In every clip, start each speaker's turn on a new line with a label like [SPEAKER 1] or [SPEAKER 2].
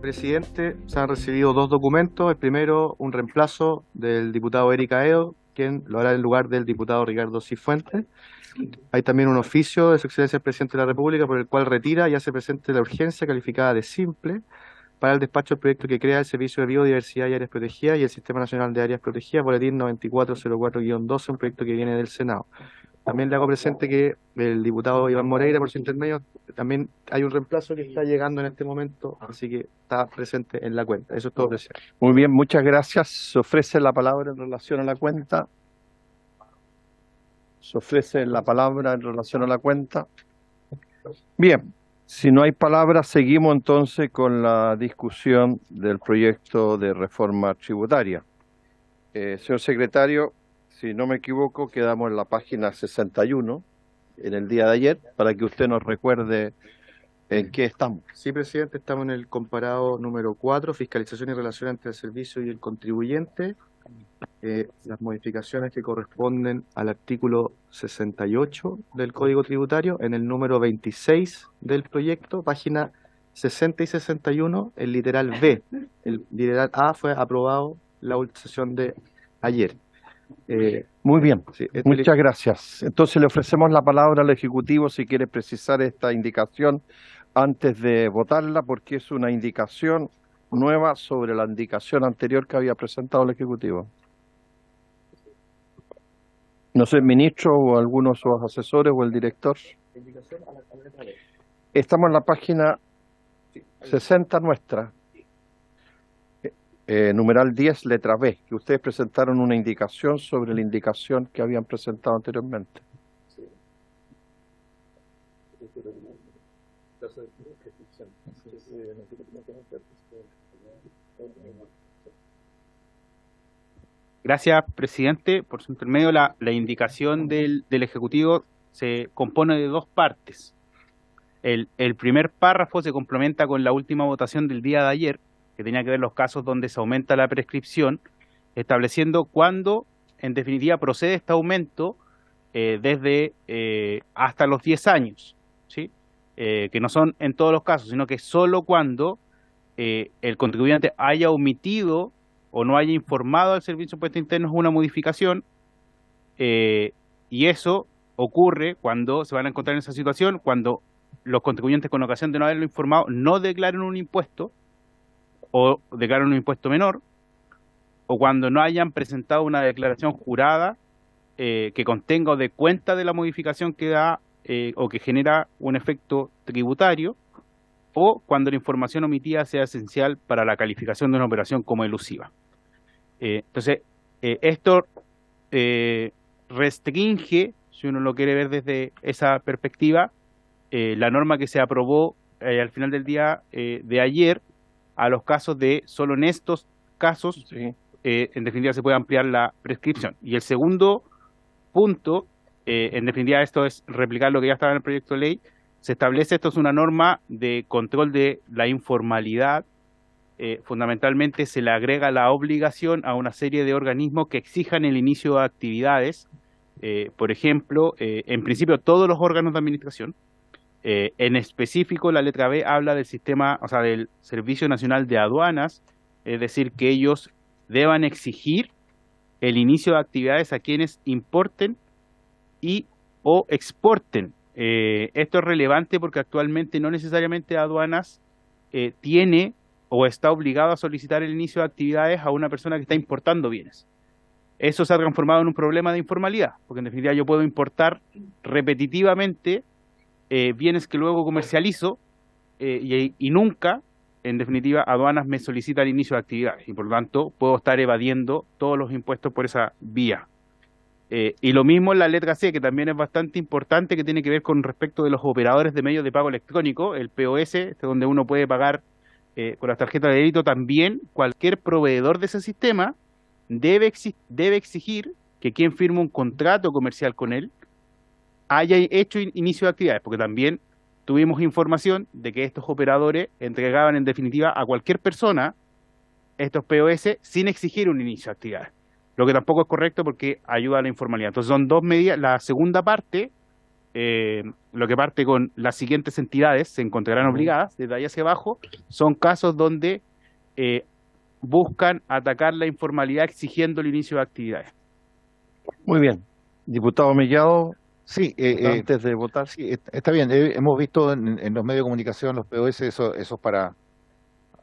[SPEAKER 1] Presidente, se han recibido dos documentos. El primero, un reemplazo del diputado Eric Aedo, quien lo hará en lugar del diputado Ricardo Cifuentes. Hay también un oficio de su excelencia el presidente de la República por el cual retira y hace presente la urgencia calificada de simple para el despacho del proyecto que crea el Servicio de Biodiversidad y Áreas Protegidas y el Sistema Nacional de Áreas Protegidas, boletín 9404-12, un proyecto que viene del Senado. También le hago presente que el diputado Iván Moreira, por su intermedio, también hay un reemplazo que está llegando en este momento, así que está presente en la cuenta. Eso es todo, presidente.
[SPEAKER 2] Muy bien, muchas gracias. Se ofrece la palabra en relación a la cuenta. Se ofrece la palabra en relación a la cuenta. Bien, si no hay palabras, seguimos entonces con la discusión del proyecto de reforma tributaria. Señor secretario, si no me equivoco, quedamos en la página 61 en el día de ayer, para que usted nos recuerde en qué estamos.
[SPEAKER 1] Sí, presidente, estamos en el comparado número 4, fiscalización y relación entre el servicio y el contribuyente. Las modificaciones que corresponden al artículo 68 del Código Tributario, en el número 26 del proyecto, página 60 y 61, el literal B. El literal A fue aprobado la sesión de ayer.
[SPEAKER 2] Muy bien,
[SPEAKER 1] Sí,
[SPEAKER 2] muchas gracias. Entonces le ofrecemos la palabra al Ejecutivo si quiere precisar esta indicación antes de votarla, porque es una indicación nueva sobre la indicación anterior que había presentado el Ejecutivo. No sé, ministro o alguno de sus asesores o el director. Estamos en la página 60 nuestra. Numeral 10, letra B, que ustedes presentaron una indicación sobre la indicación que habían presentado anteriormente.
[SPEAKER 3] Gracias, presidente. Por su intermedio, la indicación del Ejecutivo se compone de dos partes. El primer párrafo se complementa con la última votación del día de ayer, que tenía que ver los casos donde se aumenta la prescripción, estableciendo cuándo, en definitiva, procede este aumento desde hasta los 10 años, ¿sí? Que no son en todos los casos, sino que solo cuando el contribuyente haya omitido o no haya informado al Servicio de Impuestos Internos una modificación, y eso ocurre cuando se van a encontrar en esa situación, cuando los contribuyentes, con ocasión de no haberlo informado, no declaren un impuesto o declaren un impuesto menor, o cuando no hayan presentado una declaración jurada que contenga o dé cuenta de la modificación que da o que genera un efecto tributario, o cuando la información omitida sea esencial para la calificación de una operación como elusiva. Entonces, esto restringe, si uno lo quiere ver desde esa perspectiva, la norma que se aprobó al final del día de ayer a los casos de solo en estos casos,
[SPEAKER 2] Sí.
[SPEAKER 3] en definitiva, se puede ampliar la prescripción. Y el segundo punto, en definitiva, esto es replicar lo que ya estaba en el proyecto de ley. Se establece, esto es una norma de control de la informalidad. Fundamentalmente se le agrega la obligación a una serie de organismos que exijan el inicio de actividades. Por ejemplo, en principio todos los órganos de administración. En específico, la letra B habla del sistema, o sea, del Servicio Nacional de Aduanas, es decir, que ellos deban exigir el inicio de actividades a quienes importen y o exporten. Esto es relevante porque actualmente no necesariamente aduanas tiene o está obligado a solicitar el inicio de actividades a una persona que está importando bienes. Eso se ha transformado en un problema de informalidad, porque en definitiva yo puedo importar repetitivamente bienes que luego comercializo y nunca, en definitiva, aduanas me solicita el inicio de actividades y por lo tanto puedo estar evadiendo todos los impuestos por esa vía. Y lo mismo en la letra C, que también es bastante importante, que tiene que ver con respecto de los operadores de medios de pago electrónico, el POS, donde uno puede pagar con las tarjetas de débito. También cualquier proveedor de ese sistema debe exigir que quien firma un contrato comercial con él haya hecho inicio de actividades, porque también tuvimos información de que estos operadores entregaban en definitiva a cualquier persona estos POS sin exigir un inicio de actividades, lo que tampoco es correcto porque ayuda a la informalidad. Entonces son dos medidas. La segunda parte, lo que parte con las siguientes entidades se encontrarán obligadas, desde ahí hacia abajo, son casos donde buscan atacar la informalidad exigiendo el inicio de actividades.
[SPEAKER 2] Muy bien. Diputado Mellado,
[SPEAKER 4] Sí,
[SPEAKER 2] antes de votar.
[SPEAKER 4] sí, está bien. Hemos visto en los medios de comunicación los POS, esos para,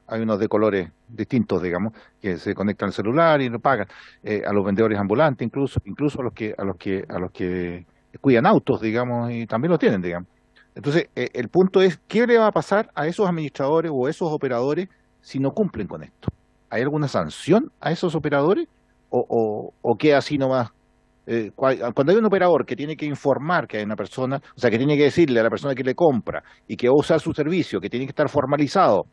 [SPEAKER 4] hay unos de colores distintos, digamos, que se conectan al celular y lo pagan, a los vendedores ambulantes, incluso a los que cuidan autos, digamos, y también lo tienen, digamos. Entonces, el punto es, ¿qué le va a pasar a esos administradores o a esos operadores si no cumplen con esto? ¿Hay alguna sanción a esos operadores o queda así nomás? Cuando hay un operador que tiene que informar que hay una persona, o sea, que tiene que decirle a la persona que le compra y que va a usar su servicio, que tiene que estar formalizado,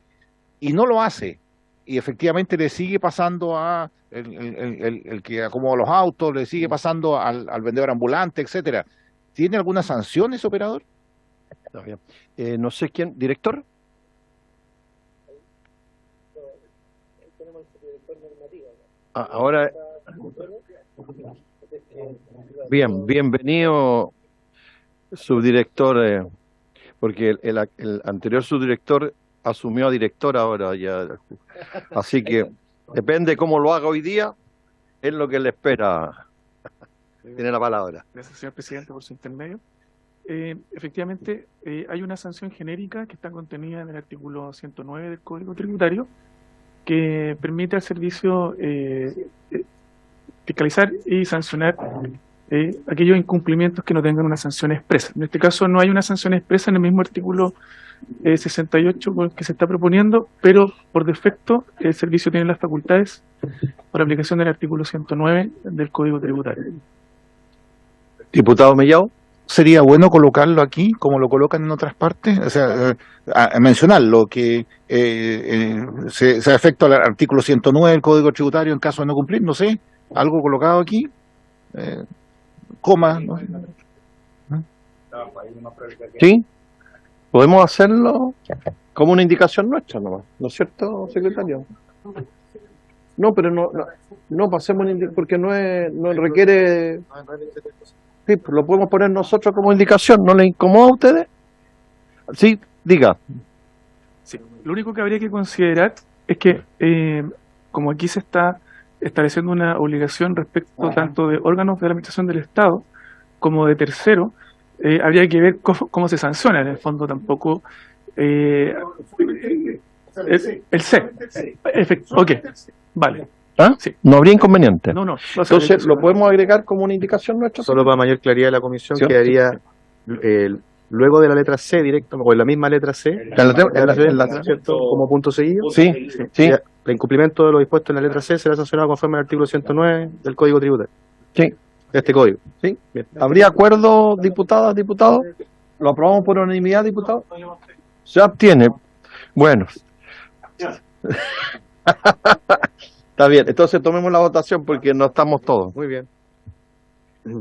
[SPEAKER 4] y no lo hace, y efectivamente le sigue pasando a el que acomoda los autos, le sigue pasando al vendedor ambulante, etcétera, ¿tiene alguna sanción ese operador?
[SPEAKER 2] Está bien. No sé quién, ¿director? Ahora, bien, bienvenido, subdirector, porque el anterior subdirector asumió a director ahora ya. Así que depende cómo lo haga hoy día, es lo que le espera. Tiene la palabra.
[SPEAKER 5] Gracias, señor presidente, por su intermedio. Efectivamente, hay una sanción genérica que está contenida en el artículo 109 del Código Tributario que permite al servicio fiscalizar y sancionar aquellos incumplimientos que no tengan una sanción expresa. En este caso no hay una sanción expresa en el mismo artículo 68 que se está proponiendo, pero por defecto el servicio tiene las facultades por aplicación del artículo 109 del Código Tributario.
[SPEAKER 2] Diputado Mellado.
[SPEAKER 4] ¿Sería bueno colocarlo aquí como lo colocan en otras partes? O sea, mencionarlo, que se afecta al artículo 109 del Código Tributario en caso de no cumplir, no sé, algo colocado aquí, coma, ¿no?
[SPEAKER 2] Sí, podemos hacerlo como una indicación nuestra nomás, ¿no es cierto, secretario? No, pero no pasemos porque no requiere. Sí, pues lo podemos poner nosotros como indicación, ¿no les incomoda a ustedes? Sí, diga.
[SPEAKER 5] Sí, lo único que habría que considerar es que, como aquí se está estableciendo una obligación respecto tanto de órganos de la administración del Estado como de terceros, habría que ver cómo se sanciona. En el fondo tampoco el C. Ok, vale.
[SPEAKER 2] ¿Ah?
[SPEAKER 5] Sí.
[SPEAKER 2] No habría inconveniente.
[SPEAKER 5] No,
[SPEAKER 2] Entonces, ¿lo podemos agregar como una indicación nuestra?
[SPEAKER 1] Solo para mayor claridad de la comisión,
[SPEAKER 2] ¿Sí?
[SPEAKER 1] quedaría luego de la letra C directo, o en la misma letra C, ¿cierto? Como punto seguido.
[SPEAKER 2] Sí.
[SPEAKER 1] El incumplimiento de lo dispuesto en la letra C será sancionado conforme al artículo 109 del Código Tributario.
[SPEAKER 2] Sí.
[SPEAKER 1] De este código.
[SPEAKER 2] Sí. ¿Habría acuerdo, diputadas, diputados? ¿Lo aprobamos por unanimidad, diputado? Se abstiene. Bueno. Está bien, entonces tomemos la votación porque no estamos todos.
[SPEAKER 1] Muy bien.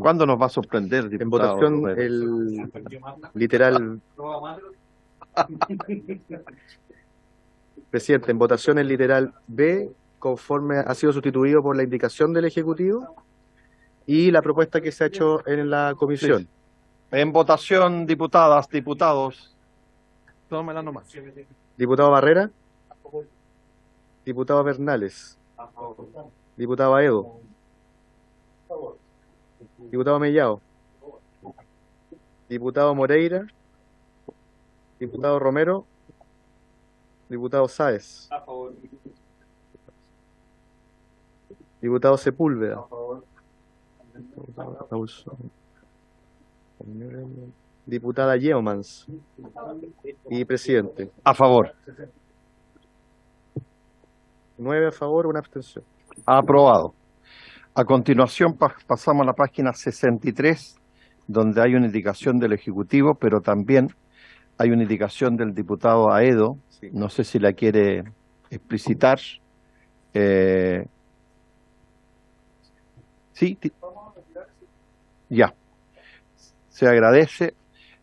[SPEAKER 2] ¿Cuándo nos va a sorprender,
[SPEAKER 1] En
[SPEAKER 2] diputado?
[SPEAKER 1] votación el literal. Presidente, en votación el literal B, conforme ha sido sustituido por la indicación del Ejecutivo y la propuesta que se ha hecho en la comisión.
[SPEAKER 2] Sí. En votación, diputadas, diputados. Tómela nomás.
[SPEAKER 1] Diputado Barrera. Diputado Bernales. Diputado Aedo. Diputado Mellado. Diputado Moreira. Diputado Romero. Diputado Sáez. Diputado Sepúlveda. Diputada Yeomans. Y presidente.
[SPEAKER 2] A favor.
[SPEAKER 1] 9 a favor, 1 abstención.
[SPEAKER 2] Aprobado. A continuación pasamos a la página 63, donde hay una indicación del Ejecutivo, pero también hay una indicación del diputado Aedo.
[SPEAKER 1] Sí.
[SPEAKER 2] No sé si la quiere explicitar. Sí. Ya. Se agradece.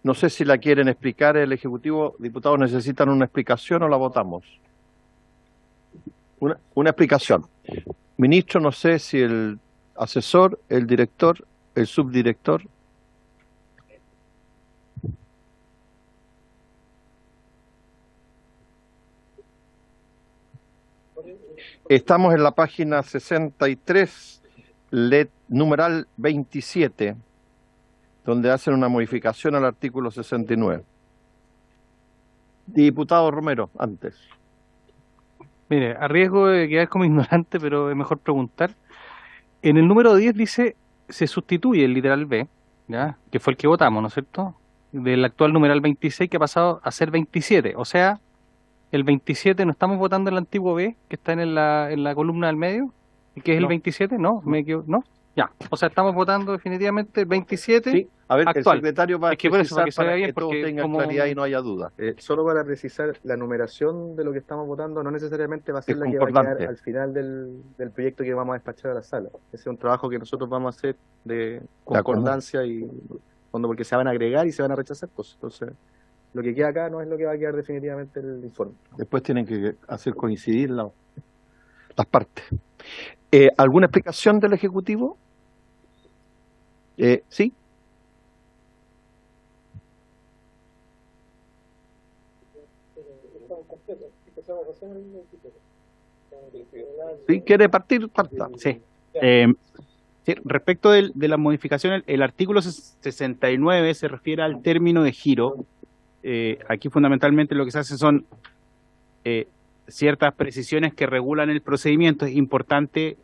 [SPEAKER 2] No sé si la quieren explicar el Ejecutivo. Diputados, ¿necesitan una explicación o la votamos? Una explicación. Ministro, no sé si el asesor, el director, el subdirector. Estamos en la página 63, numeral 27, donde hacen una modificación al artículo 69. Diputado Romero, antes.
[SPEAKER 6] Mire, a riesgo de quedar como ignorante, pero es mejor preguntar. En el número 10 dice, se sustituye el literal B, ¿ya? Que fue el que votamos, ¿no es cierto? Del actual numeral 26 que ha pasado a ser 27. O sea, el 27, ¿no estamos votando el antiguo B que está en la columna del medio? ¿Y que es el 27? ¿No? ¿Me equivoco? ¿No? Ya. O sea, estamos votando definitivamente el 27.
[SPEAKER 2] Sí, a ver,
[SPEAKER 6] actual.
[SPEAKER 2] el secretario va a
[SPEAKER 6] Es que por eso,
[SPEAKER 2] precisar
[SPEAKER 6] para que se vea bien,
[SPEAKER 2] todos
[SPEAKER 6] porque
[SPEAKER 2] tengan
[SPEAKER 6] como-
[SPEAKER 2] claridad y no haya duda.
[SPEAKER 1] Solo para precisar, la numeración de lo que estamos votando no necesariamente va a ser
[SPEAKER 2] Es
[SPEAKER 1] la que va a
[SPEAKER 2] concordante.
[SPEAKER 1] quedar al final del proyecto que vamos a despachar a la sala. Ese es un trabajo que nosotros vamos a hacer de concordancia y fondo, porque se van a agregar y se van a rechazar cosas. Entonces, lo que queda acá no es lo que va a quedar definitivamente el informe.
[SPEAKER 2] Después tienen que hacer coincidir las partes. ¿Alguna explicación del Ejecutivo? ¿Sí? ¿Sí? ¿Quiere partir? Parta.
[SPEAKER 3] Sí. Sí, respecto de la modificación, el artículo 69 se refiere al término de giro. Aquí fundamentalmente lo que se hace son ciertas precisiones que regulan el procedimiento. Es importante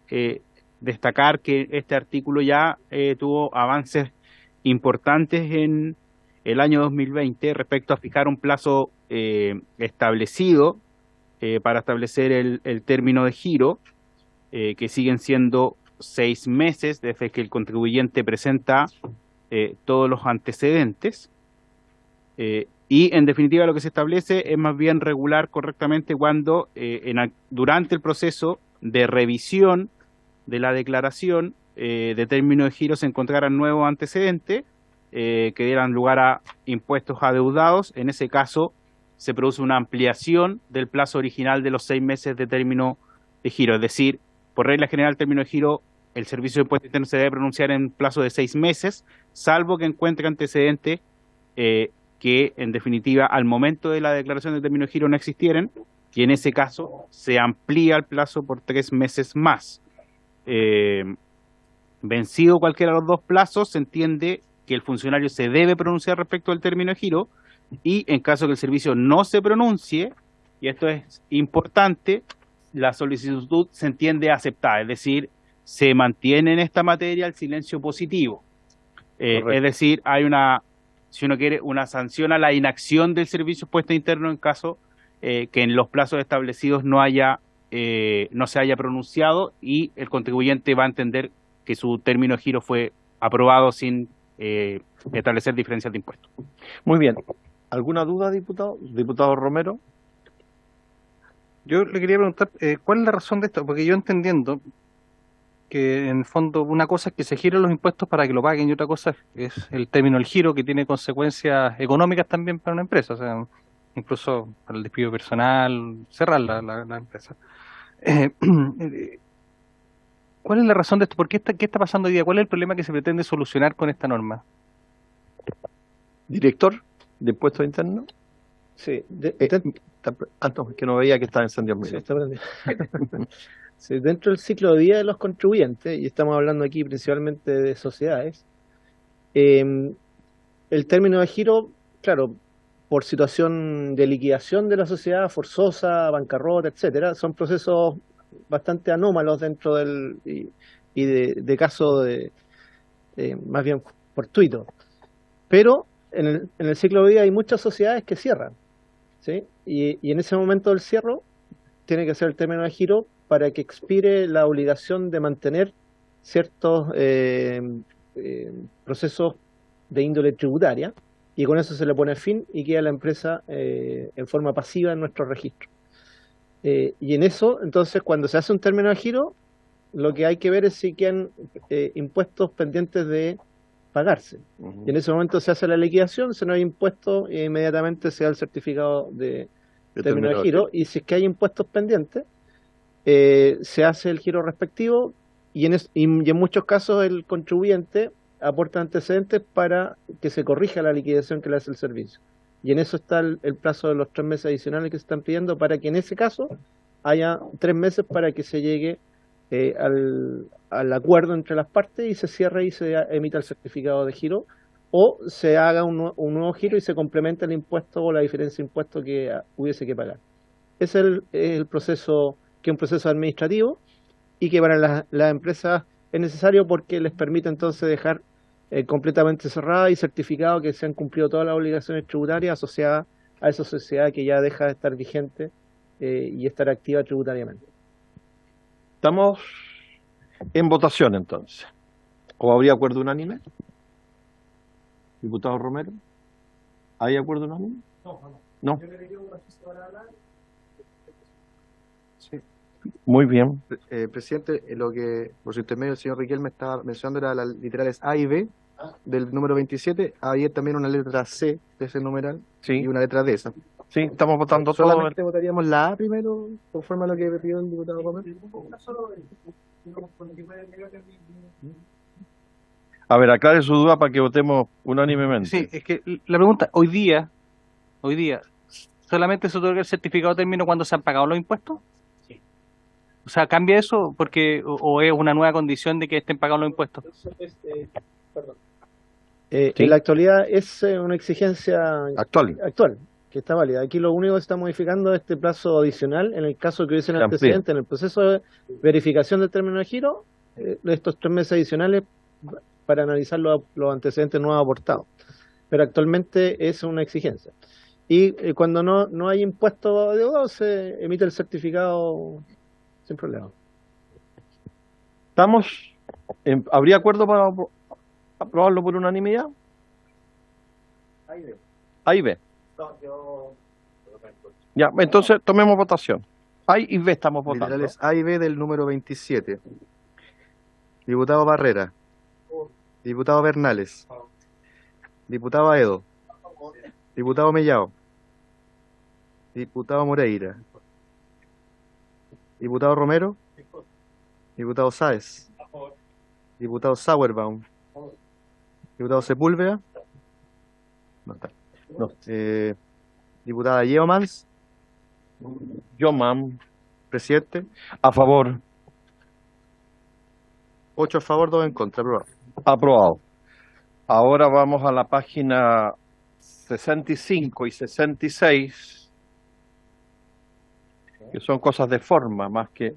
[SPEAKER 3] destacar que este artículo ya tuvo avances importantes en el año 2020 respecto a fijar un plazo establecido para establecer el término de giro, que siguen siendo 6 meses desde que el contribuyente presenta todos los antecedentes. Y en definitiva lo que se establece es más bien regular correctamente cuando durante el proceso de revisión de la declaración de término de giro se encontraran nuevos antecedentes que dieran lugar a impuestos adeudados. En ese caso se produce una ampliación del plazo original de los 6 meses de término de giro. Es decir, por regla general, el término de giro, el Servicio de Impuestos Internos se debe pronunciar en plazo de 6 meses, salvo que encuentre antecedentes que en definitiva al momento de la declaración de término de giro no existieran, y en ese caso se amplía el plazo por 3 meses más. Vencido cualquiera de los dos plazos, se entiende que el funcionario se debe pronunciar respecto al término de giro, y en caso que el servicio no se pronuncie, y esto es importante, la solicitud se entiende aceptada, es decir, se mantiene en esta materia el silencio positivo. Es decir, hay si uno quiere, una sanción a la inacción del servicio puesto interno en caso que en los plazos establecidos no se haya pronunciado y el contribuyente va a entender que su término de giro fue aprobado sin establecer diferencias de impuestos.
[SPEAKER 2] Muy bien. ¿Alguna duda, diputado? Diputado Romero.
[SPEAKER 6] Yo le quería preguntar, ¿cuál es la razón de esto? Porque yo entendiendo que en el fondo una cosa es que se giren los impuestos para que lo paguen y otra cosa es el término del giro, que tiene consecuencias económicas también para una empresa, o sea, incluso para el despido personal, cerrar la empresa. ¿Cuál es la razón de esto? ¿Qué está pasando hoy día? ¿Cuál es el problema que se pretende solucionar con esta norma?
[SPEAKER 2] Director de Impuestos Internos.
[SPEAKER 7] Sí,
[SPEAKER 2] Que no veía que estaba encendido.
[SPEAKER 7] sí, está prendido. Sí, dentro del ciclo de vida de los contribuyentes, y estamos hablando aquí principalmente de sociedades, el término de giro, claro, por situación de liquidación de la sociedad forzosa, bancarrota, etcétera, son procesos bastante anómalos dentro y de caso más bien fortuito. Pero en el ciclo de vida hay muchas sociedades que cierran, ¿sí? Y en ese momento del cierre tiene que ser el término de giro para que expire la obligación de mantener ciertos procesos de índole tributaria, y con eso se le pone fin y queda la empresa en forma pasiva en nuestro registro. Y en eso, entonces, cuando se hace un término de giro, lo que hay que ver es si quedan impuestos pendientes de pagarse. Y en ese momento se hace la liquidación, si no hay impuestos, e inmediatamente se da el certificado de término de giro, y si es que hay impuestos pendientes, se hace el giro respectivo y en muchos casos el contribuyente aporta antecedentes para que se corrija la liquidación que le hace el servicio. Y en eso está el plazo de los 3 meses adicionales que se están pidiendo para que en ese caso haya 3 meses para que se llegue al acuerdo entre las partes y se cierre y se emita el certificado de giro o se haga un nuevo giro y se complementa el impuesto o la diferencia de impuesto que hubiese que pagar. Ese es el proceso, que es un proceso administrativo y que para las empresas es necesario porque les permite entonces dejar completamente cerrada y certificado que se han cumplido todas las obligaciones tributarias asociadas a esa sociedad que ya deja de estar vigente y estar activa tributariamente.
[SPEAKER 2] Estamos en votación entonces. ¿O habría acuerdo unánime? Diputado Romero, ¿hay acuerdo unánime? No.
[SPEAKER 1] Sí.
[SPEAKER 2] Muy bien.
[SPEAKER 1] Presidente, lo que por su intermedio el señor Riquelme estaba mencionando era las literales A y B del número 27. Hay también una letra C de ese numeral
[SPEAKER 2] Sí,
[SPEAKER 1] y una letra D esa.
[SPEAKER 2] sí, estamos votando todo.
[SPEAKER 1] Solamente votaríamos la A primero, conforme a lo que pidió el diputado Gómez.
[SPEAKER 2] A ver, aclare su duda para que votemos unánimemente.
[SPEAKER 6] Sí, es que la pregunta, hoy día, ¿solamente se otorga el certificado de término cuando se han pagado los impuestos? Sí. O sea, ¿cambia eso porque o es una nueva condición de que estén pagados los impuestos?
[SPEAKER 2] Sí.
[SPEAKER 7] En la actualidad es una exigencia
[SPEAKER 2] Actual.
[SPEAKER 7] que está válida. Aquí lo único que se está modificando es este plazo adicional en el caso que hubiese un
[SPEAKER 2] Se amplía.
[SPEAKER 7] antecedente en el proceso de verificación del término de giro, estos 3 meses adicionales para analizar los antecedentes nuevos aportados. Pero actualmente es una exigencia. Y cuando no hay impuesto de deuda, se emite el certificado sin problema.
[SPEAKER 2] ¿Habría acuerdo para aprobarlo por unanimidad? A y B. Ya, entonces tomemos votación. A y B estamos votando.
[SPEAKER 1] Literales A y B del número 27. Diputado Barrera. Diputado Bernales. Diputado Aedo. Diputado Mellao. Diputado Moreira. Diputado Romero. Diputado Sáez. Diputado Sauerbaum. Diputado Sepúlveda. No está.
[SPEAKER 2] No.
[SPEAKER 1] Diputada Yeomans.
[SPEAKER 2] Yo, mam,
[SPEAKER 1] Presidente.
[SPEAKER 2] a favor.
[SPEAKER 1] 8 a favor, 2 en contra. Aprobado.
[SPEAKER 2] Aprobado. Ahora vamos a la página 65 y 66, que son cosas de forma más que...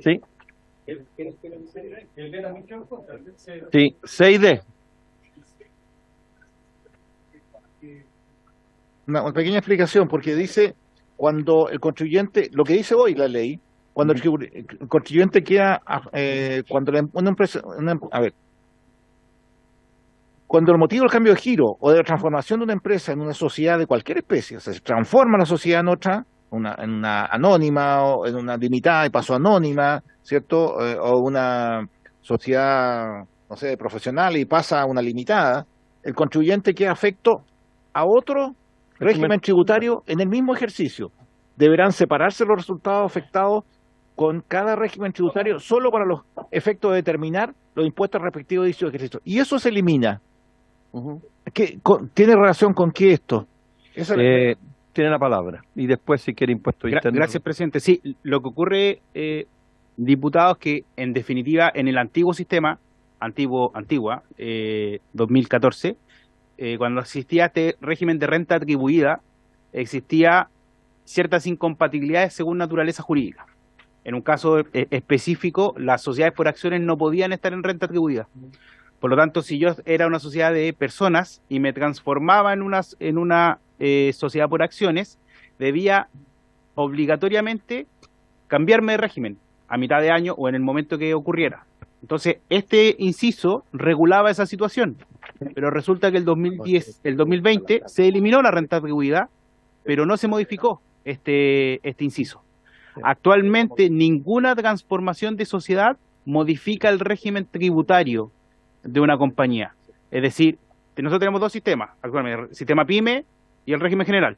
[SPEAKER 2] ¿Sí? Sí, 6D.
[SPEAKER 4] Una pequeña explicación, porque dice, cuando el contribuyente, lo que dice hoy la ley, cuando el contribuyente queda, cuando una empresa, a ver, cuando el motivo del cambio de giro o de la transformación de una empresa en una sociedad de cualquier especie, o sea, se transforma la sociedad en otra, en una anónima o en una limitada y pasó a anónima, ¿cierto? O una sociedad, no sé, profesional y pasa a una limitada, el contribuyente queda afecto a otro régimen tributario en el mismo ejercicio. Deberán separarse los resultados afectados con cada régimen tributario solo para los efectos de determinar los impuestos respectivos de dicho ejercicio. Y eso se elimina. ¿Tiene relación con qué esto?
[SPEAKER 2] Tiene la palabra. Y después, si quiere, impuesto interno.
[SPEAKER 3] Gracias, presidente. Sí, lo que ocurre, diputados, que en definitiva en el antiguo sistema, antigua, 2014, cuando existía este régimen de renta atribuida, existía ciertas incompatibilidades según naturaleza jurídica. En un caso específico, las sociedades por acciones no podían estar en renta atribuida. Por lo tanto, si yo era una sociedad de personas y me transformaba en una sociedad por acciones, debía obligatoriamente cambiarme de régimen a mitad de año o en el momento que ocurriera. Entonces, este inciso regulaba esa situación, pero resulta que el 2020 se eliminó la renta atribuida, pero no se modificó este inciso. Actualmente, ninguna transformación de sociedad modifica el régimen tributario de una compañía. Es decir, nosotros tenemos dos sistemas actualmente, el sistema PYME y el régimen general.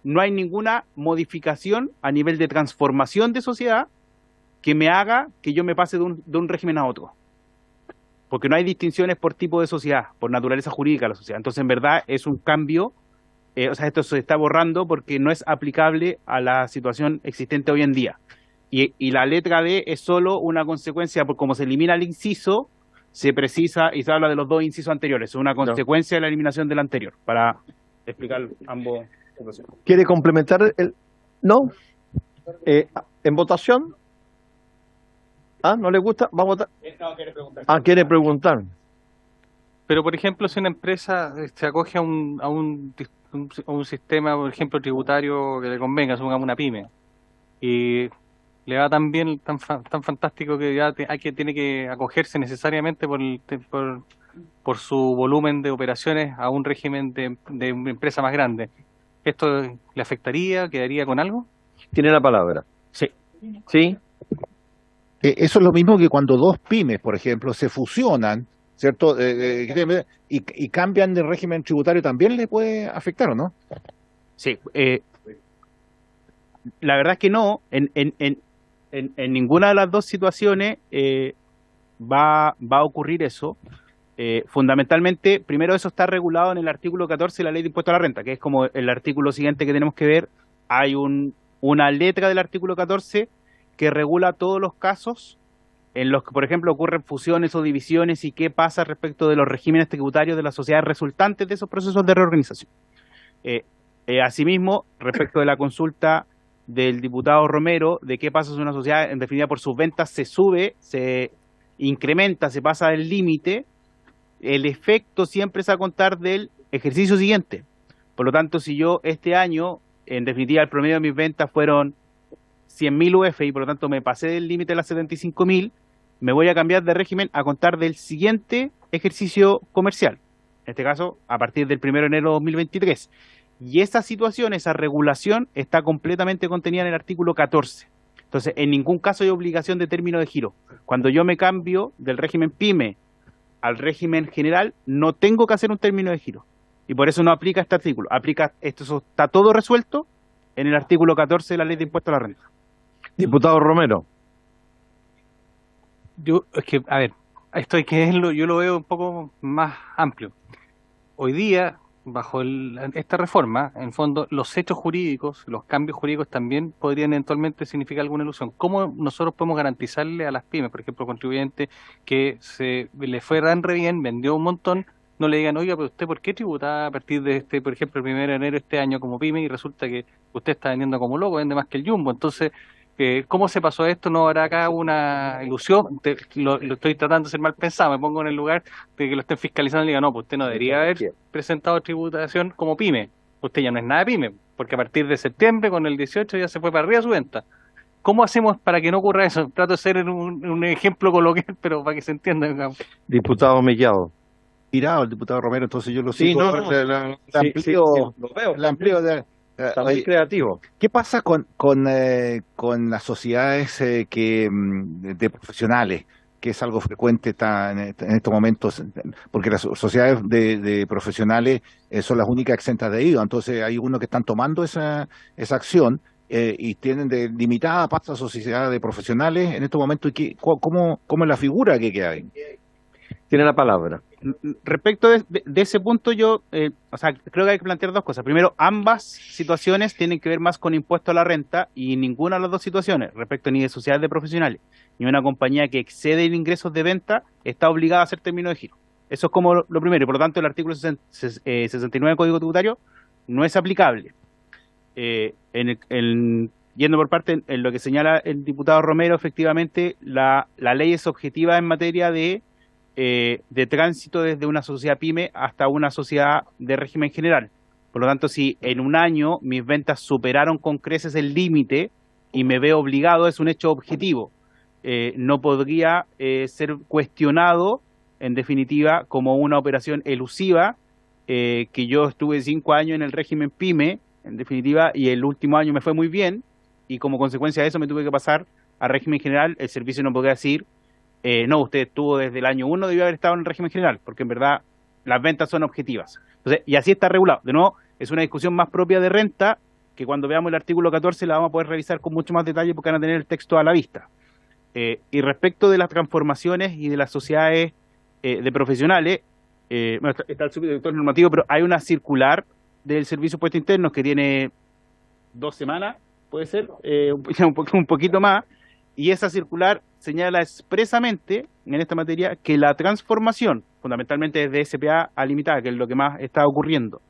[SPEAKER 3] no hay ninguna modificación a nivel de transformación de sociedad que me haga que yo me pase de un régimen a otro. Porque no hay distinciones por tipo de sociedad, por naturaleza jurídica de la sociedad. Entonces, en verdad, es un cambio, o sea, esto se está borrando porque no es aplicable a la situación existente hoy en día. Y la letra D es solo una consecuencia, por como se elimina el inciso, se precisa y se habla de los dos incisos anteriores. Es una consecuencia de la eliminación del anterior, para explicar ambos.
[SPEAKER 2] ¿Quiere complementar el...? ¿No? ¿En votación? ¿Ah, no le gusta? ¿Va a votar?
[SPEAKER 3] No, quiere preguntar.
[SPEAKER 2] Ah, quiere preguntar.
[SPEAKER 6] Pero, por ejemplo, si una empresa se acoge a un sistema, por ejemplo, tributario que le convenga, supongamos una pyme, y le va tan bien, tan fantástico que ya tiene que acogerse necesariamente por su volumen de operaciones a un régimen de una empresa más grande, ¿esto le afectaría? ¿Quedaría con algo?
[SPEAKER 2] Tiene la palabra.
[SPEAKER 3] Sí.
[SPEAKER 2] ¿Sí?
[SPEAKER 4] Eso es lo mismo que cuando dos pymes, por ejemplo, se fusionan, ¿cierto? Y cambian de régimen tributario, también le puede afectar, ¿o no?
[SPEAKER 3] Sí. La verdad es que no. En ninguna de las dos situaciones va a ocurrir eso. Fundamentalmente, primero eso está regulado en el artículo 14 de la Ley de Impuesto a la Renta, que es como el artículo siguiente que tenemos que ver. Hay una letra del artículo 14 que regula todos los casos en los que, por ejemplo, ocurren fusiones o divisiones y qué pasa respecto de los regímenes tributarios de las sociedades resultantes de esos procesos de reorganización. Asimismo, respecto de la consulta del diputado Romero, de qué pasa si una sociedad, en definitiva, por sus ventas se sube, se incrementa, se pasa del límite, el efecto siempre es a contar del ejercicio siguiente. Por lo tanto, si yo este año, en definitiva, el promedio de mis ventas fueron 100.000 UF y por lo tanto me pasé del límite de las 75.000, me voy a cambiar de régimen a contar del siguiente ejercicio comercial. En este caso, a partir del 1 de enero de 2023. Y esa situación, esa regulación, está completamente contenida en el artículo 14. Entonces, en ningún caso hay obligación de término de giro. Cuando yo me cambio del régimen PYME al régimen general, no tengo que hacer un término de giro. Y por eso no aplica este artículo. Esto está todo resuelto en el artículo 14 de la Ley de Impuesto a la Renta.
[SPEAKER 2] Diputado Romero.
[SPEAKER 6] A ver, yo lo veo un poco más amplio. Hoy día, bajo esta reforma, en fondo, los hechos jurídicos, los cambios jurídicos también podrían eventualmente significar alguna ilusión. ¿Cómo nosotros podemos garantizarle a las pymes, por ejemplo, contribuyentes, que le fue tan re bien, vendió un montón, no le digan, oiga, pero usted, ¿por qué tributa a partir de por ejemplo, el 1 de enero de este año como pyme y resulta que usted está vendiendo como loco, vende más que el Jumbo? Entonces, ¿cómo se pasó esto? ¿No habrá acá una ilusión? Lo estoy tratando de ser mal pensado, me pongo en el lugar de que lo estén fiscalizando y digan, no, pues usted no debería haber presentado tributación como pyme, usted ya no es nada pyme, porque a partir de septiembre, con el 18, ya se fue para arriba su venta. ¿Cómo hacemos para que no ocurra eso? Trato de ser un ejemplo coloquial, pero para que se entienda. Digamos.
[SPEAKER 2] Diputado Mellado.
[SPEAKER 1] Tirado el diputado Romero, entonces yo lo
[SPEAKER 2] Sí,
[SPEAKER 1] sigo.
[SPEAKER 2] no. Lo veo.
[SPEAKER 1] La amplío
[SPEAKER 2] Está muy creativo.
[SPEAKER 4] ¿Qué pasa con las sociedades de profesionales, que es algo frecuente en estos momentos? Porque las sociedades de profesionales son las únicas exentas de IVA, entonces hay unos que están tomando esa acción y tienen limitada pasa a sociedades de profesionales en estos momentos. ¿Cómo es la figura que hay?
[SPEAKER 2] Tiene la palabra.
[SPEAKER 3] Respecto de ese punto, yo creo que hay que plantear dos cosas. Primero, ambas situaciones tienen que ver más con impuesto a la renta y ninguna de las dos situaciones, respecto ni de sociedades de profesionales, ni una compañía que excede en ingresos de venta, está obligada a hacer término de giro. Eso es como lo primero, y por lo tanto el artículo 69 del Código Tributario no es aplicable. Yendo por parte en lo que señala el diputado Romero, efectivamente la ley es objetiva en materia de tránsito desde una sociedad pyme hasta una sociedad de régimen general. Por lo tanto, si en un año mis ventas superaron con creces el límite y me veo obligado, es un hecho objetivo. No podría ser cuestionado, en definitiva, como una operación elusiva, que yo estuve 5 años en el régimen pyme, en definitiva, y el último año me fue muy bien, y como consecuencia de eso me tuve que pasar a régimen general. El servicio no podría decir, no, usted estuvo desde el año 1, debió haber estado en el régimen general, porque en verdad las ventas son objetivas. Entonces, y así está regulado. De nuevo, es una discusión más propia de renta que cuando veamos el artículo 14 la vamos a poder revisar con mucho más detalle porque van a tener el texto a la vista. Y respecto de las transformaciones y de las sociedades de profesionales, bueno, está el subdirector normativo, pero hay una circular del Servicio de Impuestos Internos que tiene 2 semanas, puede ser, un poquito más, y esa circular señala expresamente en esta materia que la transformación, fundamentalmente desde SPA a limitada, que es lo que más está ocurriendo,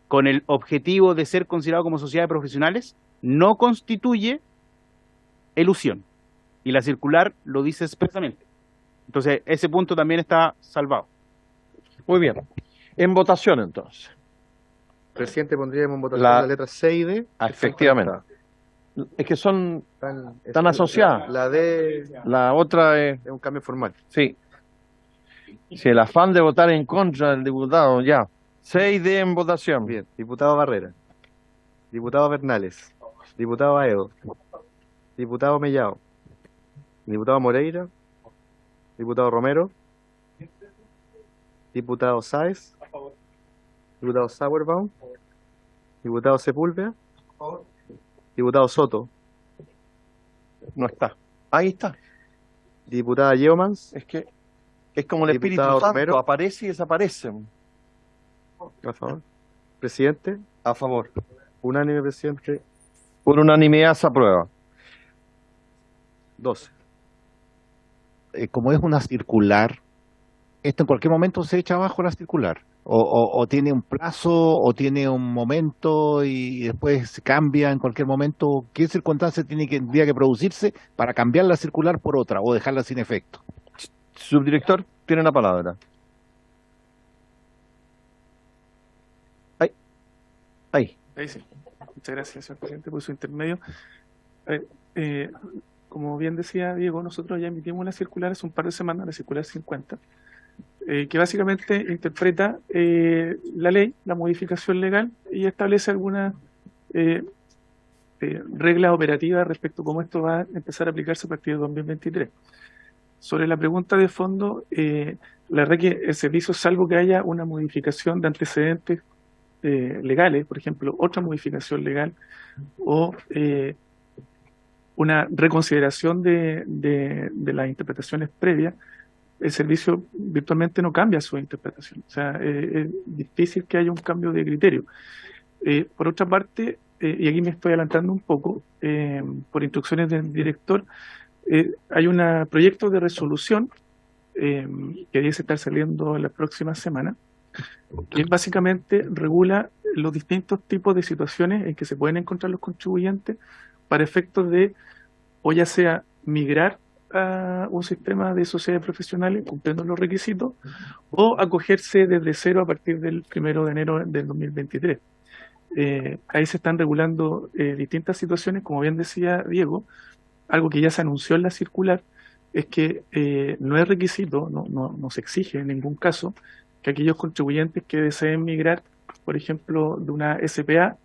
[SPEAKER 3] con el objetivo de ser considerado como sociedad de profesionales, no constituye elusión. Y la circular lo dice expresamente. Entonces, ese punto también está salvado.
[SPEAKER 2] Muy bien. En votación, entonces.
[SPEAKER 1] Presidente, pondríamos en votación
[SPEAKER 2] La-
[SPEAKER 1] la letra C y D.
[SPEAKER 2] Efectivamente. Es que son Están asociadas.
[SPEAKER 1] La D
[SPEAKER 2] La otra es,
[SPEAKER 1] es un cambio formal.
[SPEAKER 2] sí. Si el afán de votar en contra del diputado, ya. 6D en votación.
[SPEAKER 1] Bien, diputado Barrera, diputado Bernales, diputado Aedo, diputado Mellado, diputado Moreira, diputado Romero, diputado Sáez, diputado Sauerbaum, diputado Sepúlveda, diputado Soto,
[SPEAKER 2] No está. Ahí está.
[SPEAKER 1] diputada Yeomans,
[SPEAKER 2] Es que es como el Espíritu
[SPEAKER 1] Diputado
[SPEAKER 2] Santo,
[SPEAKER 1] Romero.
[SPEAKER 2] aparece y desaparece.
[SPEAKER 1] a favor. Presidente,
[SPEAKER 2] A favor.
[SPEAKER 1] unánime, presidente,
[SPEAKER 2] Por unanimidad se aprueba.
[SPEAKER 1] 12.
[SPEAKER 4] Como es una circular, esto en cualquier momento se echa abajo la circular. O tiene un plazo, o tiene un momento y después se cambia en cualquier momento. ¿Qué circunstancia tendría que producirse para cambiar la circular por otra o dejarla sin efecto?
[SPEAKER 2] Subdirector, tiene la palabra. Ahí.
[SPEAKER 5] Ahí sí. Muchas gracias, señor presidente, por su intermedio. A ver, como bien decía Diego, nosotros ya emitimos una circular hace un par de semanas, la circular 50, que básicamente interpreta la ley, la modificación legal, y establece algunas reglas operativas respecto a cómo esto va a empezar a aplicarse a partir de 2023. Sobre la pregunta de fondo, la verdad que el servicio, salvo que haya una modificación de antecedentes legales, por ejemplo, otra modificación legal o una reconsideración de las interpretaciones previas, el servicio virtualmente no cambia su interpretación. O sea, es difícil que haya un cambio de criterio. Por otra parte, y aquí me estoy adelantando un poco, por instrucciones del director, hay un proyecto de resolución que debe estar saliendo en la próxima semana, que básicamente regula los distintos tipos de situaciones en que se pueden encontrar los contribuyentes para efectos de, o ya sea migrar a un sistema de sociedades profesionales cumpliendo los requisitos, o acogerse desde cero a partir del 1 de enero del 2023. Ahí se están regulando distintas situaciones, como bien decía Diego. Algo que ya se anunció en la circular es que no es requisito, no se exige en ningún caso que aquellos contribuyentes que deseen migrar, por ejemplo, de una SPA,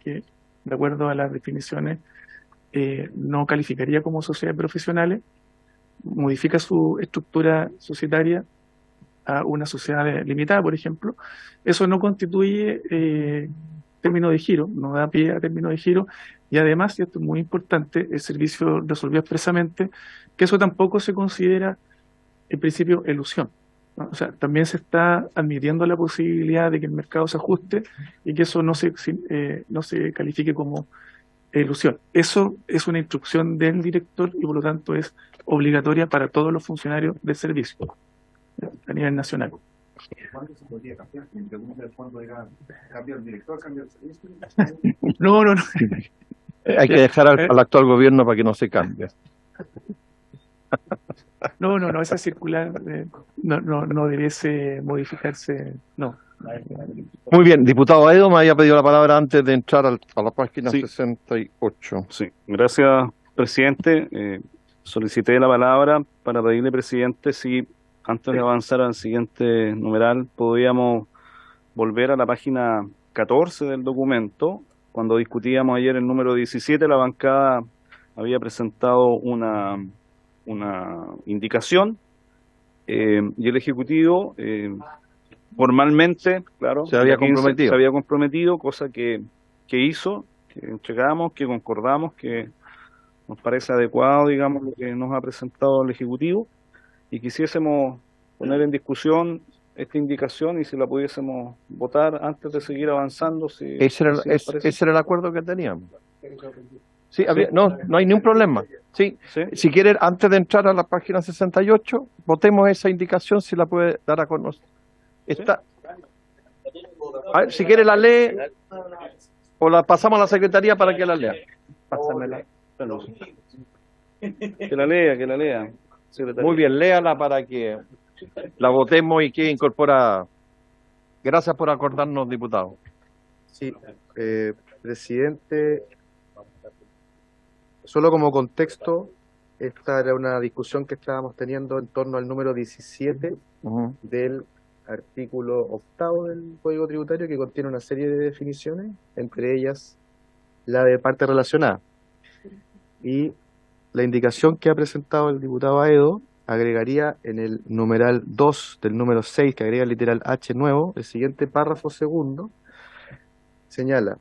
[SPEAKER 5] que de acuerdo a las definiciones no calificaría como sociedades profesionales, modifica su estructura societaria a una sociedad limitada, por ejemplo, eso no constituye término de giro, no da pie a término de giro, y además, y esto es muy importante, el servicio resolvió expresamente que eso tampoco se considera en principio elusión, ¿no? O sea, también se está admitiendo la posibilidad de que el mercado se ajuste y que eso no se califique como elusión. Eso es una instrucción del director y por lo tanto es obligatoria para todos los funcionarios del servicio a nivel nacional.
[SPEAKER 4] ¿Cuándo se podría cambiar? Me pregunta cuándo cambia el director, cambia el servicio.
[SPEAKER 5] No.
[SPEAKER 2] Hay que dejar al actual gobierno para que no se cambie.
[SPEAKER 5] No, esa circular no debiese modificarse, no.
[SPEAKER 2] Muy bien, diputado Aedo me había pedido la palabra antes de entrar a la página
[SPEAKER 8] Sí.
[SPEAKER 2] 68.
[SPEAKER 8] Sí, gracias, presidente. Solicité la palabra para pedirle, presidente, si antes de avanzar al siguiente numeral podíamos volver a la página 14 del documento. Cuando discutíamos ayer el número 17, la bancada había presentado una indicación y el Ejecutivo formalmente, claro,
[SPEAKER 2] Se había
[SPEAKER 8] el 15,
[SPEAKER 2] comprometido.
[SPEAKER 8] se había comprometido, cosa que hizo, entregamos, que concordamos, que nos parece adecuado, digamos, lo que nos ha presentado el Ejecutivo, y quisiésemos poner en discusión esta indicación y si la pudiésemos votar antes de seguir avanzando. Si
[SPEAKER 2] Ese era,
[SPEAKER 8] así les parece.
[SPEAKER 2] ese era el acuerdo que teníamos. Sí, no hay ningún problema. Sí,
[SPEAKER 8] ¿Sí?
[SPEAKER 2] si quiere, antes de entrar a la página 68, votemos esa indicación si la puede dar a conocer. Está. A ver, si quiere la lee o la pasamos a la secretaría para que la lea. Pásamela.
[SPEAKER 8] Que la lea, secretario.
[SPEAKER 2] Muy bien, léala para que la votemos y quede incorporada. Gracias por acordarnos, diputado.
[SPEAKER 1] Sí, presidente, solo como contexto, esta era una discusión que estábamos teniendo en torno al número 17 del artículo 8º del Código Tributario, que contiene una serie de definiciones, entre ellas la de parte relacionada. Y la indicación que ha presentado el diputado Aedo agregaría en el numeral 2 del número 6, que agrega el literal H nuevo, el siguiente párrafo segundo, señala: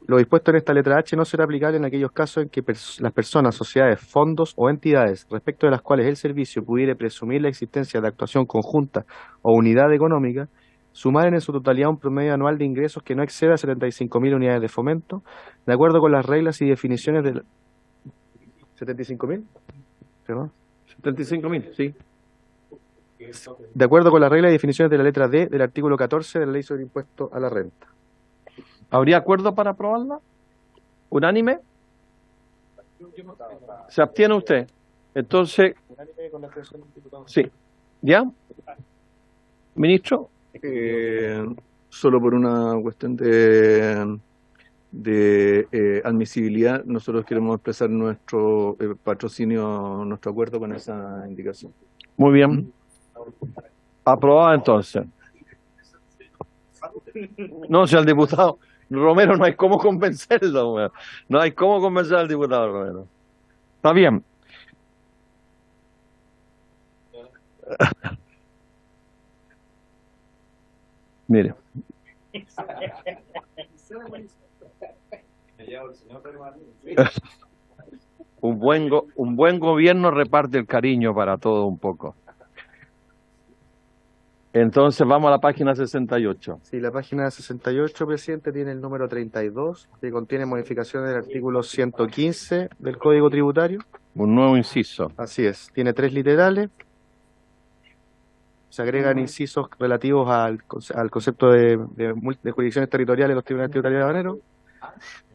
[SPEAKER 1] lo dispuesto en esta letra H no será aplicable en aquellos casos en que las personas, sociedades, fondos o entidades respecto de las cuales el servicio pudiere presumir la existencia de actuación conjunta o unidad económica, sumaren en su totalidad un promedio anual de ingresos que no exceda 75.000 unidades de fomento, de acuerdo con las reglas y definiciones del... ¿75.000? ¿Perdón?
[SPEAKER 2] 75.000, sí.
[SPEAKER 1] De acuerdo con las reglas y definiciones de la letra D del artículo 14 de la Ley sobre el Impuesto a la Renta.
[SPEAKER 2] ¿Habría acuerdo para aprobarla? ¿Unánime? ¿Se abstiene usted? Entonces, sí. ¿Ya? ¿Ministro?
[SPEAKER 9] Solo por una cuestión de admisibilidad, nosotros queremos expresar nuestro patrocinio, nuestro acuerdo con esa indicación.
[SPEAKER 2] Muy bien. Aprobada entonces. No, si al diputado Romero no hay cómo convencerlo, weón. No hay cómo convencer al diputado Romero. Está bien. Mire. Un buen gobierno reparte el cariño para todo un poco. Entonces vamos a la página 68.
[SPEAKER 1] Sí, la página 68, presidente, tiene el número 32, que contiene modificaciones del artículo 115 del Código Tributario.
[SPEAKER 2] Un nuevo inciso.
[SPEAKER 1] Así es, tiene 3 literales. Se agregan incisos relativos al concepto de jurisdicciones territoriales de los tribunales tributarios habaneros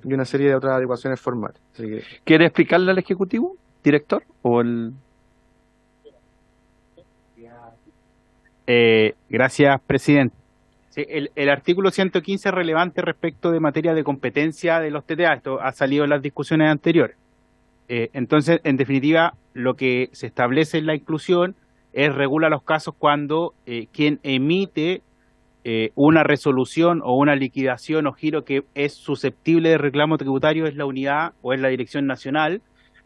[SPEAKER 1] y una serie de otras adecuaciones formales. Así que...
[SPEAKER 2] ¿Quiere explicarle al Ejecutivo, director? ¿O el...?
[SPEAKER 3] Gracias, presidente. Sí, el artículo 115 es relevante respecto de materia de competencia de los TTA. Esto ha salido en las discusiones anteriores. Entonces, en definitiva, lo que se establece en la inclusión es regula los casos cuando quien emite una resolución o una liquidación o giro que es susceptible de reclamo tributario es la unidad o es la Dirección Nacional.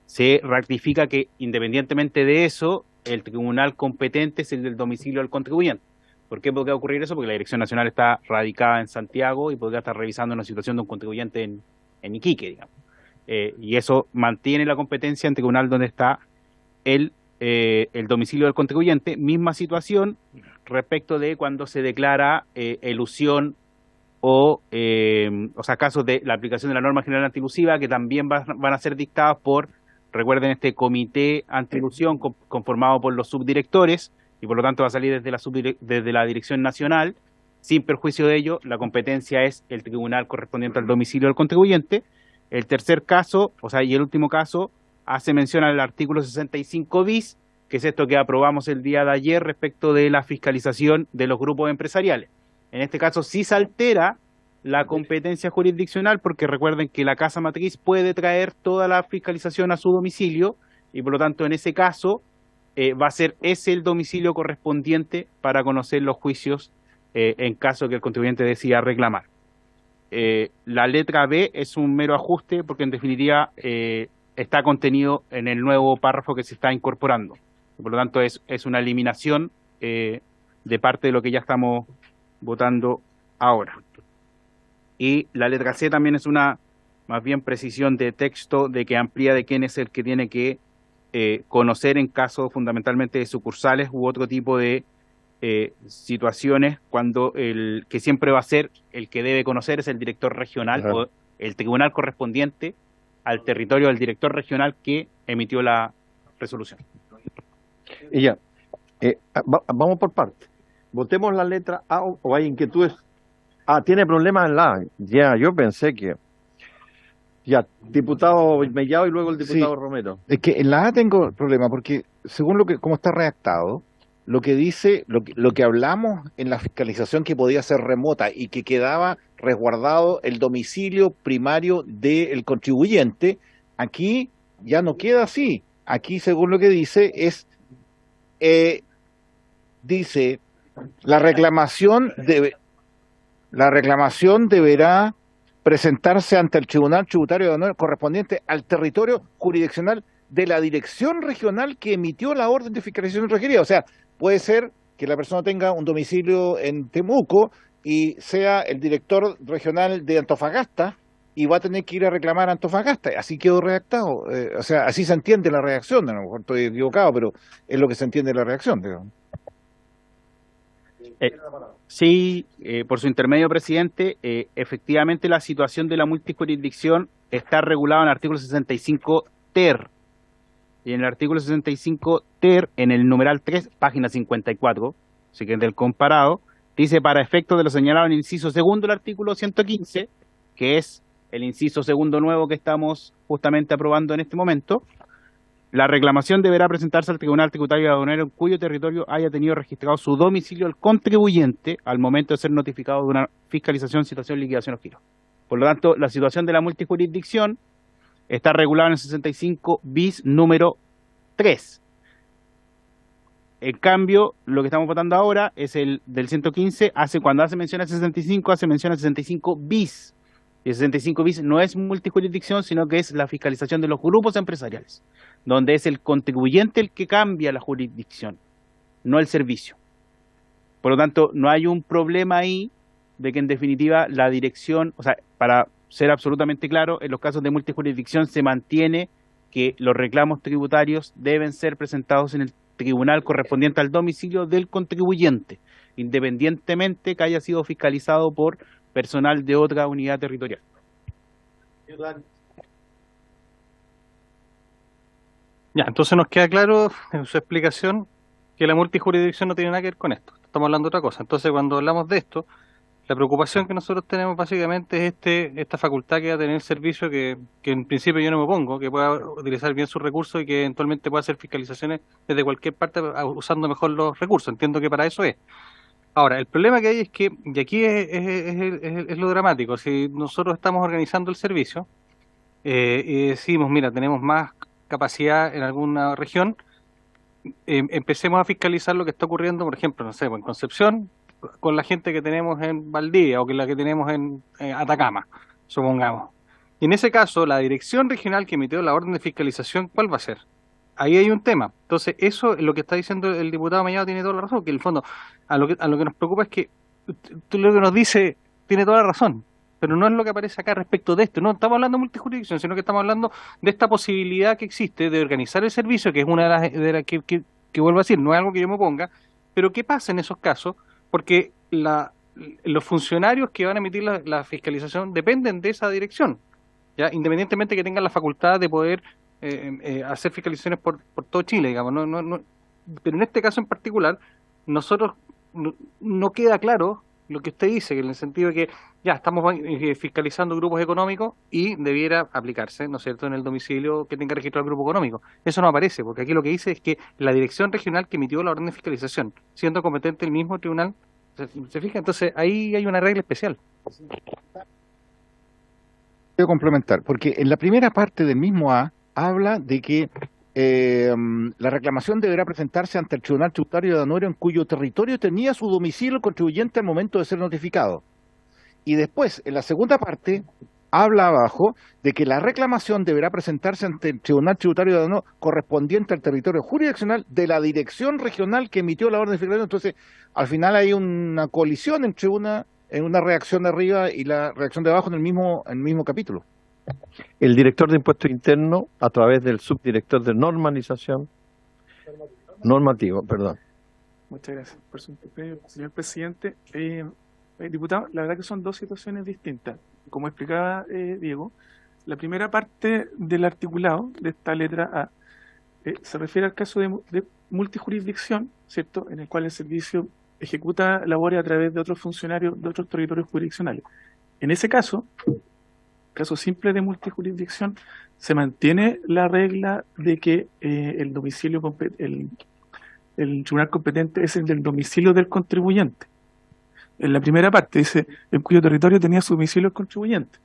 [SPEAKER 3] Se ratifica que, independientemente de eso, el tribunal competente es el del domicilio del contribuyente. ¿Por qué podría ocurrir eso? Porque la Dirección Nacional está radicada en Santiago y podría estar revisando una situación de un contribuyente en Iquique, digamos. Y eso mantiene la competencia en tribunal donde está el domicilio del contribuyente. Misma situación respecto de cuando se declara elusión o sea, casos de la aplicación de la norma general antielusiva que también van a ser dictados por... Recuerden, este comité antiilusión conformado por los subdirectores y por lo tanto va a salir desde la Dirección Nacional. Sin perjuicio de ello, la competencia es el tribunal correspondiente al domicilio del contribuyente. El tercer caso, o sea, y el último caso, hace mención al artículo 65 bis, que es esto que aprobamos el día de ayer respecto de la fiscalización de los grupos empresariales. En este caso sí se altera la competencia jurisdiccional, porque recuerden que la casa matriz puede traer toda la fiscalización a su domicilio y por lo tanto en ese caso va a ser ese el domicilio correspondiente para conocer los juicios en caso que el contribuyente decida reclamar. La letra B es un mero ajuste porque en definitiva está contenido en el nuevo párrafo que se está incorporando. Por lo tanto es una eliminación de parte de lo que ya estamos votando ahora. Y la letra C también es una más bien precisión de texto, de que amplía de quién es el que tiene que conocer en casos fundamentalmente de sucursales u otro tipo de situaciones, cuando el que siempre va a ser el que debe conocer es el director regional o el tribunal correspondiente al territorio del director regional que emitió la resolución.
[SPEAKER 2] Y ya, vamos por partes. Votemos la letra A o hay inquietudes. Tiene problemas en la A. Ya, yo pensé que... Ya, diputado Mellado y luego el diputado Romero.
[SPEAKER 4] Es que en la A tengo problema porque según cómo está redactado, lo que dice, lo que hablamos en la fiscalización que podía ser remota y que quedaba resguardado el domicilio primario del contribuyente, aquí ya no queda así. Aquí, según lo que dice, dice la reclamación deberá presentarse ante el Tribunal Tributario de Honor correspondiente al territorio jurisdiccional de la dirección regional que emitió la orden de fiscalización requerida. O sea, puede ser que la persona tenga un domicilio en Temuco y sea el director regional de Antofagasta y va a tener que ir a reclamar a Antofagasta. Así quedó redactado. O sea, así se entiende la redacción. A lo mejor estoy equivocado, pero es lo que se entiende la redacción, digamos.
[SPEAKER 3] Sí, por su intermedio, presidente, efectivamente la situación de la multijurisdicción está regulada en el artículo 65 ter. Y en el artículo 65 ter, en el numeral 3, página 54, así que del comparado, dice: para efectos de lo señalado en el inciso segundo del artículo 115, que es el inciso segundo nuevo que estamos justamente aprobando en este momento, la reclamación deberá presentarse al Tribunal Tributario Aduanero en cuyo territorio haya tenido registrado su domicilio el contribuyente al momento de ser notificado de una fiscalización, situación, liquidación o giro. Por lo tanto, la situación de la multijurisdicción está regulada en el 65 bis número 3. En cambio, lo que estamos votando ahora es el del 115, cuando hace mención al 65, hace mención al 65 bis. Y el 65 bis no es multijurisdicción, sino que es la fiscalización de los grupos empresariales, donde es el contribuyente el que cambia la jurisdicción, no el servicio. Por lo tanto, no hay un problema ahí de que en definitiva la dirección, o sea, para ser absolutamente claro, en los casos de multijurisdicción se mantiene que los reclamos tributarios deben ser presentados en el tribunal correspondiente al domicilio del contribuyente, independientemente que haya sido fiscalizado por personal de otra unidad territorial.
[SPEAKER 6] Ya, entonces nos queda claro en su explicación que la multijurisdicción no tiene nada que ver con esto. Estamos hablando de otra cosa. Entonces, cuando hablamos de esto, la preocupación que nosotros tenemos básicamente es esta facultad que va a tener el servicio que en principio yo no me opongo, que pueda utilizar bien sus recursos y que eventualmente pueda hacer fiscalizaciones desde cualquier parte usando mejor los recursos. Entiendo que para eso es. Ahora, el problema que hay es que, y aquí es lo dramático, si nosotros estamos organizando el servicio y decimos, mira, tenemos más capacidad en alguna región, empecemos a fiscalizar lo que está ocurriendo, por ejemplo, no sé, en Concepción, con la gente que tenemos en Valdivia o que la que tenemos en Atacama, supongamos. Y en ese caso, la dirección regional que emitió la orden de fiscalización, ¿cuál va a ser? Ahí hay un tema. Entonces, eso es lo que está diciendo el diputado Mellado, tiene toda la razón, que en el fondo a lo que nos preocupa es que tú lo que nos dice tiene toda la razón, pero no es lo que aparece acá respecto de esto. No estamos hablando de multijurisdicción, sino que estamos hablando de esta posibilidad que existe de organizar el servicio, que es una de las que vuelvo a decir, no es algo que yo me oponga, pero ¿qué pasa en esos casos? Porque los funcionarios que van a emitir la fiscalización dependen de esa dirección, ya independientemente que tengan la facultad de poder hacer fiscalizaciones por todo Chile, digamos. Pero en este caso en particular, nosotros no queda claro lo que usted dice, que en el sentido de que ya estamos fiscalizando grupos económicos y debiera aplicarse, ¿no es cierto?, en el domicilio que tenga registrado el grupo económico. Eso no aparece, porque aquí lo que dice es que la dirección regional que emitió la orden de fiscalización, siendo competente el mismo tribunal, ¿se fija? Entonces ahí hay una regla especial.
[SPEAKER 4] Quiero complementar, porque en la primera parte del mismo A habla de que la reclamación deberá presentarse ante el Tribunal Tributario de Aduanero en cuyo territorio tenía su domicilio el contribuyente al momento de ser notificado. Y después, en la segunda parte, habla abajo de que la reclamación deberá presentarse ante el Tribunal Tributario de Aduanero correspondiente al territorio jurisdiccional de la dirección regional que emitió la orden de fiscalización. Entonces, al final hay una colisión entre una reacción de arriba y la reacción de abajo en el mismo capítulo.
[SPEAKER 2] El director de impuestos internos, a través del subdirector de normativo, perdón.
[SPEAKER 5] Muchas gracias por su intervención, señor presidente. Diputado, la verdad que son dos situaciones distintas. Como explicaba Diego, la primera parte del articulado de esta letra A se refiere al caso de multijurisdicción, ¿cierto?, en el cual el servicio ejecuta labores a través de otros funcionarios de otros territorios jurisdiccionales. En ese caso simple de multijurisdicción, se mantiene la regla de que el domicilio el tribunal competente es el del domicilio del contribuyente. En la primera parte dice en cuyo territorio tenía su domicilio el contribuyente.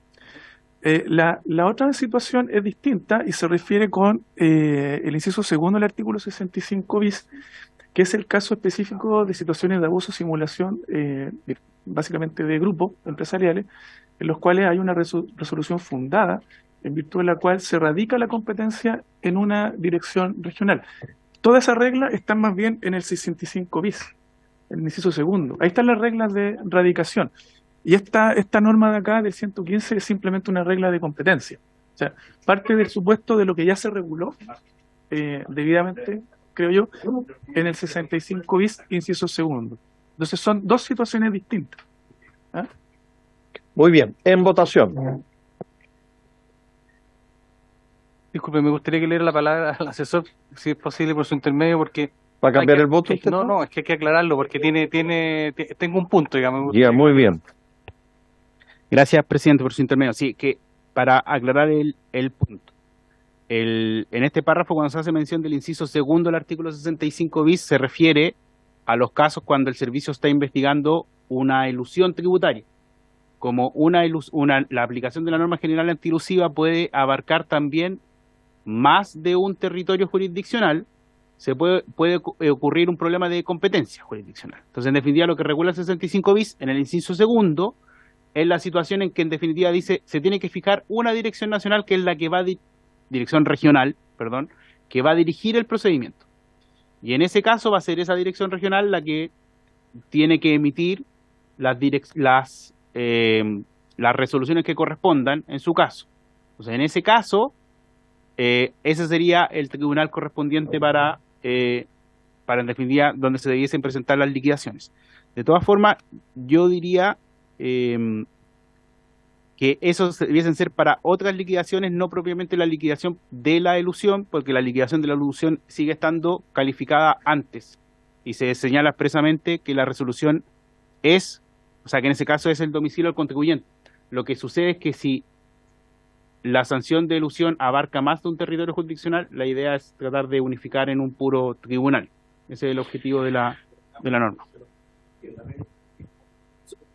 [SPEAKER 5] La otra situación es distinta y se refiere con el inciso segundo del artículo 65 bis, que es el caso específico de situaciones de abuso, simulación, básicamente de grupos empresariales, en los cuales hay una resolución fundada, en virtud de la cual se radica la competencia en una dirección regional. Todas esas reglas están más bien en el 65 bis, en el inciso segundo. Ahí están las reglas de radicación. Y esta norma de acá, del 115, es simplemente una regla de competencia. O sea, parte del supuesto de lo que ya se reguló debidamente, creo yo, en el 65 bis, inciso segundo. Entonces son dos situaciones distintas. ¿Ah?
[SPEAKER 2] Muy bien, en votación.
[SPEAKER 6] Disculpe, me gustaría que leera la palabra al asesor, si es posible, por su intermedio, porque...
[SPEAKER 2] ¿Va a cambiar el voto usted?
[SPEAKER 6] No, es que hay que aclararlo, porque tengo un punto, digamos.
[SPEAKER 2] Ya, muy bien.
[SPEAKER 3] Gracias, presidente, por su intermedio. Sí, que para aclarar el punto. En este párrafo, cuando se hace mención del inciso segundo del artículo 65 bis, se refiere a los casos cuando el servicio está investigando una elusión tributaria. Como la aplicación de la norma general antielusiva puede abarcar también más de un territorio jurisdiccional, se puede ocurrir un problema de competencia jurisdiccional. Entonces, en definitiva, lo que regula el 65 bis, en el inciso segundo, es la situación en que, en definitiva, dice, se tiene que fijar una dirección nacional, que es la que va dirección regional, perdón, que va a dirigir el procedimiento. Y en ese caso va a ser esa dirección regional la que tiene que emitir las resoluciones que correspondan en su caso. Entonces, en ese caso, ese sería el tribunal correspondiente para en definitiva, donde se debiesen presentar las liquidaciones. De todas formas, yo diría que esos debiesen ser para otras liquidaciones, no propiamente la liquidación de la elusión, porque la liquidación de la elusión sigue estando calificada antes, y se señala expresamente que la resolución es, o sea, que en ese caso es el domicilio del contribuyente. Lo que sucede es que si la sanción de elusión abarca más de un territorio jurisdiccional, la idea es tratar de unificar en un puro tribunal. Ese es el objetivo de la norma.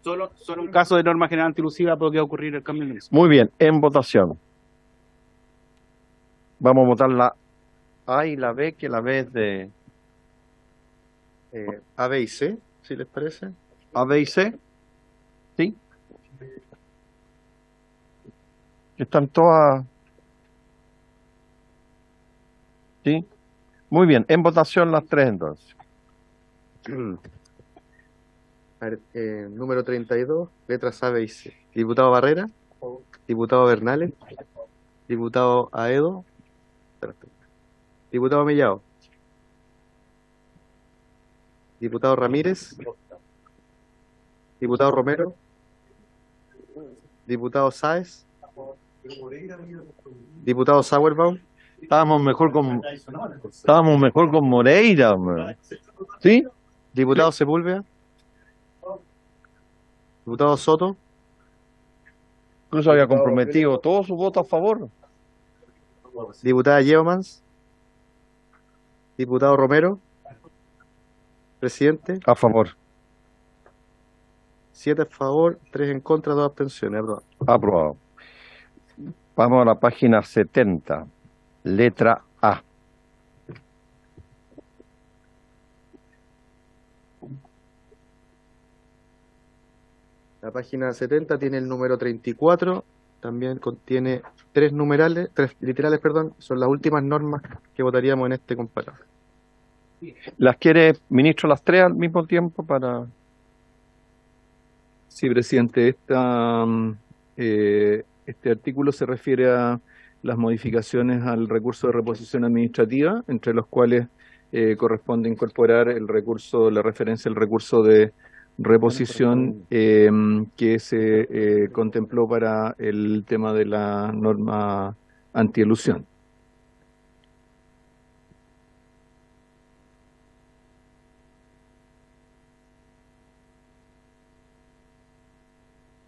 [SPEAKER 3] Solo un caso de norma general antielusiva podría ocurrir el cambio de mismo.
[SPEAKER 2] Muy bien, en votación. Vamos a votar la A y la B, que la B es de
[SPEAKER 1] A, B y C, si les parece.
[SPEAKER 2] A, B y C. ¿Sí? Están todas. ¿Sí? Muy bien, en votación las tres entonces.
[SPEAKER 1] A ver, número 32, letras A, B y C. Diputado Barrera, diputado Bernales, diputado Aedo, diputado Mellado, diputado Ramírez, diputado Romero, diputado Sáez, diputado Sauerbaum.
[SPEAKER 2] Estábamos mejor con Moreira, hombre. ¿Sí?
[SPEAKER 1] Diputado Sepúlveda, diputado Soto,
[SPEAKER 2] Incluso había comprometido todo su voto a favor.
[SPEAKER 1] diputada Yeomans, diputado Romero, presidente,
[SPEAKER 2] A favor.
[SPEAKER 1] 7 a favor, 3 en contra, 2 abstenciones. Aprobado.
[SPEAKER 2] Aprobado. Vamos a la página 70, letra A.
[SPEAKER 1] La página 70 tiene el número 34, también contiene 3 literales, son las últimas normas que votaríamos en este comparado.
[SPEAKER 2] ¿Las quiere, ministro, las tres al mismo tiempo para...?
[SPEAKER 9] Sí, presidente, esta Este artículo se refiere a las modificaciones al recurso de reposición administrativa, entre los cuales corresponde incorporar el recurso, la referencia al recurso de reposición que se contempló para el tema de la norma antielusión.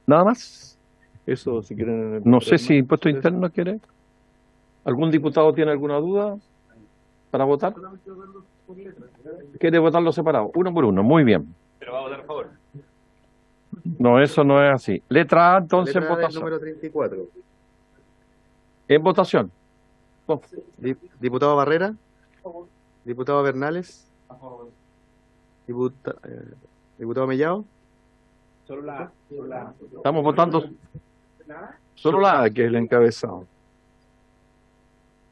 [SPEAKER 2] ¿Nada más?
[SPEAKER 9] Eso, si quieren.
[SPEAKER 2] No sé si Impuesto Interno quiere. ¿Algún diputado tiene alguna duda para votar? ¿Quiere votarlo separado? Uno por uno, muy bien.
[SPEAKER 3] Pero va a votar a favor.
[SPEAKER 2] No, eso no es así. Letra A, entonces, en
[SPEAKER 1] Letra A del
[SPEAKER 2] votación.
[SPEAKER 1] número 34.
[SPEAKER 2] En votación.
[SPEAKER 1] Diputado Barrera. Diputado Bernales. Diputado Mellado.
[SPEAKER 2] Estamos votando solo la A.
[SPEAKER 9] Que es el encabezado.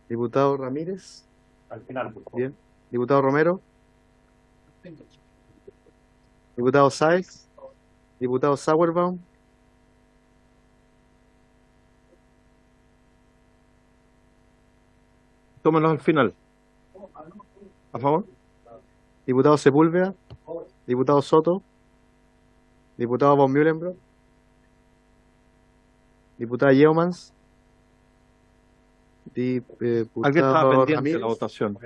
[SPEAKER 1] Diputado Ramírez.
[SPEAKER 3] Al final, por favor.
[SPEAKER 1] Bien. Diputado Romero. Diputado Sáez. Diputado Sauerbaum.
[SPEAKER 2] Tómenlos al final. ¿A favor?
[SPEAKER 1] Diputado Sepúlveda. Diputado Soto. Diputado von Mühlenbrock. Diputada Yeomans.
[SPEAKER 2] Alguien estaba
[SPEAKER 1] Diputado
[SPEAKER 2] pendiente de
[SPEAKER 1] Ramírez.
[SPEAKER 2] la votación.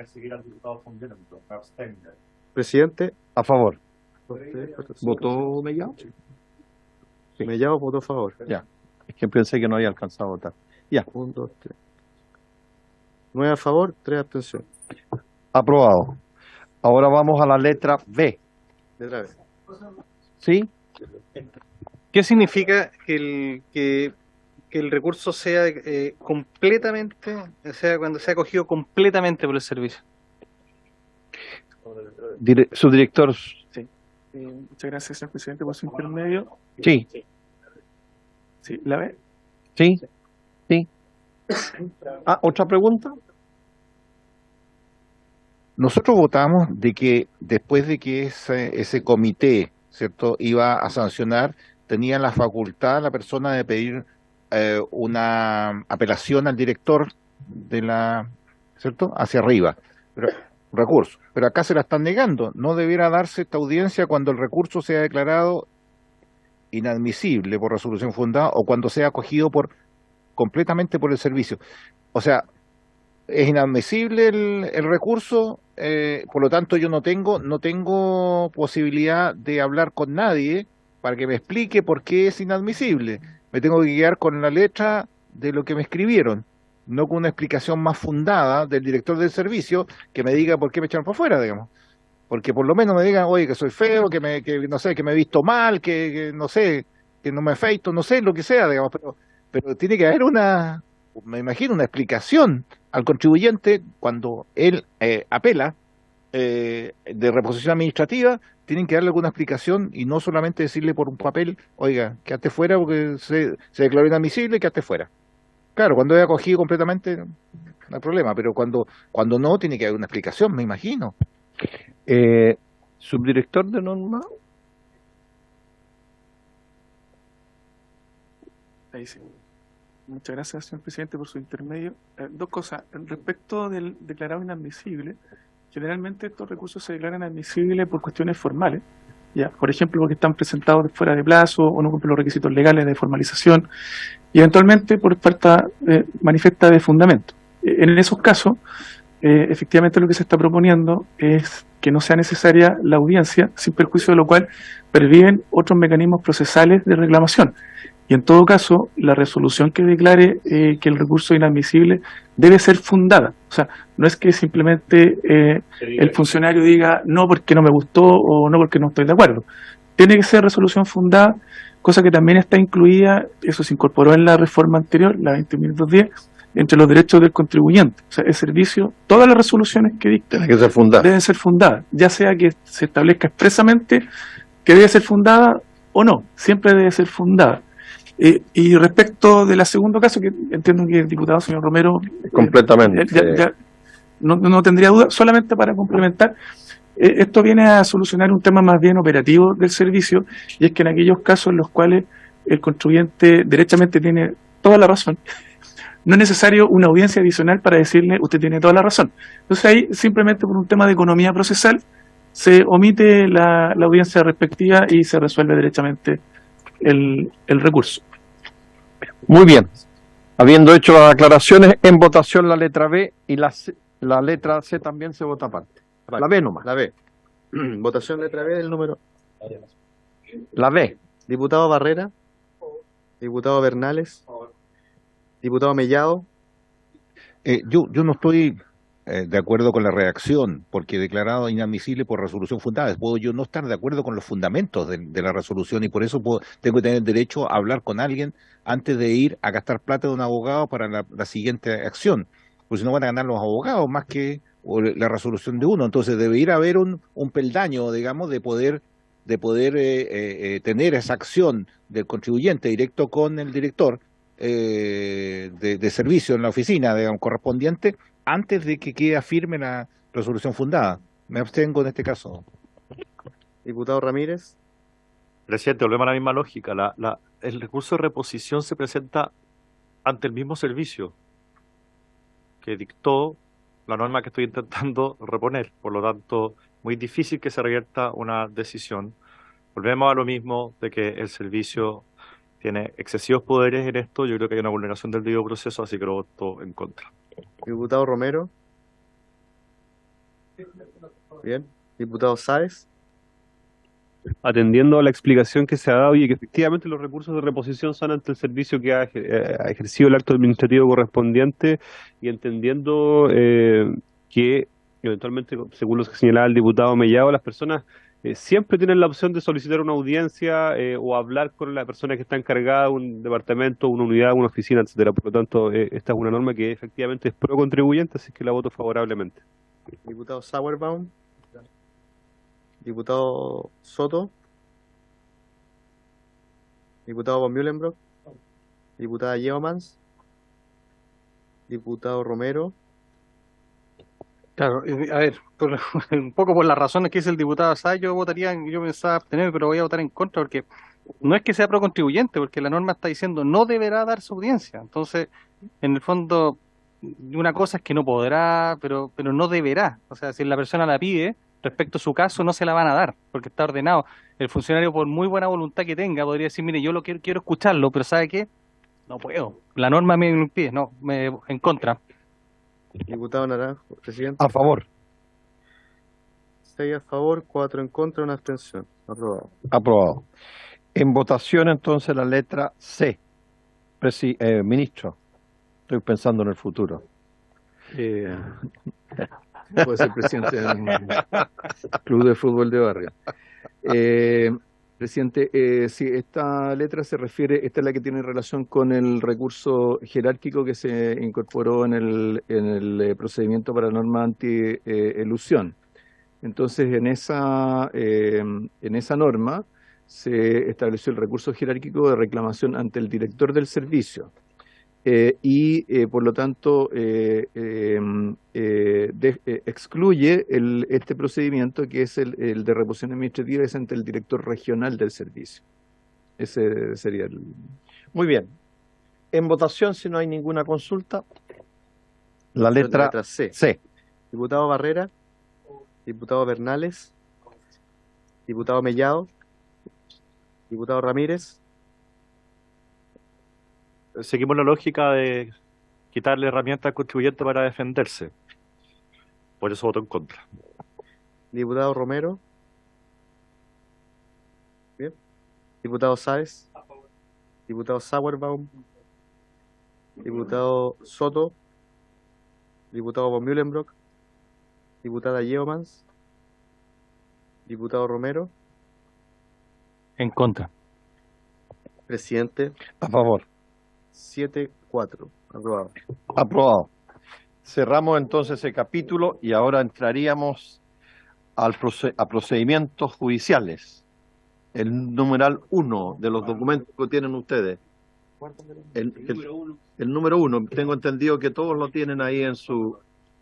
[SPEAKER 1] Presidente.
[SPEAKER 2] A favor.
[SPEAKER 1] 2, 3, 4, 5,
[SPEAKER 2] ¿Votó Mellado? Sí.
[SPEAKER 1] Mellado votó a favor.
[SPEAKER 2] Ya. Es que pensé que no había alcanzado a votar. Ya.
[SPEAKER 1] 1, 2, 3. 9 a favor, 3 abstenciones.
[SPEAKER 2] Aprobado. Ahora vamos a la letra B.
[SPEAKER 1] Letra B.
[SPEAKER 2] ¿Sí?
[SPEAKER 6] ¿Qué significa que el recurso sea completamente, o sea, cuando sea acogido completamente por el servicio?
[SPEAKER 2] Subdirector.
[SPEAKER 5] Muchas gracias, señor presidente, por su intermedio.
[SPEAKER 2] Sí.
[SPEAKER 5] Sí, ¿la ve?
[SPEAKER 2] Sí. Sí. Ah, ¿otra pregunta?
[SPEAKER 4] Nosotros votamos de que después de que ese comité, ¿cierto?, iba a sancionar, tenía la facultad la persona de pedir una apelación al director de la, ¿cierto?, hacia arriba, pero recurso. Pero acá se la están negando. No debiera darse esta audiencia cuando el recurso sea declarado inadmisible por resolución fundada o cuando sea acogido completamente por el servicio. O sea, es inadmisible el recurso, por lo tanto yo no tengo posibilidad de hablar con nadie para que me explique por qué es inadmisible. Me tengo que guiar con la letra de lo que me escribieron, no con una explicación más fundada del director del servicio que me diga por qué me echaron por fuera, digamos. Porque por lo menos me digan, oye, que soy feo, que no sé, que me he visto mal, que no sé, que no me afeito, no sé, lo que sea, digamos, pero tiene que haber me imagino, una explicación al contribuyente cuando él apela de reposición administrativa. Tienen que darle alguna explicación y no solamente decirle por un papel, oiga, quédate fuera porque se declaró inadmisible, quédate fuera. Claro, cuando es acogido completamente no hay problema, pero cuando no, tiene que haber una explicación, me imagino.
[SPEAKER 2] Subdirector de norma.
[SPEAKER 5] Ahí sí. Muchas gracias, señor presidente, por su intermedio. Dos cosas. Respecto del declarado inadmisible, generalmente estos recursos se declaran admisibles por cuestiones formales. Ya, por ejemplo, porque están presentados fuera de plazo o no cumplen los requisitos legales de formalización y eventualmente por falta manifiesta de fundamento. En esos casos, efectivamente lo que se está proponiendo es que no sea necesaria la audiencia, sin perjuicio de lo cual perviven otros mecanismos procesales de reclamación. Y en todo caso, la resolución que declare que el recurso es inadmisible debe ser fundada. O sea, no es que simplemente el funcionario diga no porque no me gustó o no porque no estoy de acuerdo. Tiene que ser resolución fundada, cosa que también está incluida, eso se incorporó en la reforma anterior, la 20.210, entre los derechos del contribuyente. O sea, el servicio, todas las resoluciones que dictan
[SPEAKER 2] Tiene que ser fundada.
[SPEAKER 5] deben ser fundadas, ya sea que se establezca expresamente que debe ser fundada o no, siempre debe ser fundada. Y respecto del segundo caso, que entiendo que el diputado señor Romero
[SPEAKER 2] Completamente.
[SPEAKER 5] No tendría duda, solamente para complementar, esto viene a solucionar un tema más bien operativo del servicio, y es que en aquellos casos en los cuales el contribuyente derechamente tiene toda la razón. No es necesario una audiencia adicional para decirle usted tiene toda la razón. Entonces ahí simplemente por un tema de economía procesal se omite la audiencia respectiva y se resuelve derechamente el recurso.
[SPEAKER 2] Muy bien. Habiendo hecho las aclaraciones, en votación la letra B y la letra C también se vota aparte. La B nomás.
[SPEAKER 1] La B. Votación letra B del número.
[SPEAKER 2] La B.
[SPEAKER 1] Diputado Barrera, diputado Bernales, diputado Mellado.
[SPEAKER 4] Yo no estoy de acuerdo con la redacción, porque declarado inadmisible por resolución fundada. Puedo yo no estar de acuerdo con los fundamentos de la resolución y por eso tengo que tener derecho a hablar con alguien antes de ir a gastar plata de un abogado para la siguiente acción. Porque si no van a ganar los abogados más que la resolución de uno. Entonces debería haber un peldaño, digamos, de poder tener esa acción del contribuyente directo con el director de servicio en la oficina, digamos, correspondiente, antes de que quede firme la resolución fundada. Me abstengo en este caso.
[SPEAKER 1] Diputado Ramírez.
[SPEAKER 10] Presidente, volvemos a la misma lógica. El recurso de reposición se presenta ante el mismo servicio que dictó la norma que estoy intentando reponer. Por lo tanto, muy difícil que se revierta una decisión. Volvemos a lo mismo de que el servicio tiene excesivos poderes en esto. Yo creo que hay una vulneración del debido proceso, así que lo voto en contra.
[SPEAKER 1] Diputado Romero. Bien. Diputado Sáez.
[SPEAKER 11] Atendiendo a la explicación que se ha dado y que efectivamente los recursos de reposición son ante el servicio que ha ejercido el acto administrativo correspondiente y entendiendo que eventualmente, según lo que señalaba el diputado Mellado, las personas siempre tienen la opción de solicitar una audiencia o hablar con la persona que está encargada de un departamento, una unidad, una oficina, etcétera. Por lo tanto, esta es una norma que efectivamente es pro contribuyente, así que la voto favorablemente.
[SPEAKER 1] Diputado Sauerbaum. Diputado Soto. Diputado von Mühlenbrock. Diputada Yeomans. Diputado Romero.
[SPEAKER 6] Claro, a ver, un poco por las razones que dice el diputado Sáez, yo pensaba abstenerme, pero voy a votar en contra porque no es que sea pro contribuyente, porque la norma está diciendo no deberá dar su audiencia. Entonces, en el fondo, una cosa es que no podrá, pero no deberá. O sea, si la persona la pide, respecto a su caso, no se la van a dar, porque está ordenado. El funcionario, por muy buena voluntad que tenga, podría decir, mire, yo lo quiero escucharlo, pero ¿sabe qué? No puedo. La norma me impide, en contra.
[SPEAKER 1] Diputado Naranjo, presidente.
[SPEAKER 2] A favor.
[SPEAKER 1] 6 a favor, 4 en contra, una abstención. Aprobado.
[SPEAKER 2] Aprobado. En votación entonces la letra C. Ministro, estoy pensando en el futuro.
[SPEAKER 9] Puede ser presidente del club de fútbol de barrio. Presidente, si esta letra se refiere, esta es la que tiene relación con el recurso jerárquico que se incorporó en el procedimiento para la norma anti-elusión. Entonces, en esa norma se estableció el recurso jerárquico de reclamación ante el director del servicio. Por lo tanto excluye este procedimiento que es el de reposición administrativa, es ante el director regional del servicio. Ese sería el...
[SPEAKER 2] Muy bien. En votación, si no hay ninguna consulta, la letra
[SPEAKER 1] C.
[SPEAKER 2] C.
[SPEAKER 1] Diputado Barrera, diputado Bernales, diputado Mellado, diputado Ramírez.
[SPEAKER 10] Seguimos la lógica de quitarle herramientas al contribuyente para defenderse. Por eso voto en contra.
[SPEAKER 1] Diputado Romero. Bien. Diputado Sáez. Diputado Sauerbaum. Diputado Soto. Diputado von Mühlenbrock. Diputada Yeomans. Diputado Romero.
[SPEAKER 6] En contra.
[SPEAKER 1] Presidente.
[SPEAKER 2] A favor.
[SPEAKER 1] 7-4. Aprobado.
[SPEAKER 2] Aprobado. Cerramos entonces ese capítulo y ahora entraríamos a procedimientos judiciales. El numeral 1 de los documentos que tienen ustedes. El número 1. Tengo entendido que todos lo tienen ahí en su...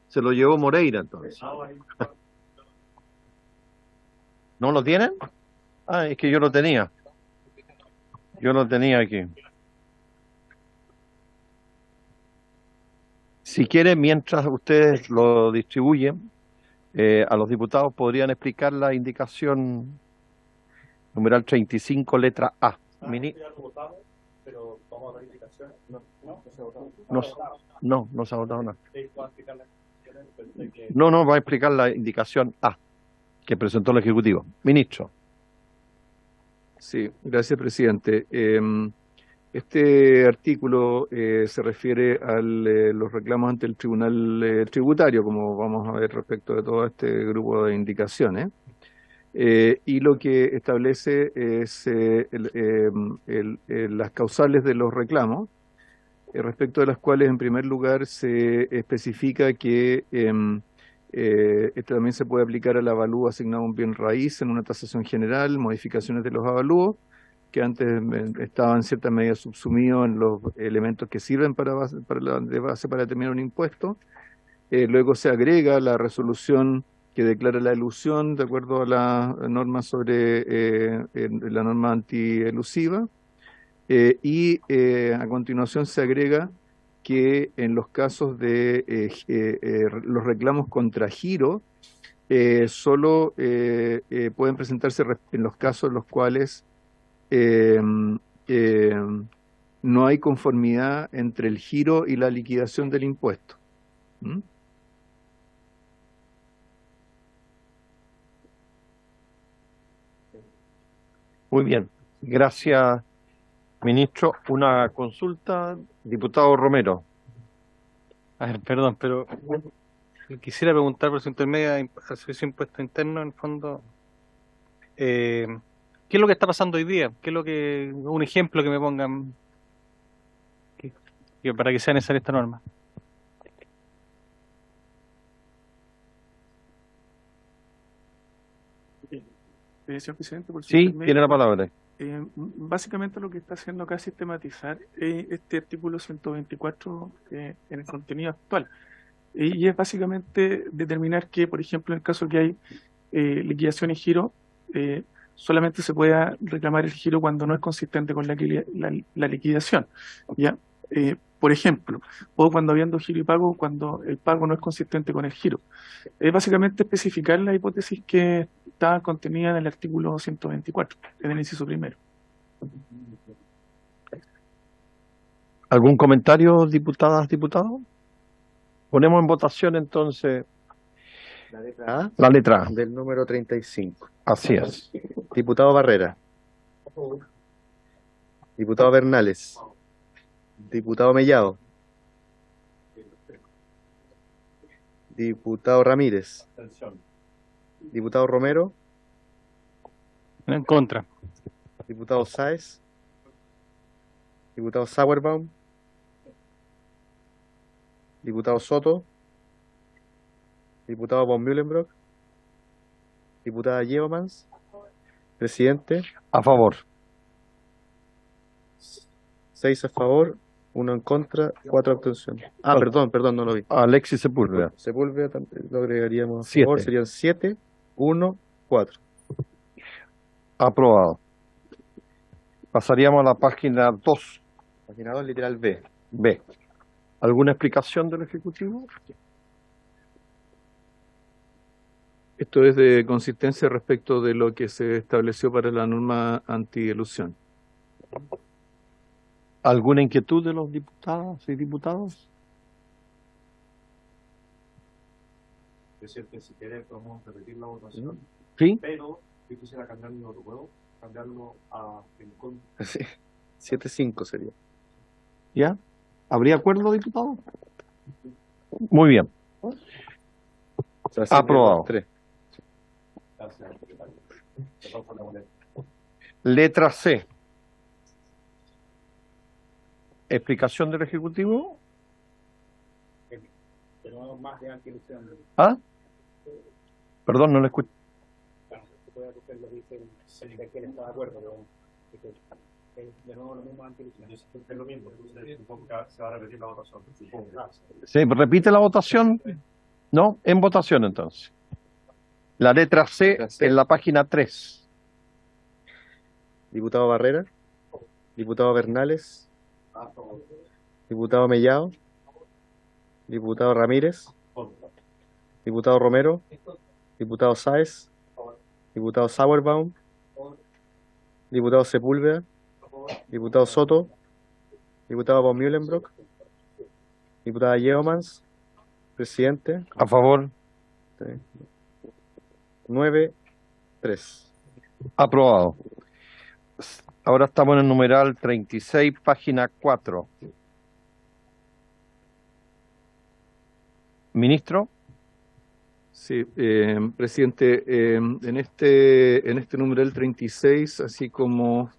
[SPEAKER 2] Se lo llevó Moreira entonces. ¿No lo tienen? Ah, es que yo lo tenía. Yo lo tenía aquí. Si quieren, mientras ustedes lo distribuyen, a los diputados podrían explicar la indicación numeral 35, letra A. No se ha votado nada. No, va a explicar la indicación A que presentó el Ejecutivo. Ministro.
[SPEAKER 9] Sí, gracias, presidente. Este artículo se refiere a los reclamos ante el Tribunal Tributario, como vamos a ver respecto de todo este grupo de indicaciones. Y lo que establece es las causales de los reclamos, respecto de las cuales, en primer lugar, se especifica que esto también se puede aplicar al avalúo asignado a un bien raíz en una tasación general, modificaciones de los avalúos, que antes estaban en cierta medida subsumidos en los elementos que sirven de base para determinar un impuesto. Luego se agrega la resolución que declara la elusión de acuerdo a la norma la norma antielusiva. Y a continuación se agrega que en los casos de los reclamos contra giro solo pueden presentarse en los casos en los cuales no hay conformidad entre el giro y la liquidación del impuesto. ¿Mm?
[SPEAKER 2] Muy bien, gracias, ministro. Una consulta, diputado Romero.
[SPEAKER 6] A ver, perdón, pero quisiera preguntar por su intermedia al Servicio de Impuesto Interno, en el fondo, ¿qué es lo que está pasando hoy día? ¿Qué es un ejemplo que me pongan para que sea necesaria esta norma?
[SPEAKER 5] Señor presidente, por su
[SPEAKER 2] Sí,
[SPEAKER 5] intermedio,
[SPEAKER 2] tiene la palabra.
[SPEAKER 5] básicamente lo que está haciendo acá es sistematizar este artículo 124 en el contenido actual. Y es básicamente determinar que, por ejemplo, en el caso que hay liquidación y giro, solamente se pueda reclamar el giro cuando no es consistente con la liquidación. ¿Ya? Por ejemplo, o cuando habiendo giro y pago, cuando el pago no es consistente con el giro. Es básicamente especificar la hipótesis que está contenida en el artículo 124, en el inciso primero.
[SPEAKER 2] ¿Algún comentario, diputadas, diputados? Ponemos en votación entonces
[SPEAKER 1] La letra A
[SPEAKER 2] la letra A.
[SPEAKER 1] del número 35.
[SPEAKER 2] Así es.
[SPEAKER 1] Diputado Barrera. Diputado Bernales. Diputado Mellado. Diputado Ramírez. Diputado Romero.
[SPEAKER 6] En contra.
[SPEAKER 1] Diputado Sáez. Diputado Sauerbaum. Diputado Soto. Diputado von Mühlenbrock. Diputada Yevomans. Presidente.
[SPEAKER 2] A favor.
[SPEAKER 1] 6 a favor, 1 en contra, 4 abstenciones. Ah, perdón, no lo vi.
[SPEAKER 2] Alexis Sepúlveda.
[SPEAKER 1] Sepúlveda también lo agregaríamos a
[SPEAKER 2] 7.
[SPEAKER 1] favor, serían 7, 1, 4.
[SPEAKER 2] Aprobado. Pasaríamos a la página 2.
[SPEAKER 1] Página 2, literal B.
[SPEAKER 2] B. ¿Alguna explicación del Ejecutivo?
[SPEAKER 9] Esto es de consistencia respecto de lo que se estableció para la norma antielusión.
[SPEAKER 2] ¿Alguna inquietud de los diputados y diputados?
[SPEAKER 10] Presidente, si quiere podemos repetir la votación.
[SPEAKER 2] Sí.
[SPEAKER 10] Pero yo quisiera cambiarlo, ¿lo puedo? Cambiarlo a en contra.
[SPEAKER 1] Sí. 7-5 sería.
[SPEAKER 2] ¿Ya? ¿Habría acuerdo, diputado? Muy bien.
[SPEAKER 1] O sea,
[SPEAKER 2] Aprobado.
[SPEAKER 1] 3.
[SPEAKER 10] Gracias, secretario. Perdón por la molestia.
[SPEAKER 2] Letra C. ¿Explicación del Ejecutivo?
[SPEAKER 3] Pero más de antielusión.
[SPEAKER 2] ¿Ah? Perdón, no lo escuché.
[SPEAKER 3] Se puede hacer lo que dice el que él está de acuerdo, pero de nuevo lo mismo antielusión.
[SPEAKER 10] Es lo mismo, entonces supongo que se va a repetir la votación.
[SPEAKER 2] ¿Se repite la votación? No, en votación entonces. La letra C en la página 3.
[SPEAKER 1] Diputado Barrera. Diputado Bernales. Diputado Mellado. diputado Ramírez, diputado Romero, diputado Sáez, diputado Sauerbaum, diputado Sepúlveda, diputado Soto, diputado von Mühlenbrock, diputada Yeomans, presidente,
[SPEAKER 2] A favor.
[SPEAKER 1] 9-3.
[SPEAKER 2] Aprobado. Ahora estamos en el numeral 36, página 4. Ministro.
[SPEAKER 9] Sí, presidente, en este numeral 36, así como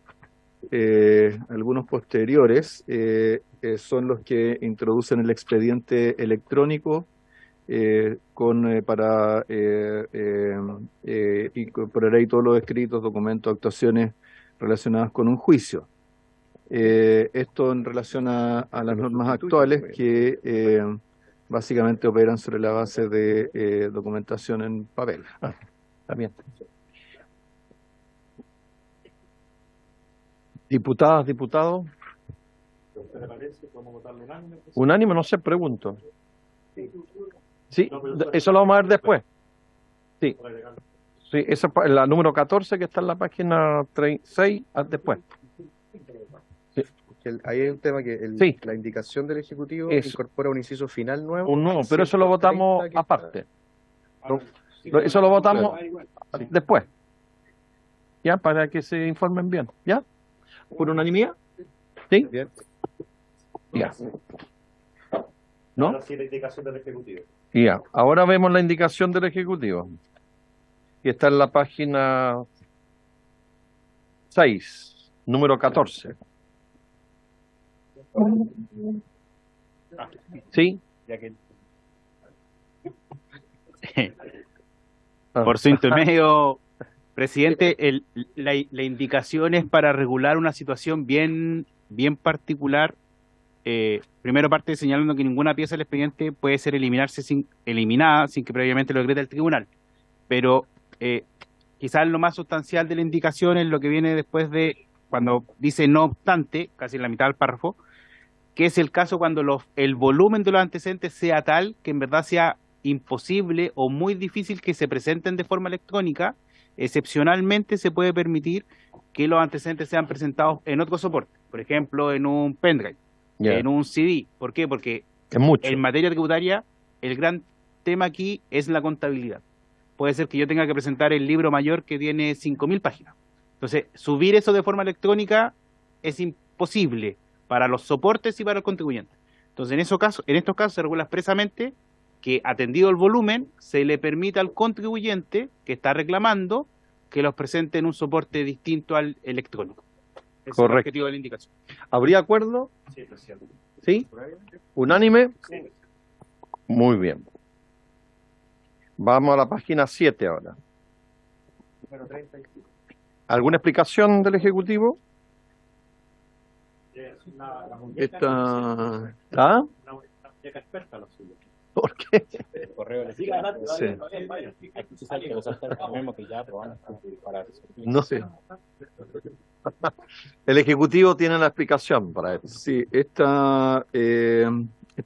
[SPEAKER 9] algunos posteriores, son los que introducen el expediente electrónico para incorporar ahí todos los escritos, documentos, actuaciones relacionadas con un juicio. Esto en relación a las normas actuales que básicamente operan sobre la base de documentación en papel.
[SPEAKER 2] También. Diputadas, diputados. Unánime, no sé, pregunto. Sí, eso lo vamos a ver después. Sí, sí, esa es la número 14 que está en la página 36, después. Sí.
[SPEAKER 1] Ahí hay un tema que
[SPEAKER 2] Sí.
[SPEAKER 1] la indicación del Ejecutivo
[SPEAKER 2] Eso.
[SPEAKER 1] incorpora un inciso final nuevo.
[SPEAKER 2] Un nuevo, pero eso lo votamos
[SPEAKER 1] 130 que
[SPEAKER 2] aparte. Eso lo votamos después. Ya, para que se informen bien. ¿Ya? ¿Por unanimidad? ¿Sí?
[SPEAKER 1] Bien.
[SPEAKER 2] Ya. ¿No?
[SPEAKER 10] Ahora sí la indicación del Ejecutivo.
[SPEAKER 2] Ya. Ahora vemos la indicación del Ejecutivo. Y está en la página 6, número 14. ¿Sí?
[SPEAKER 3] Ya que... Por su intermedio, presidente, la indicación es para regular una situación bien particular. Primero parte señalando que ninguna pieza del expediente puede ser eliminada sin que previamente lo decrete el tribunal. Pero quizás lo más sustancial de la indicación es lo que viene después de cuando dice no obstante, casi en la mitad del párrafo, que es el caso cuando el volumen de los antecedentes sea tal que en verdad sea imposible o muy difícil que se presenten de forma electrónica. Excepcionalmente se puede permitir que los antecedentes sean presentados en otro soporte, por ejemplo en un pendrive, en un CD. ¿Por qué? Porque
[SPEAKER 2] Es mucho.
[SPEAKER 3] en materia tributaria el gran tema aquí es la contabilidad. Puede ser que yo tenga que presentar el libro mayor que tiene 5.000 páginas. Entonces, subir eso de forma electrónica es imposible para los soportes y para el contribuyente. Entonces, en estos casos se regula expresamente que, atendido el volumen, se le permita al contribuyente que está reclamando que los presente en un soporte distinto al electrónico. Ese es el
[SPEAKER 2] Correcto.
[SPEAKER 3] objetivo de la indicación.
[SPEAKER 2] ¿Habría acuerdo?
[SPEAKER 10] Sí, presidente.
[SPEAKER 2] ¿Sí? ¿Unánime?
[SPEAKER 10] Sí.
[SPEAKER 2] Muy bien. Vamos a la página 7 ahora.
[SPEAKER 10] Número 35.
[SPEAKER 2] ¿Alguna explicación del Ejecutivo?
[SPEAKER 10] La muñeca,
[SPEAKER 9] Esta,
[SPEAKER 2] ¿Ah?
[SPEAKER 10] una muñeca experta lo suyo.
[SPEAKER 2] ¿Por qué?
[SPEAKER 10] El correo electrónico.
[SPEAKER 9] Sí.
[SPEAKER 2] No sé. El Ejecutivo tiene la explicación para esto.
[SPEAKER 9] sí, esta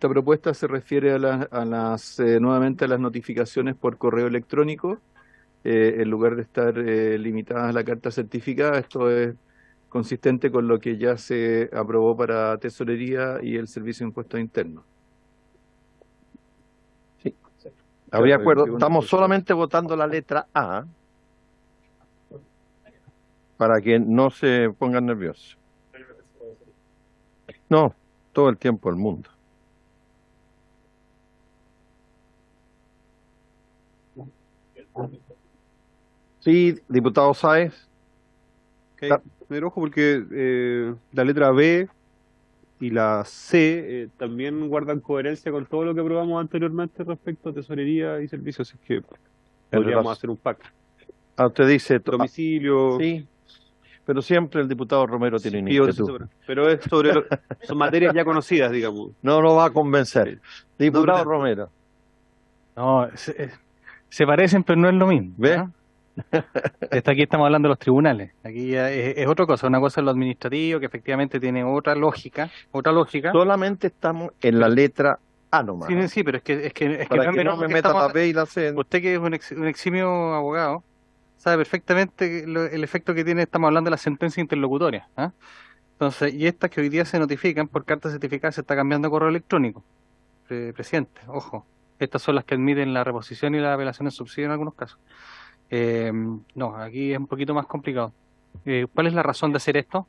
[SPEAKER 9] propuesta se refiere nuevamente a las notificaciones por correo electrónico, en lugar de estar limitadas a la carta certificada. Esto es consistente con lo que ya se aprobó para Tesorería y el Servicio de Impuestos Internos.
[SPEAKER 2] ¿Habría
[SPEAKER 9] Claro,
[SPEAKER 2] acuerdo?
[SPEAKER 9] que una
[SPEAKER 2] Estamos
[SPEAKER 9] persona-
[SPEAKER 2] solamente votando la letra A para que no se pongan nerviosos. No, todo el tiempo el mundo. Sí, diputado Sáez.
[SPEAKER 11] Ok, pero ojo porque la letra B y la C también guardan coherencia con todo lo que aprobamos anteriormente respecto a tesorería y servicios, así que podríamos
[SPEAKER 2] relación-
[SPEAKER 11] hacer un pacto.
[SPEAKER 2] Usted dice,
[SPEAKER 11] Domicilio,
[SPEAKER 2] sí, pero siempre el diputado Romero tiene
[SPEAKER 11] sí, otro
[SPEAKER 2] inquietud.
[SPEAKER 11] sector, pero es sobre son materias ya conocidas, digamos.
[SPEAKER 2] No lo va a convencer. Diputado
[SPEAKER 11] No,
[SPEAKER 2] Romero,
[SPEAKER 6] No, se parecen, pero no es lo mismo.
[SPEAKER 2] ¿ve?
[SPEAKER 6] ¿Ah? Aquí estamos hablando de los tribunales. Aquí ya es otra cosa. Una cosa es lo administrativo, que efectivamente tiene otra lógica.
[SPEAKER 2] Solamente estamos en la letra A. A nomás.
[SPEAKER 6] Sí, sí, pero es que
[SPEAKER 2] Para
[SPEAKER 6] no
[SPEAKER 2] que no me meta la B y la C.
[SPEAKER 6] Usted que es un eximio abogado, sabe perfectamente el efecto que tiene, estamos hablando de la sentencia interlocutoria. ¿Ah? Entonces, y estas que hoy día se notifican por carta certificada se está cambiando a correo electrónico. Presidente, ojo. Estas son las que admiten la reposición y la apelación en subsidio en algunos casos. No, aquí es un poquito más complicado. ¿Cuál es la razón de hacer esto?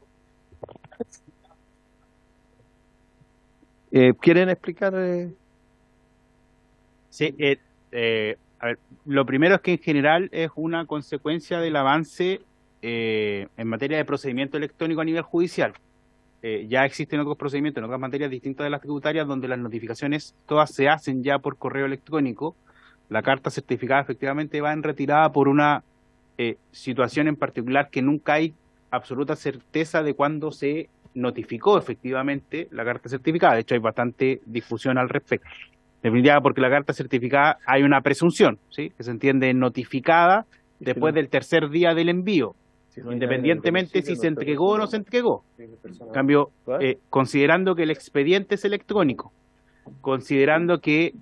[SPEAKER 2] ¿Quieren explicar?
[SPEAKER 3] Sí, a ver, lo primero es que en general es una consecuencia del avance en materia de procedimiento electrónico a nivel judicial. Ya existen otros procedimientos en otras materias distintas de las tributarias donde las notificaciones todas se hacen ya por correo electrónico. La carta certificada efectivamente va en retirada por una situación en particular que nunca hay absoluta certeza de cuándo se notificó efectivamente la carta certificada. De hecho, hay bastante discusión al respecto. Definitivamente porque la carta certificada hay una presunción, ¿sí? Que se entiende notificada después del tercer día del envío, independientemente si se entregó o no se entregó. En cambio, considerando que el expediente es electrónico, considerando que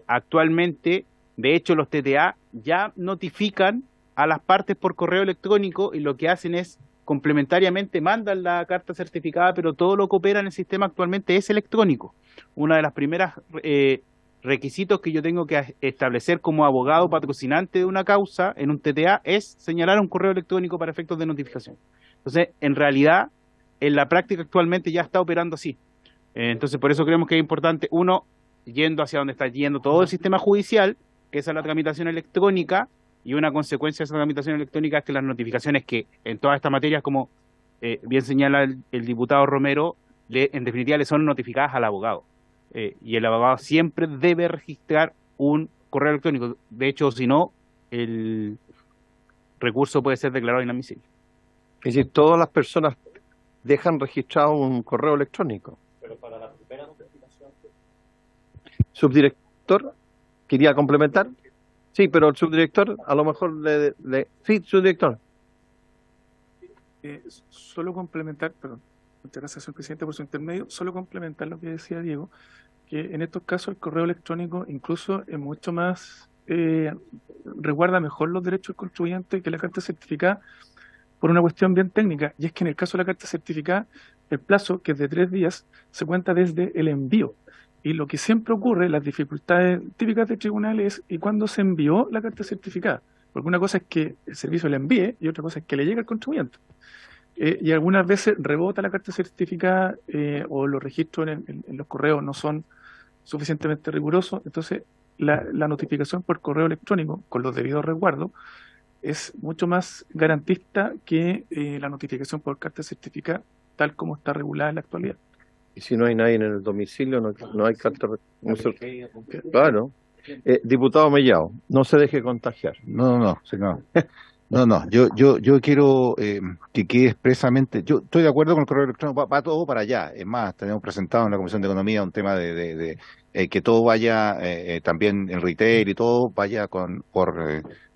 [SPEAKER 3] actualmente, de hecho, los TTA ya notifican a las partes por correo electrónico y lo que hacen es complementariamente mandan la carta certificada, pero todo lo que opera en el sistema actualmente es electrónico. Una de las primeras requisitos que yo tengo que establecer como abogado patrocinante de una causa en un TTA es señalar un correo electrónico para efectos de notificación. Entonces, en realidad, en la práctica actualmente ya está operando así. Entonces, por eso creemos que es importante, uno, yendo hacia donde está yendo todo el sistema judicial, que es la tramitación electrónica, y una consecuencia de esa tramitación electrónica es que las notificaciones que en todas estas materias, como bien señala el diputado Romero, en definitiva le son notificadas al abogado. Y el abogado siempre debe registrar un correo electrónico. De hecho, si no, el recurso puede ser declarado inadmisible.
[SPEAKER 2] Es decir, todas las personas dejan registrado un correo electrónico.
[SPEAKER 10] Pero para la primera notificación.
[SPEAKER 2] Subdirector, ¿quería complementar? Sí, pero el subdirector, a lo mejor sí, subdirector.
[SPEAKER 5] Solo complementar, perdón, muchas gracias, señor presidente, por su intermedio, solo complementar lo que decía Diego, que en estos casos el correo electrónico incluso es mucho más, resguarda mejor los derechos del contribuyente que la carta certificada por una cuestión bien técnica, y es que en el caso de la carta certificada, el plazo, que es de 3 días, se cuenta desde el envío. Y lo que siempre ocurre, las dificultades típicas de tribunales, y cuando se envió la carta certificada. Porque una cosa es que el servicio la envíe y otra cosa es que le llegue al contribuyente. Y algunas veces rebota la carta certificada o los registros en los correos no son suficientemente rigurosos. Entonces, la notificación por correo electrónico, con los debidos resguardos, es mucho más garantista que la notificación por carta certificada, tal como está regulada en la actualidad.
[SPEAKER 2] Y si no hay nadie en el domicilio, no hay carta. Claro. Diputado Mellado, no se deje contagiar.
[SPEAKER 4] No, señor. No, yo quiero que quede expresamente, yo estoy de acuerdo con el correo electrónico, va todo para allá. Es más, tenemos presentado en la Comisión de Economía un tema de que todo vaya, también en retail y todo vaya por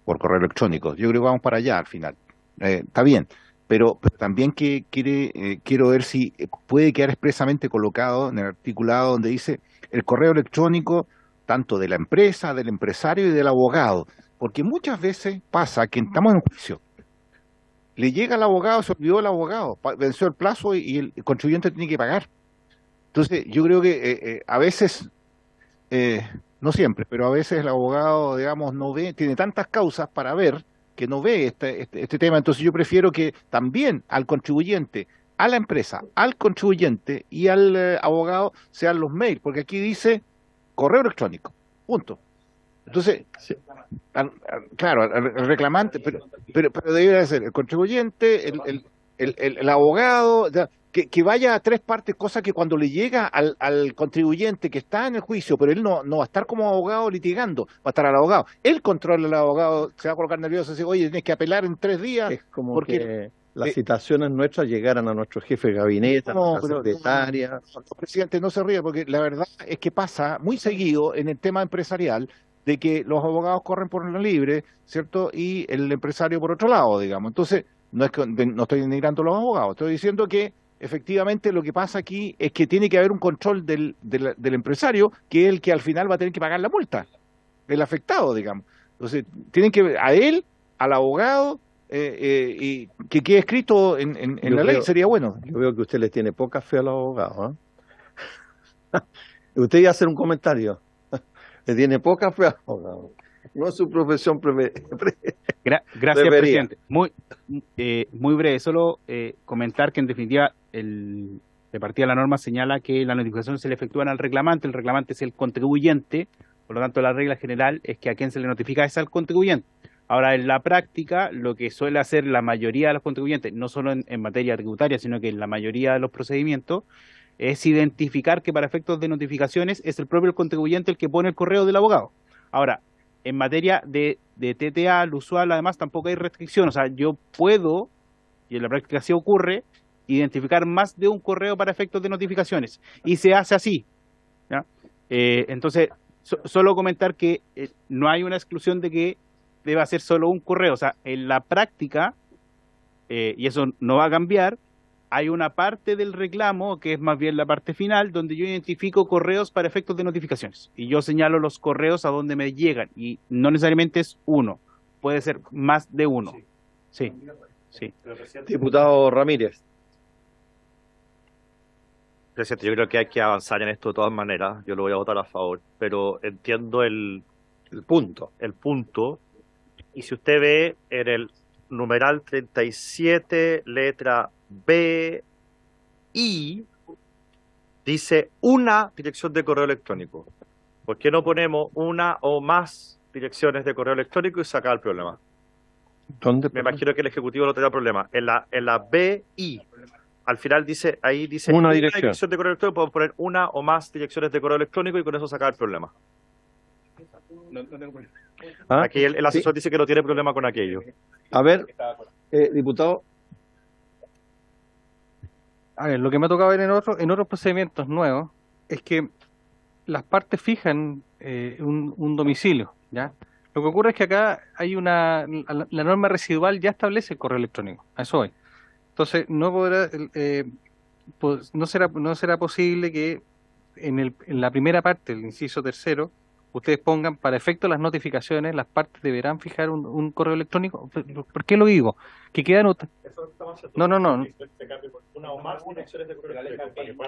[SPEAKER 4] correo electrónico. Yo creo que vamos para allá al final. Está bien, pero también quiero ver si puede quedar expresamente colocado en el articulado donde dice el correo electrónico tanto de la empresa, del empresario y del abogado. Porque muchas veces pasa que estamos en juicio, le llega al abogado, se olvidó el abogado, venció el plazo y el contribuyente tiene que pagar. Entonces, yo creo que a veces, no siempre, pero a veces el abogado, digamos, no ve, tiene tantas causas para ver que no ve este tema. Entonces, yo prefiero que también al contribuyente, a la empresa, al contribuyente y al abogado sean los mails, porque aquí dice correo electrónico, punto. Entonces, sí, claro, el reclamante, pero debería ser el contribuyente, el abogado, que vaya a 3 partes, cosa que cuando le llega al contribuyente que está en el juicio, pero él no va a estar como abogado litigando, va a estar al abogado. Él controla al abogado, se va a colocar nervioso y dice, oye, tienes que apelar en 3 días.
[SPEAKER 2] Es como porque que las citaciones nuestras llegaran a nuestro jefe de gabinete, a nuestra secretaria.
[SPEAKER 4] Presidente, no se ríe, porque la verdad es que pasa muy seguido en el tema empresarial, de que los abogados corren por lo libre, ¿cierto? Y el empresario por otro lado, digamos. Entonces, no estoy denigrando a los abogados, estoy diciendo que efectivamente lo que pasa aquí es que tiene que haber un control del empresario, que es el que al final va a tener que pagar la multa, el afectado, digamos. Entonces, tienen que ver a él, al abogado, y que quede escrito en la ley, sería bueno.
[SPEAKER 2] Yo veo que usted le tiene poca fe a los abogados, ¿eh? Usted iba a hacer un comentario. Le tiene poca fe a los abogados. No es su profesión
[SPEAKER 3] Gracias,
[SPEAKER 2] debería.
[SPEAKER 3] presidente. Muy breve, solo comentar que en definitiva de partida la norma señala que la notificación se le efectúan al reclamante, el reclamante es el contribuyente, por lo tanto la regla general es que a quien se le notifica es al contribuyente. Ahora, en la práctica, lo que suele hacer la mayoría de los contribuyentes, no solo en materia tributaria, sino que en la mayoría de los procedimientos, es identificar que para efectos de notificaciones es el propio contribuyente el que pone el correo del abogado. Ahora, en materia de TTA, lo usual, además, tampoco hay restricción. O sea, yo puedo, y en la práctica sí ocurre, identificar más de un correo para efectos de notificaciones. Y se hace así, ¿ya? Entonces, solo comentar que no hay una exclusión de que deba ser solo un correo. O sea, en la práctica, y eso no va a cambiar, hay una parte del reclamo, que es más bien la parte final, donde yo identifico correos para efectos de notificaciones. Y yo señalo los correos a donde me llegan. Y no necesariamente es uno, puede ser más de uno. Sí.
[SPEAKER 2] Diputado Ramírez.
[SPEAKER 10] Presidente, yo creo que hay que avanzar en esto de todas maneras. Yo lo voy a votar a favor, pero entiendo el punto. Y si usted ve en el numeral 37, letra B, I, dice una dirección de correo electrónico. ¿Por qué no ponemos una o más direcciones de correo electrónico y sacar el problema?
[SPEAKER 2] ¿Dónde?
[SPEAKER 10] Me imagino que el Ejecutivo no tendrá problema. En la BI, al final dice
[SPEAKER 2] una dirección
[SPEAKER 10] de correo electrónico, podemos poner una o más direcciones de correo electrónico y con eso sacar el problema.
[SPEAKER 3] No tengo problema.
[SPEAKER 10] Aquí el asesor dice que no tiene problema con aquello.
[SPEAKER 2] A ver, diputado.
[SPEAKER 6] A ver, lo que me ha tocado ver en otros procedimientos nuevos es que las partes fijan un domicilio, ¿ya? Lo que ocurre es que acá hay la norma residual ya establece el correo electrónico, a eso voy. Entonces, no será posible que en la primera parte, el inciso tercero, ustedes pongan para efecto las notificaciones, las partes deberán fijar un correo electrónico. ¿Por qué lo digo? Que quedan No.
[SPEAKER 10] Una o más direcciones de correo electrónico.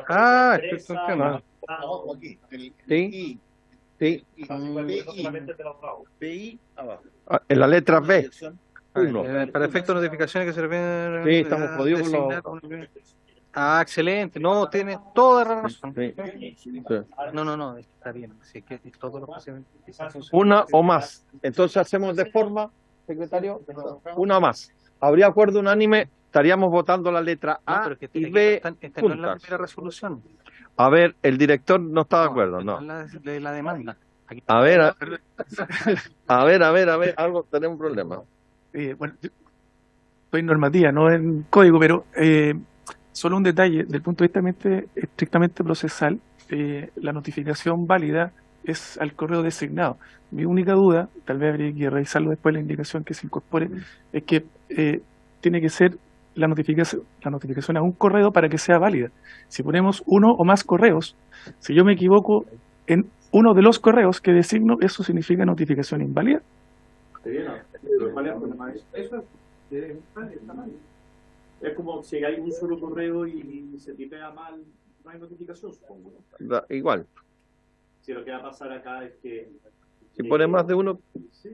[SPEAKER 2] En la letra B.
[SPEAKER 6] Para efecto de notificaciones que se refieren.
[SPEAKER 2] Sí, estamos jodidos con
[SPEAKER 6] excelente. No, tiene toda la razón.
[SPEAKER 2] Sí.
[SPEAKER 6] No, está bien. Sí, que todos los procedimientos.
[SPEAKER 2] Una o más. Entonces hacemos de forma, secretario, una o más. ¿Habría acuerdo unánime? Estaríamos votando la letra A
[SPEAKER 6] pero es que
[SPEAKER 2] y B.
[SPEAKER 6] esta no es la primera resolución.
[SPEAKER 2] A ver, el director no está de acuerdo, no.
[SPEAKER 6] De la demanda.
[SPEAKER 2] A ver, algo, tenemos un problema.
[SPEAKER 5] Bueno, estoy en normativa, no en código, pero solo un detalle, desde el punto de vista estrictamente procesal, la notificación válida es al correo designado. Mi única duda, tal vez habría que revisarlo después la indicación que se incorpore, es que tiene que ser la notificación a un correo para que sea válida. Si ponemos uno o más correos, si yo me equivoco en uno de los correos que designo, ¿eso significa notificación inválida?
[SPEAKER 12] Es como si hay un solo correo y se tipea mal, no hay notificación, supongo.
[SPEAKER 2] Igual.
[SPEAKER 12] Si lo que va a pasar acá es que...
[SPEAKER 2] Si pone más de uno...
[SPEAKER 12] Sí,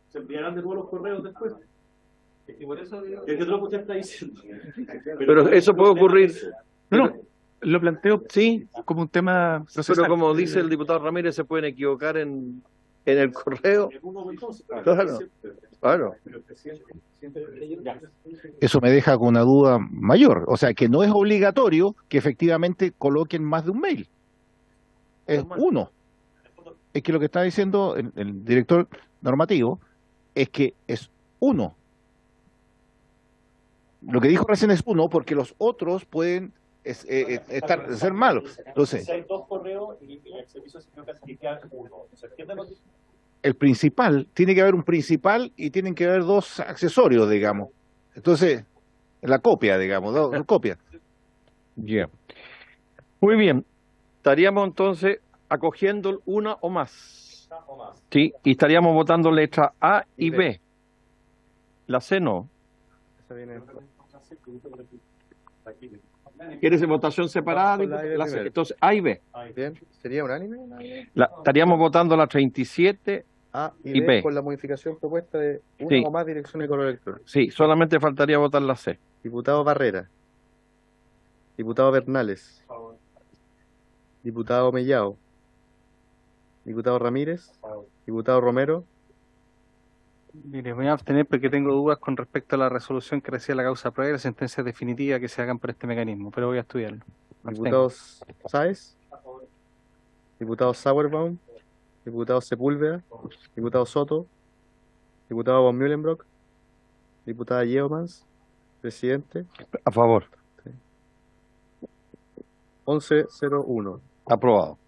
[SPEAKER 12] se enviarán de nuevo los correos después. Y por eso digo, es que lo que usted está diciendo.
[SPEAKER 2] Pero eso puede ocurrir...
[SPEAKER 5] No, lo planteo
[SPEAKER 2] sí
[SPEAKER 5] como un tema procesal.
[SPEAKER 2] Pero como dice el diputado Ramírez, se pueden equivocar en el correo. Claro.
[SPEAKER 4] Eso me deja con una duda mayor. O sea, que no es obligatorio que efectivamente coloquen más de un mail. Es uno. Es que lo que está diciendo el director normativo es que es uno. Lo que dijo recién es uno porque los otros pueden ser malos. Entonces,
[SPEAKER 12] si hay dos correos y el servicio se clasifica uno. ¿Se entiende lo que
[SPEAKER 4] el principal, tiene que haber un principal y tienen que haber dos accesorios, digamos. Entonces, la copia, digamos, dos copias.
[SPEAKER 2] Bien. Muy bien. Estaríamos entonces acogiendo una o más. Sí, y estaríamos votando letra A y B. La C no.
[SPEAKER 1] Esa viene
[SPEAKER 2] ¿Quieres votación separada?
[SPEAKER 1] Vamos con la A y B
[SPEAKER 2] La C.
[SPEAKER 1] primero.
[SPEAKER 2] Entonces, A y B.
[SPEAKER 1] bien. ¿Sería unánime?
[SPEAKER 2] Estaríamos votando la 37
[SPEAKER 1] A
[SPEAKER 2] y
[SPEAKER 1] y
[SPEAKER 2] B.
[SPEAKER 1] B con la modificación propuesta de una
[SPEAKER 2] Sí.
[SPEAKER 1] o más direcciones de correo electrónico.
[SPEAKER 2] Sí, solamente faltaría votar la C.
[SPEAKER 1] Diputado Barrera. Diputado Bernales. Diputado Mellao. Diputado Ramírez. Diputado Romero.
[SPEAKER 6] Mire, voy a abstener porque tengo dudas con respecto a la resolución que recibe la causa prueba y la sentencia definitiva que se hagan por este mecanismo, pero voy a estudiarlo.
[SPEAKER 1] Diputado Sáez. Diputado Sauerbaum. Diputado Sepúlveda. Diputado Soto. Diputado von Mühlenbrock. Diputada Yeomans. Presidente.
[SPEAKER 2] A favor.
[SPEAKER 1] 1101.
[SPEAKER 2] Aprobado.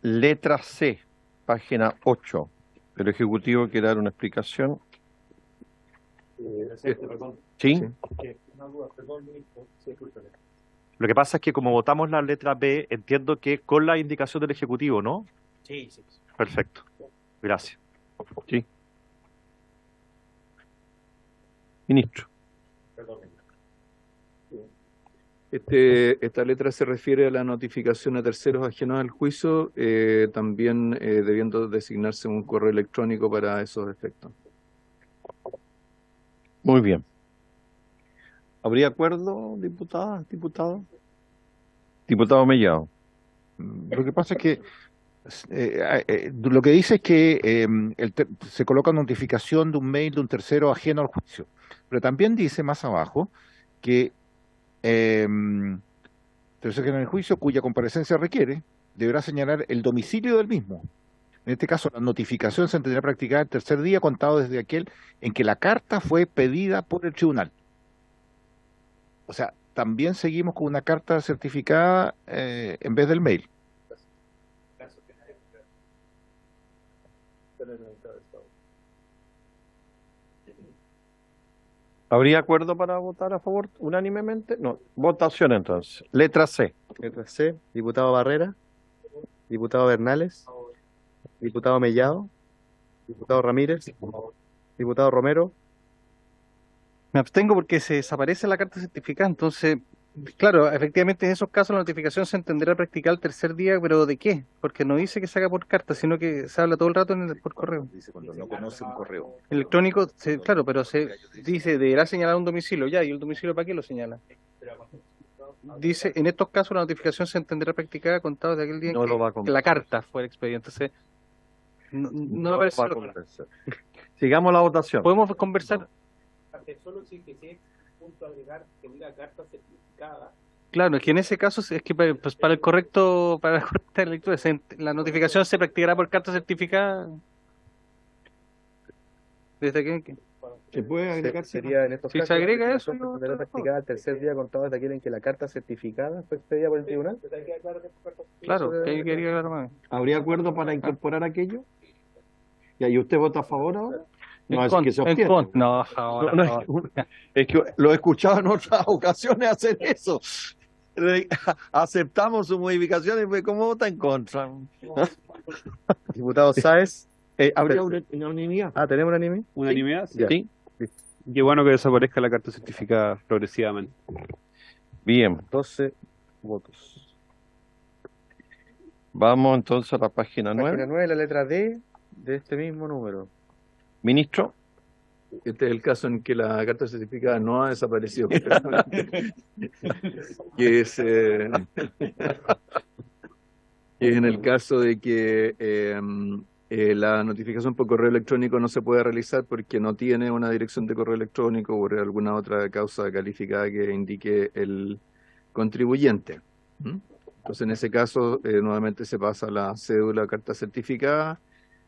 [SPEAKER 2] Letra C, página 8. El Ejecutivo quiere dar una explicación. ¿Sí?
[SPEAKER 10] Lo que pasa es que como votamos la letra B, entiendo que con la indicación del Ejecutivo, ¿no?
[SPEAKER 3] Sí, sí.
[SPEAKER 10] Perfecto. Gracias.
[SPEAKER 2] Sí. Ministro.
[SPEAKER 9] Esta letra se refiere a la notificación a terceros ajenos al juicio, también debiendo designarse un correo electrónico para esos efectos.
[SPEAKER 2] Muy bien. ¿Habría acuerdo, diputada, diputado? Diputado Mellado.
[SPEAKER 4] Lo que pasa es que lo que dice es que se coloca notificación de un mail de un tercero ajeno al juicio, pero también dice más abajo que tercero ajeno al juicio cuya comparecencia requiere deberá señalar el domicilio del mismo. En este caso, la notificación se tendrá practicada el tercer día contado desde aquel en que la carta fue pedida por el tribunal. O sea, también seguimos con una carta certificada en vez del mail.
[SPEAKER 2] ¿Habría acuerdo para votar a favor unánimemente? No. Votación entonces. Letra C.
[SPEAKER 1] Letra C. Diputado Barrera. Diputado Bernales. Diputado Mellado. Diputado Ramírez. Diputado Romero.
[SPEAKER 6] Me abstengo porque se desaparece la carta certificada, entonces, claro, efectivamente en esos casos la notificación se entenderá practicar el tercer día, pero ¿de qué? Porque no dice que se haga por carta, sino que se habla todo el rato por correo.
[SPEAKER 4] Dice cuando no conoce un correo.
[SPEAKER 6] Electrónico, claro, pero se dice, deberá señalar un domicilio, ya, ¿y el domicilio para qué lo señala? Dice, en estos casos la notificación se entenderá practicada contado de aquel día
[SPEAKER 2] No
[SPEAKER 6] en
[SPEAKER 2] lo va a
[SPEAKER 6] que la carta fue el expediente, entonces, no me parece...
[SPEAKER 2] Sigamos la votación.
[SPEAKER 6] ¿Podemos conversar?
[SPEAKER 7] Solo existe ese punto agregar que diga carta certificada.
[SPEAKER 6] Claro, es que en ese caso es que pues, para la correcta lectura, la notificación se practicará por carta certificada. ¿Desde qué?
[SPEAKER 2] ¿Se puede agregar?
[SPEAKER 1] Sería en estos
[SPEAKER 6] Si
[SPEAKER 1] casos,
[SPEAKER 6] se agrega
[SPEAKER 1] la
[SPEAKER 6] eso,
[SPEAKER 1] notificación tendrá practicada el tercer día contado desde aquel en que la carta certificada fue expedida por el tribunal.
[SPEAKER 6] Claro, que ahí quería aclarar más.
[SPEAKER 2] ¿Habría acuerdo para incorporar aquello? ¿Y usted vota a favor ahora? No, es que se obtiene.
[SPEAKER 6] No, ahora,
[SPEAKER 2] No, es que lo he escuchado en otras ocasiones hacer eso. Aceptamos su modificación y fue como vota en contra.
[SPEAKER 1] Diputado Sáez.
[SPEAKER 2] ¿Habría unanimidad?
[SPEAKER 1] Ah, ¿tenemos unanimidad?
[SPEAKER 11] ¿Unanimidad?
[SPEAKER 2] Sí.
[SPEAKER 11] Qué bueno que desaparezca la carta certificada progresivamente.
[SPEAKER 2] Bien.
[SPEAKER 1] 12 votos.
[SPEAKER 2] Vamos entonces a la página 9.
[SPEAKER 1] Página 9, la letra D de este mismo número.
[SPEAKER 2] Ministro.
[SPEAKER 9] Este es el caso en que la carta certificada no ha desaparecido. que es en el caso de que la notificación por correo electrónico no se puede realizar porque no tiene una dirección de correo electrónico o por alguna otra causa calificada que indique el contribuyente. Entonces, en ese caso, nuevamente se pasa la cédula carta certificada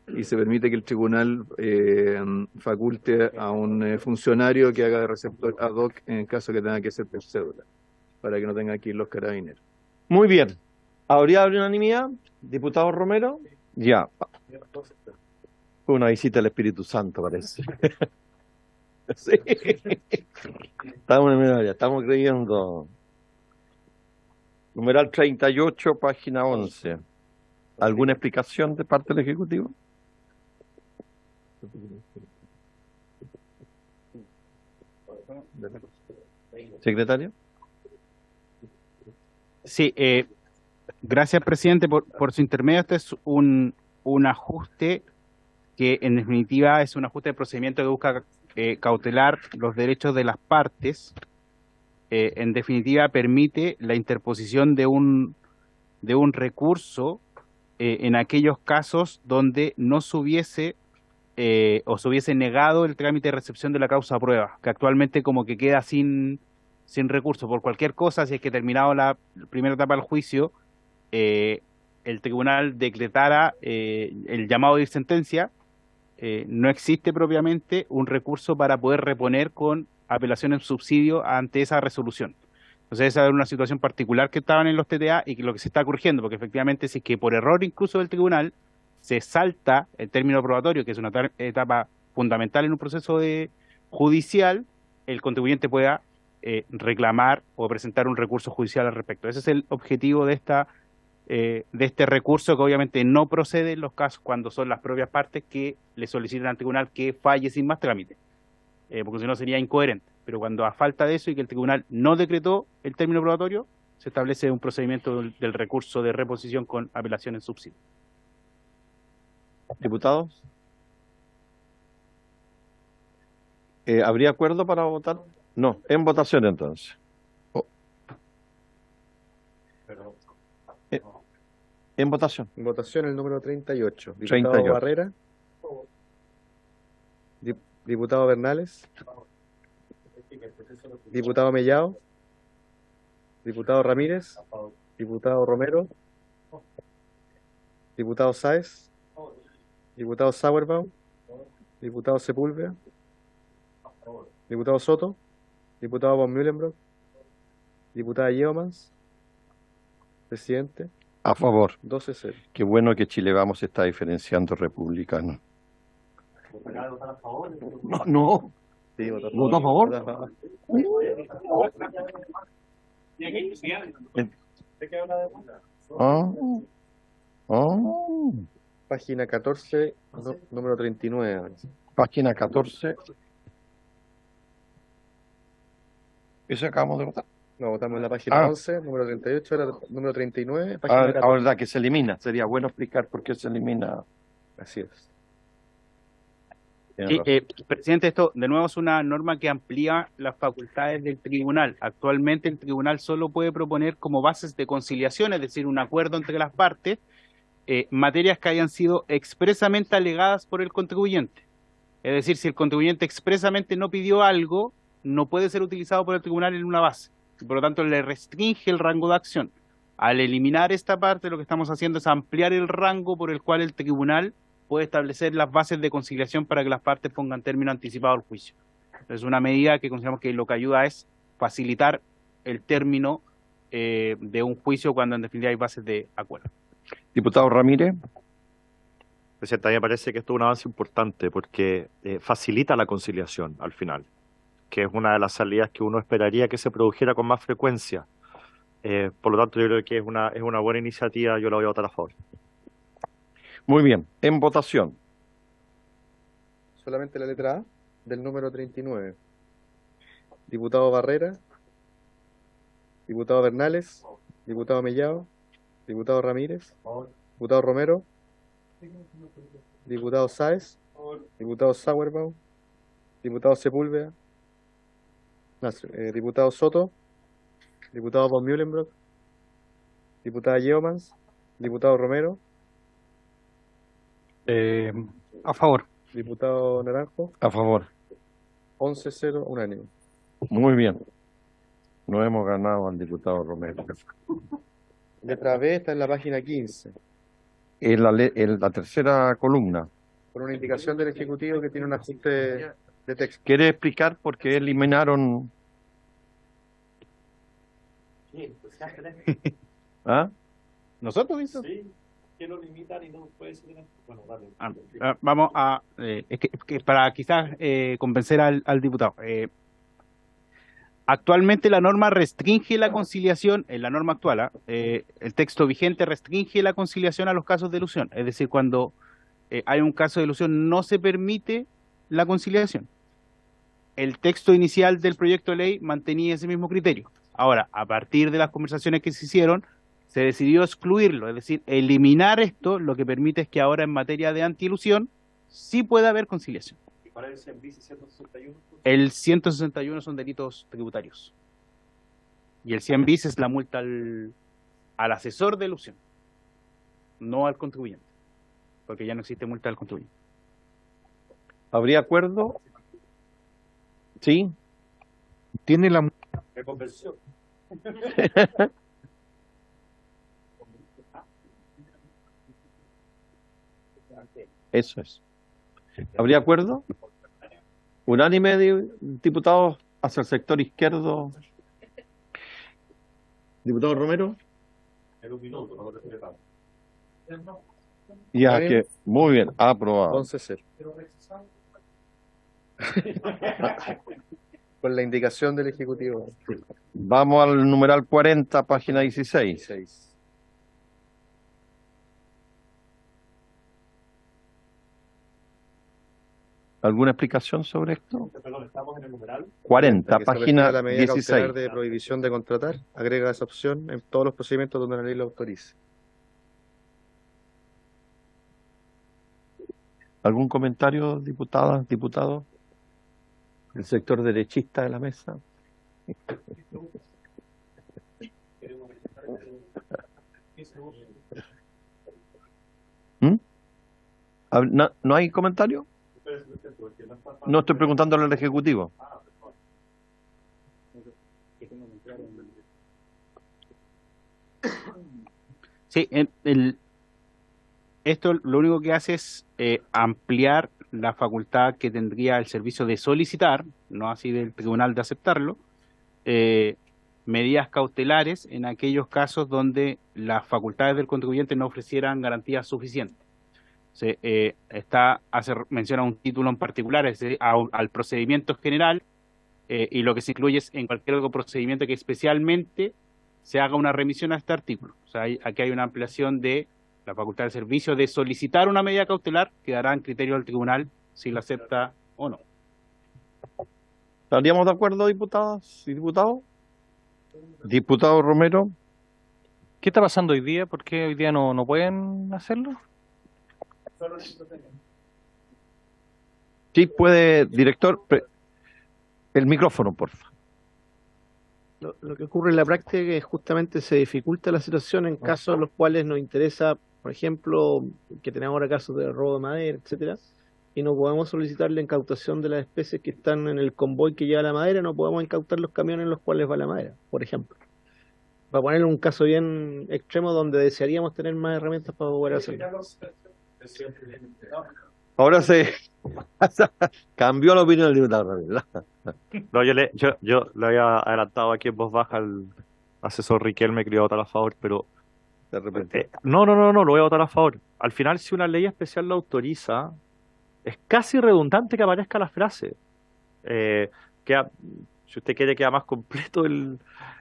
[SPEAKER 9] y se permite que el tribunal faculte a un funcionario que haga de receptor ad hoc en el caso que tenga que ser por cédula, para que no tenga que ir los carabineros.
[SPEAKER 2] Muy bien. ¿Habría unanimidad? Diputado Romero. Ya. Fue una visita al Espíritu Santo, parece. Sí. Estamos creyendo. Numeral 38, página 11. ¿Alguna explicación de parte del Ejecutivo? Secretario.
[SPEAKER 3] Sí, gracias, presidente, por su intermedio. Este es un ajuste que, en definitiva, es un ajuste de procedimiento que busca cautelar los derechos de las partes. En definitiva, permite la interposición de un recurso en aquellos casos donde no se hubiese o se hubiese negado el trámite de recepción de la causa a prueba, que actualmente como que queda sin recurso por cualquier cosa. Si es que terminado la primera etapa del juicio, el tribunal decretara el llamado de sentencia, no existe propiamente un recurso para poder reponer con apelación en subsidio ante esa resolución. Entonces esa era una situación particular que estaban en los TTA y que lo que se está corrigiendo, porque efectivamente si es que por error incluso del tribunal se salta el término probatorio, que es una etapa fundamental en un proceso judicial, el contribuyente pueda reclamar o presentar un recurso judicial al respecto. Ese es el objetivo de este recurso, que obviamente no procede en los casos cuando son las propias partes que le solicitan al tribunal que falle sin más trámite, porque si no sería incoherente. Pero cuando a falta de eso y que el tribunal no decretó el término probatorio, se establece un procedimiento del recurso de reposición con apelación en subsidio.
[SPEAKER 2] Diputados. ¿Habría acuerdo para votar? No, en votación entonces. En votación.
[SPEAKER 1] En votación el número 38. Diputado
[SPEAKER 2] 38.
[SPEAKER 1] Barrera. Diputado Bernales. Diputado Mellado. Diputado Ramírez. Diputado Romero. Diputado Sáez. Diputado Sauerbaum. Diputado Sepúlveda. Diputado Soto. Diputado von Mühlenbrock. Diputada Yeomans. Presidente.
[SPEAKER 2] A favor.
[SPEAKER 1] 12-0.
[SPEAKER 2] Qué bueno que Chile Vamos se está diferenciando republicano. No.
[SPEAKER 1] Sí,
[SPEAKER 2] ¿Votó a favor?
[SPEAKER 1] Página 14, número 39.
[SPEAKER 2] Página 14. ¿Eso acabamos de votar?
[SPEAKER 1] No, votamos en la página 11, número 38, era número 39.
[SPEAKER 2] Ahora, verdad que se elimina. Sería bueno explicar por qué se elimina.
[SPEAKER 1] Así es.
[SPEAKER 3] Sí, presidente, esto de nuevo es una norma que amplía las facultades del tribunal. Actualmente el tribunal solo puede proponer como bases de conciliación, es decir, un acuerdo entre las partes, materias que hayan sido expresamente alegadas por el contribuyente. Es decir, si el contribuyente expresamente no pidió algo, no puede ser utilizado por el tribunal en una base. Por lo tanto, le restringe el rango de acción. Al eliminar esta parte, lo que estamos haciendo es ampliar el rango por el cual el tribunal puede establecer las bases de conciliación para que las partes pongan término anticipado al juicio. Es una medida que consideramos que lo que ayuda es facilitar el término de un juicio cuando en definitiva hay bases de acuerdo.
[SPEAKER 2] Diputado Ramírez.
[SPEAKER 10] Presidente, a mí me parece que esto es un avance importante porque facilita la conciliación al final, que es una de las salidas que uno esperaría que se produjera con más frecuencia. Por lo tanto, yo creo que es una buena iniciativa, yo la voy a votar a favor.
[SPEAKER 2] Muy bien, en votación.
[SPEAKER 1] Solamente la letra A del número 39. Diputado Barrera. Diputado Bernales. Diputado Mellado. Diputado Ramírez. Diputado Romero. Diputado Sáez. Diputado Sauerbaum. Diputado Sepúlveda. Diputado Soto. Diputado von Mühlenbrock. Diputada Yeomans. Diputado Romero.
[SPEAKER 6] A favor.
[SPEAKER 1] Diputado Naranjo.
[SPEAKER 2] A favor.
[SPEAKER 1] 11-0, unánime.
[SPEAKER 2] Muy bien. No hemos ganado al diputado Romero.
[SPEAKER 1] Letra B está en la página 15.
[SPEAKER 2] En la tercera columna.
[SPEAKER 1] Por una indicación del Ejecutivo que tiene un ajuste de texto.
[SPEAKER 2] ¿Quiere explicar por qué eliminaron? ¿Ah?
[SPEAKER 3] ¿Nosotros, dice?
[SPEAKER 12] Sí, que lo limitan y no puede ser. Bueno, dale.
[SPEAKER 3] Vamos a... es que para quizás convencer al diputado. Actualmente la norma restringe la conciliación, en la norma actual, el texto vigente restringe la conciliación a los casos de elusión. Es decir, cuando hay un caso de elusión no se permite la conciliación. El texto inicial del proyecto de ley mantenía ese mismo criterio. Ahora, a partir de las conversaciones que se hicieron, se decidió excluirlo, es decir, eliminar esto, lo que permite es que ahora en materia de antielusión sí pueda haber conciliación.
[SPEAKER 12] ¿Para el 100 bis y 161?
[SPEAKER 3] El 161 son delitos tributarios. Y el 100 bis es la multa al asesor de elusión, no al contribuyente, porque ya no existe multa al contribuyente.
[SPEAKER 2] ¿Habría acuerdo? Sí.
[SPEAKER 4] Tiene la
[SPEAKER 12] Me convenció.
[SPEAKER 2] Eso es. ¿Habría acuerdo? Unánime de diputados hacia el sector izquierdo. Diputado Romero.
[SPEAKER 12] En un minuto, no
[SPEAKER 2] Ya
[SPEAKER 1] ¿Está bien?
[SPEAKER 2] que, muy bien, aprobado.
[SPEAKER 1] 11-0. Con la indicación del Ejecutivo.
[SPEAKER 2] Vamos al numeral 40, página 16.
[SPEAKER 1] 6.
[SPEAKER 2] ¿Alguna explicación sobre esto?
[SPEAKER 12] Perdón, estamos en el numeral
[SPEAKER 2] 40,
[SPEAKER 1] Que se refiere
[SPEAKER 2] página
[SPEAKER 1] a la medida cautelar
[SPEAKER 2] 16.
[SPEAKER 1] de prohibición de contratar, agrega esa opción en todos los procedimientos donde la ley lo autorice.
[SPEAKER 2] ¿Algún comentario, diputadas, diputados? El sector derechista de la mesa. ¿Mm? ¿No hay comentario? No estoy preguntándole al Ejecutivo.
[SPEAKER 3] Sí, esto lo único que hace es ampliar la facultad que tendría el servicio de solicitar, no así del tribunal de aceptarlo, medidas cautelares en aquellos casos donde las facultades del contribuyente no ofrecieran garantías suficientes. Hace mención a un título en particular, es decir, al procedimiento general, y lo que se incluye es en cualquier otro procedimiento que especialmente se haga una remisión a este artículo. O sea, aquí hay una ampliación de la facultad del servicio de solicitar una medida cautelar, quedará en criterio del tribunal si la acepta o no.
[SPEAKER 2] ¿Estaríamos de acuerdo, diputadas y diputados? Diputado Romero.
[SPEAKER 6] ¿Qué está pasando hoy día? ¿Por qué hoy día no pueden hacerlo?
[SPEAKER 2] Sí, puede, director, el micrófono, por favor.
[SPEAKER 7] Lo que ocurre en la práctica es que justamente se dificulta la situación en casos en los cuales nos interesa, por ejemplo, que tenemos ahora casos de robo de madera, etcétera, y no podemos solicitar la incautación de las especies que están en el convoy que lleva la madera, no podemos incautar los camiones en los cuales va la madera, por ejemplo. Para poner un caso bien extremo donde desearíamos tener más herramientas para poder hacerlo.
[SPEAKER 2] Ahora se cambió la opinión del diputado Ramírez.
[SPEAKER 10] No, yo le había adelantado aquí en voz baja al asesor Riquelme que le iba a votar a favor, pero
[SPEAKER 2] De repente.
[SPEAKER 10] no, lo voy a votar a favor. Al final, si una ley especial lo autoriza, es casi redundante que aparezca la frase. Si usted quiere, queda más completo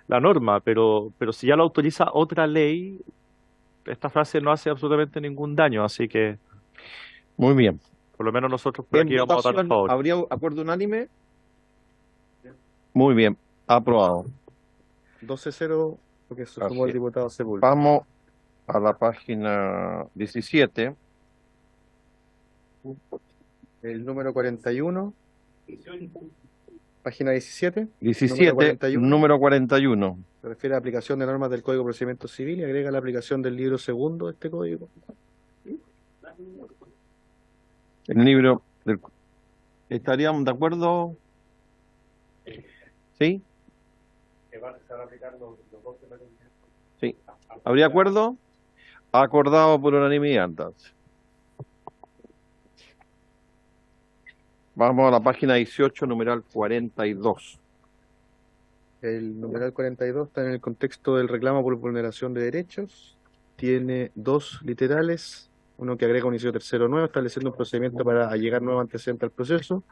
[SPEAKER 10] la norma, pero si ya lo autoriza otra ley, esta frase no hace absolutamente ningún daño, así que
[SPEAKER 2] Muy bien.
[SPEAKER 10] por lo menos nosotros por
[SPEAKER 2] En
[SPEAKER 10] aquí vamos a votar a
[SPEAKER 2] votación,
[SPEAKER 10] favor.
[SPEAKER 2] ¿habría acuerdo unánime? Muy bien, aprobado.
[SPEAKER 1] 12-0, porque se sumó el diputado Sepúlveda.
[SPEAKER 2] Vamos a la página 17.
[SPEAKER 1] El número 41, página 17.
[SPEAKER 2] 17, número 41.
[SPEAKER 1] Se refiere a aplicación de normas del Código de Procedimiento Civil y agrega la aplicación del libro segundo de este código.
[SPEAKER 2] El libro del... ¿Estaríamos de acuerdo? ¿Sí?
[SPEAKER 12] se van a aplicar los dos temas.
[SPEAKER 2] Sí. ¿Habría acuerdo? Acordado por unanimidad, entonces. Vamos a la página 18, numeral 42.
[SPEAKER 1] El numeral 42 está en el contexto del reclamo por vulneración de derechos. Tiene dos literales, uno que agrega un inciso tercero nuevo, estableciendo un procedimiento para allegar nuevo antecedente al proceso,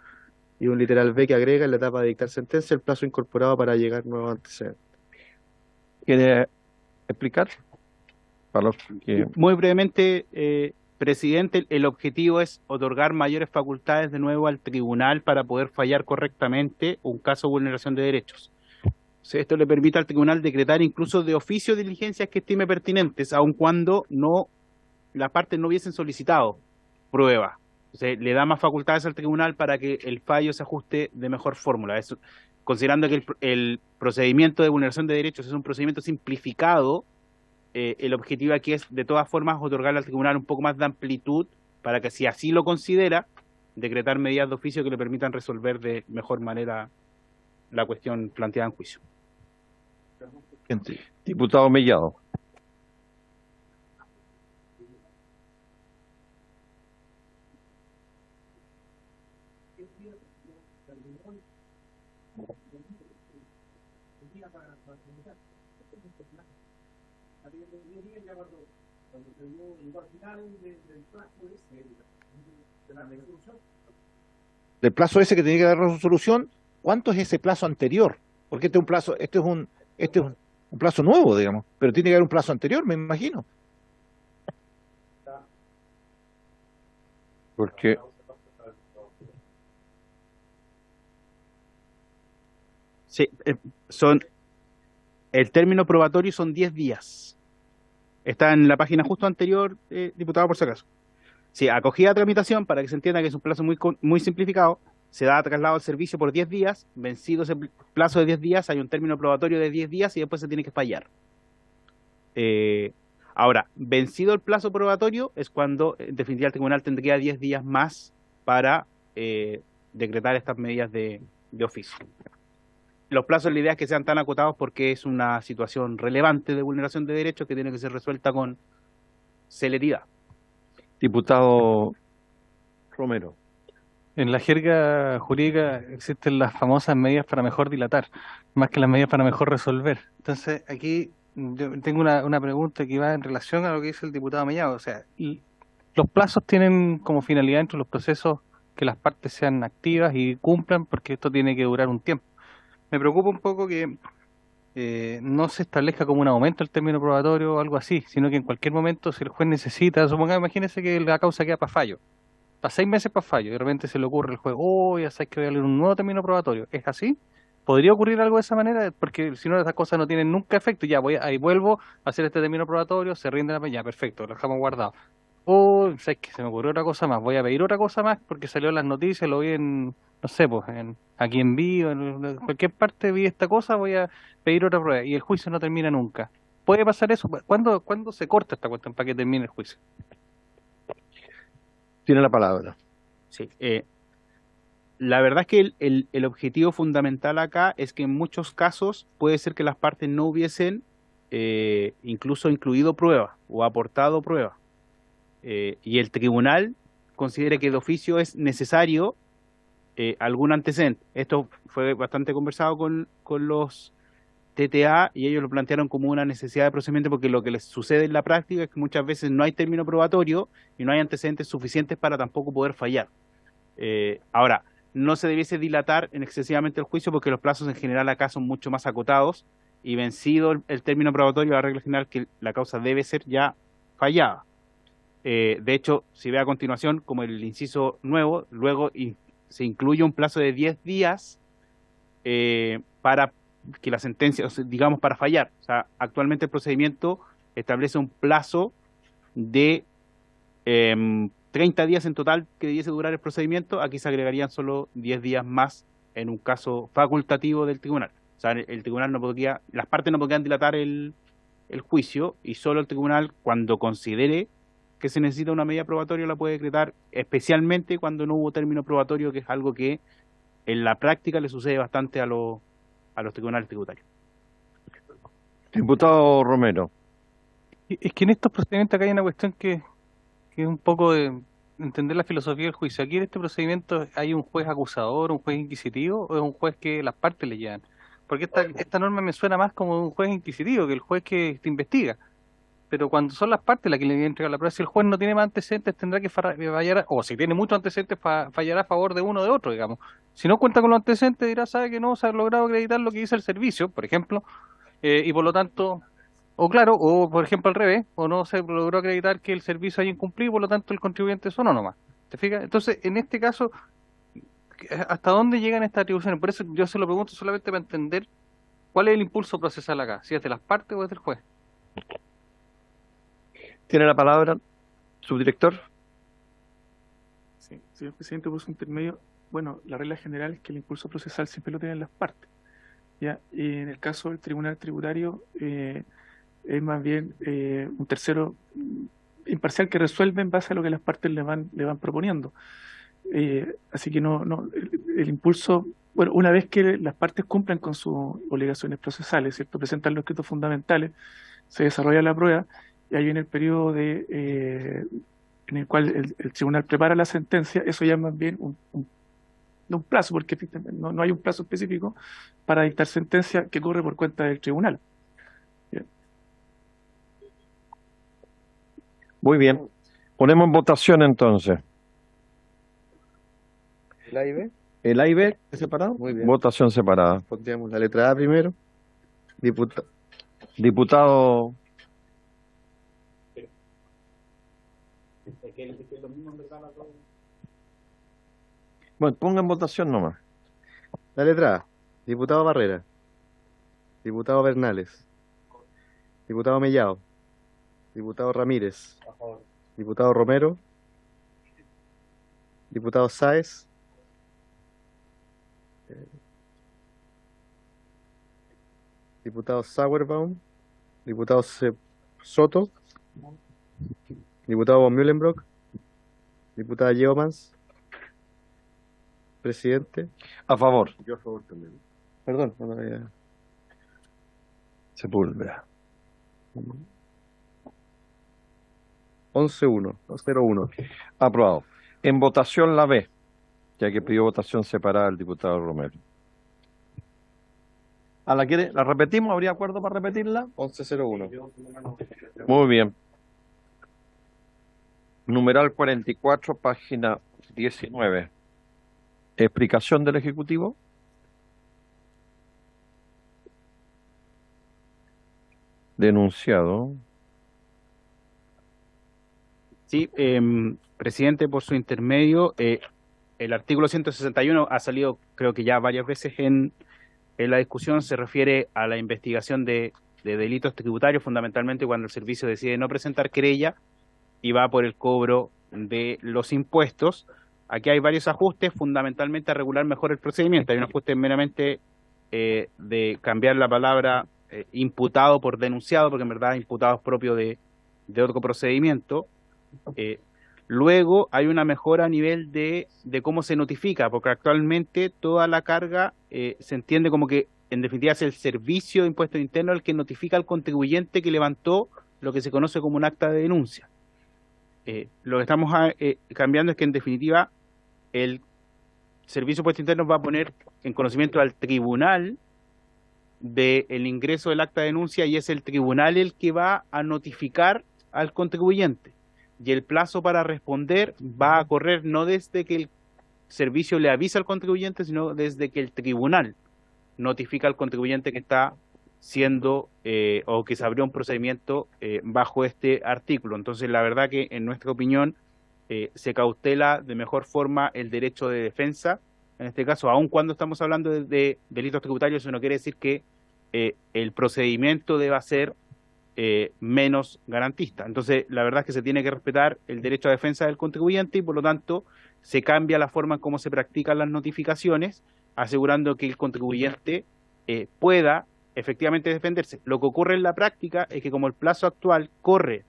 [SPEAKER 1] y un literal B que agrega en la etapa de dictar sentencia el plazo incorporado para llegar nuevos antecedentes.
[SPEAKER 2] ¿Quiere explicar? Para los que...
[SPEAKER 3] Muy brevemente, presidente, el objetivo es otorgar mayores facultades de nuevo al tribunal para poder fallar correctamente un caso de vulneración de derechos. O sea, esto le permite al tribunal decretar incluso de oficio diligencias que estime pertinentes, aun cuando las partes no hubiesen solicitado prueba. O sea, le da más facultades al tribunal para que el fallo se ajuste de mejor fórmula. Eso, considerando que el procedimiento de vulneración de derechos es un procedimiento simplificado, el objetivo aquí es, de todas formas, otorgarle al tribunal un poco más de amplitud para que, si así lo considera, decretar medidas de oficio que le permitan resolver de mejor manera la cuestión planteada en juicio.
[SPEAKER 2] Diputado Mellado.
[SPEAKER 4] Del plazo ese que tiene que dar resolución, ¿cuánto es ese plazo anterior? Porque este es un plazo nuevo, digamos, pero tiene que haber un plazo anterior, me imagino.
[SPEAKER 2] Porque
[SPEAKER 3] sí, el término probatorio son 10 días. Está en la página justo anterior, diputado, por si acaso. Sí, acogida a tramitación, para que se entienda que es un plazo muy simplificado, se da traslado al servicio por 10 días, vencido ese plazo de 10 días, hay un término probatorio de 10 días y después se tiene que fallar. Ahora, vencido el plazo probatorio es cuando, en definitiva, el tribunal tendría 10 días más para decretar estas medidas de oficio. Los plazos, la idea es que sean tan acotados porque es una situación relevante de vulneración de derechos que tiene que ser resuelta con celeridad.
[SPEAKER 2] Diputado Romero.
[SPEAKER 6] En la jerga jurídica existen las famosas medidas para mejor dilatar, más que las medidas para mejor resolver. Entonces, aquí yo tengo una pregunta que va en relación a lo que dice el diputado Mellado. O sea, los plazos tienen como finalidad entre los procesos que las partes sean activas y cumplan, porque esto tiene que durar un tiempo. Me preocupa un poco que no se establezca como un aumento el término probatorio o algo así, sino que en cualquier momento, si el juez necesita, imagínese que la causa queda para fallo, para 6 meses para fallo, y de repente se le ocurre al juez, ya sabes que voy a leer un nuevo término probatorio. ¿Es así? ¿Podría ocurrir algo de esa manera? Porque si no, esas cosas no tienen nunca efecto. Ya ahí vuelvo a hacer este término probatorio, se rinde la pena, ya, perfecto, lo dejamos guardado. Sabes que se me ocurrió otra cosa más, voy a pedir otra cosa más porque salió en las noticias, lo vi en, no sé, pues aquí en vivo, en cualquier parte vi esta cosa, voy a pedir otra prueba y el juicio no termina nunca. ¿Puede pasar eso? ¿Cuándo se corta esta cuestión para que termine el juicio?
[SPEAKER 2] Tiene la palabra.
[SPEAKER 3] Sí, la verdad es que el objetivo fundamental acá es que en muchos casos puede ser que las partes no hubiesen incluso incluido prueba o aportado prueba. Y el tribunal considera que de oficio es necesario algún antecedente. Esto fue bastante conversado con los TTA y ellos lo plantearon como una necesidad de procedimiento porque lo que les sucede en la práctica es que muchas veces no hay término probatorio y no hay antecedentes suficientes para tampoco poder fallar. Ahora, no se debiese dilatar excesivamente el juicio porque los plazos en general acá son mucho más acotados y vencido el término probatorio, la regla general que la causa debe ser ya fallada. De hecho, si ve a continuación, como el inciso nuevo, luego se incluye un plazo de 10 días para que la sentencia, digamos, para fallar. O sea, actualmente el procedimiento establece un plazo de 30 días en total que debiese durar el procedimiento. Aquí se agregarían solo 10 días más en un caso facultativo del tribunal. O sea, el tribunal no podría, las partes no podrían dilatar el juicio y solo el tribunal, cuando considere que se necesita una medida probatoria, la puede decretar, especialmente cuando no hubo término probatorio, que es algo que en la práctica le sucede bastante a los tribunales tributarios.
[SPEAKER 2] Diputado Romero.
[SPEAKER 6] Es que en estos procedimientos acá hay una cuestión que es un poco de entender la filosofía del juicio. Aquí en este procedimiento hay un juez acusador, un juez inquisitivo, o es un juez que las partes le llevan. Porque esta norma me suena más como un juez inquisitivo que el juez que te investiga. pero cuando son las partes las que le vienen a entregar la prueba, si el juez no tiene más antecedentes, tendrá que fallar, o si tiene muchos antecedentes, fallará a favor de uno o de otro, digamos. Si no cuenta con los antecedentes, dirá, sabe que no se ha logrado acreditar lo que dice el servicio, por ejemplo, y por lo tanto, o claro, o por ejemplo al revés, o no se logró acreditar que el servicio haya incumplido, por lo tanto el contribuyente es uno nomás. ¿Te fijas? Entonces, en este caso, ¿hasta dónde llegan estas atribuciones? Por eso yo se lo pregunto solamente para entender cuál es el impulso procesal acá, si es de las partes o es del juez.
[SPEAKER 2] Tiene la palabra, subdirector.
[SPEAKER 5] Sí, señor presidente, por su intermedio, bueno, la regla general es que el impulso procesal siempre lo tienen las partes, ¿ya? Y en el caso del tribunal tributario, es más bien un tercero imparcial que resuelve en base a lo que las partes le van proponiendo. Así que el impulso, bueno, una vez que las partes cumplan con sus obligaciones procesales, ¿cierto? Presentan los escritos fundamentales, se desarrolla la prueba y ahí viene el periodo en el cual el tribunal prepara la sentencia. Eso ya es más bien un plazo, porque no hay un plazo específico para dictar sentencia que corre por cuenta del tribunal. Bien.
[SPEAKER 2] Muy bien. Ponemos en votación entonces.
[SPEAKER 1] ¿El A y B?
[SPEAKER 2] ¿El A y B separado?
[SPEAKER 1] Muy bien.
[SPEAKER 2] Votación separada.
[SPEAKER 1] Pondríamos la letra A primero.
[SPEAKER 2] Diputado. Bueno, ponga en votación nomás.
[SPEAKER 1] La letra A, diputado Barrera, diputado Bernales, diputado Mellado, diputado Ramírez, diputado Romero, diputado Sáez, diputado Sauerbaum, diputado Soto, diputado von Mühlenbrock, diputada Yeomans, presidente.
[SPEAKER 2] A favor.
[SPEAKER 1] Yo a favor también. Perdón, no me había...
[SPEAKER 2] Sepúlveda.
[SPEAKER 1] 11-1, 0-1.
[SPEAKER 2] Aprobado. En votación la B, ya que pidió votación separada el diputado Romero. ¿La repetimos? ¿Habría acuerdo para repetirla?
[SPEAKER 1] 11-0-1.
[SPEAKER 2] Muy bien. Numeral 44, página 19. Explicación del Ejecutivo. Denunciado.
[SPEAKER 3] Sí, presidente, por su intermedio, el artículo 161 ha salido creo que ya varias veces en la discusión, se refiere a la investigación de delitos tributarios, fundamentalmente cuando el servicio decide no presentar querella y va por el cobro de los impuestos. Aquí hay varios ajustes, fundamentalmente a regular mejor el procedimiento. Hay un ajuste meramente de cambiar la palabra imputado por denunciado, porque en verdad imputado es propio de otro procedimiento. Luego hay una mejora a nivel de cómo se notifica, porque actualmente toda la carga se entiende como que en definitiva es el servicio de impuesto interno el que notifica al contribuyente que levantó lo que se conoce como un acta de denuncia. Lo que estamos cambiando es que en definitiva el servicio de impuesto interno va a poner en conocimiento al tribunal del ingreso del acta de denuncia y es el tribunal el que va a notificar al contribuyente. Y el plazo para responder va a correr no desde que el servicio le avisa al contribuyente, sino desde que el tribunal notifica al contribuyente que está siendo o que se abrió un procedimiento bajo este artículo. Entonces, la verdad que en nuestra opinión se cautela de mejor forma el derecho de defensa. En este caso, aun cuando estamos hablando de delitos tributarios, eso no quiere decir que el procedimiento deba ser menos garantista. Entonces, la verdad es que se tiene que respetar el derecho a defensa del contribuyente y por lo tanto se cambia la forma en cómo se practican las notificaciones, asegurando que el contribuyente pueda efectivamente defenderse. Lo que ocurre en la práctica es que como el plazo actual corre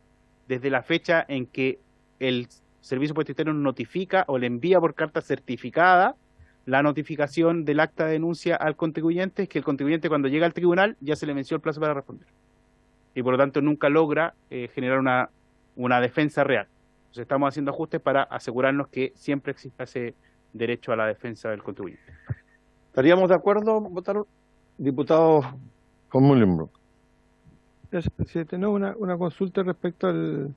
[SPEAKER 3] desde la fecha en que el Servicio de Impuesto Interno notifica o le envía por carta certificada la notificación del acta de denuncia al contribuyente, es que el contribuyente cuando llega al tribunal ya se le venció el plazo para responder. Y por lo tanto nunca logra generar una defensa real. Entonces estamos haciendo ajustes para asegurarnos que siempre exista ese derecho a la defensa del contribuyente.
[SPEAKER 2] ¿Estaríamos de acuerdo, votar, diputado von Mühlenbrock?
[SPEAKER 13] Gracias, presidente. No, una consulta respecto al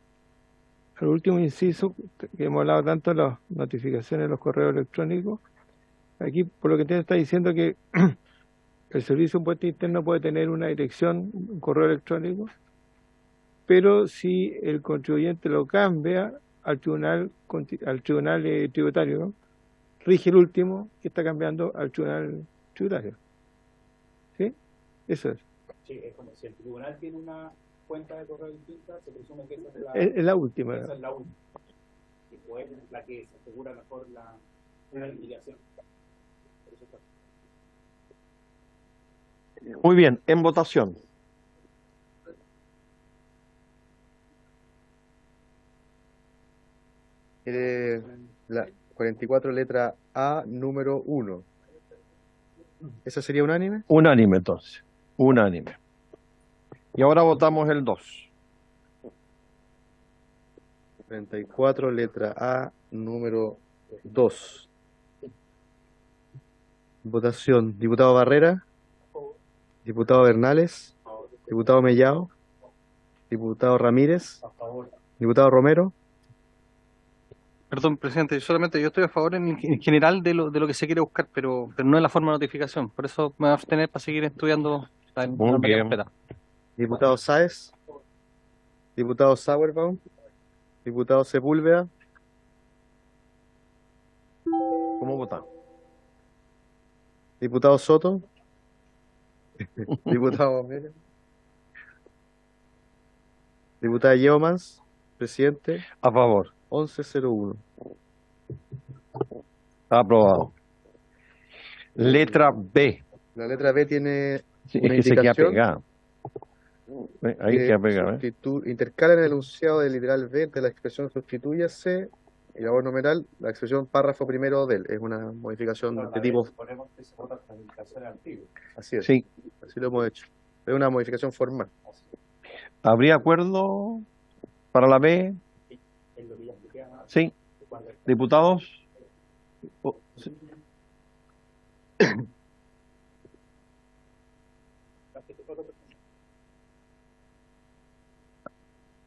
[SPEAKER 13] último inciso, que hemos hablado tanto de las notificaciones de los correos electrónicos. Aquí, por lo que entiendo, está diciendo que el Servicio de Impuesto Interno puede tener una dirección, un correo electrónico, pero si el contribuyente lo cambia al tribunal tributario, ¿no? Rige el último que está cambiando al tribunal tributario. ¿Sí? Eso es.
[SPEAKER 3] Sí, es como si el tribunal tiene una cuenta de correo distinta, se presume que esa
[SPEAKER 13] Es la última.
[SPEAKER 3] esa es la última. Y pues es la que se asegura mejor la liquidación. Por eso está.
[SPEAKER 2] Muy bien, en votación.
[SPEAKER 1] La 44 letra A, número 1. ¿Esa sería unánime?
[SPEAKER 2] Unánime, entonces. Unánime. Y ahora votamos el 2.
[SPEAKER 1] 44 letra A, número 2. Votación. Diputado Barrera. Diputado Bernales. Diputado Mellado. Diputado Ramírez. Diputado Romero.
[SPEAKER 6] Perdón, presidente, solamente yo estoy a favor en general de lo que se quiere buscar, pero no en la forma de notificación. Por eso me voy a abstener para seguir estudiando la
[SPEAKER 2] Muy bien.
[SPEAKER 6] completa.
[SPEAKER 1] Diputado Sáez. Diputado Sauerbaum. Diputado Sepúlveda.
[SPEAKER 2] ¿Cómo votan?
[SPEAKER 1] Diputado Soto. Diputado Mera. Diputada Yeomans. Presidente.
[SPEAKER 2] A favor.
[SPEAKER 1] 1101.
[SPEAKER 2] Aprobado. Letra B.
[SPEAKER 1] La letra B tiene
[SPEAKER 2] Sí,
[SPEAKER 1] una
[SPEAKER 2] es que se queda
[SPEAKER 1] indicación
[SPEAKER 2] pegada. Ahí
[SPEAKER 1] que
[SPEAKER 2] queda pegada, ¿eh?
[SPEAKER 1] intercala en el enunciado del literal B entre la expresión sustitúyase y la voz numeral, la expresión párrafo primero del. Es una modificación de tipo. Así es.
[SPEAKER 2] Sí.
[SPEAKER 1] Así lo hemos hecho. Es una modificación formal.
[SPEAKER 2] ¿Habría acuerdo para la B? Sí. ¿Diputados? Sí.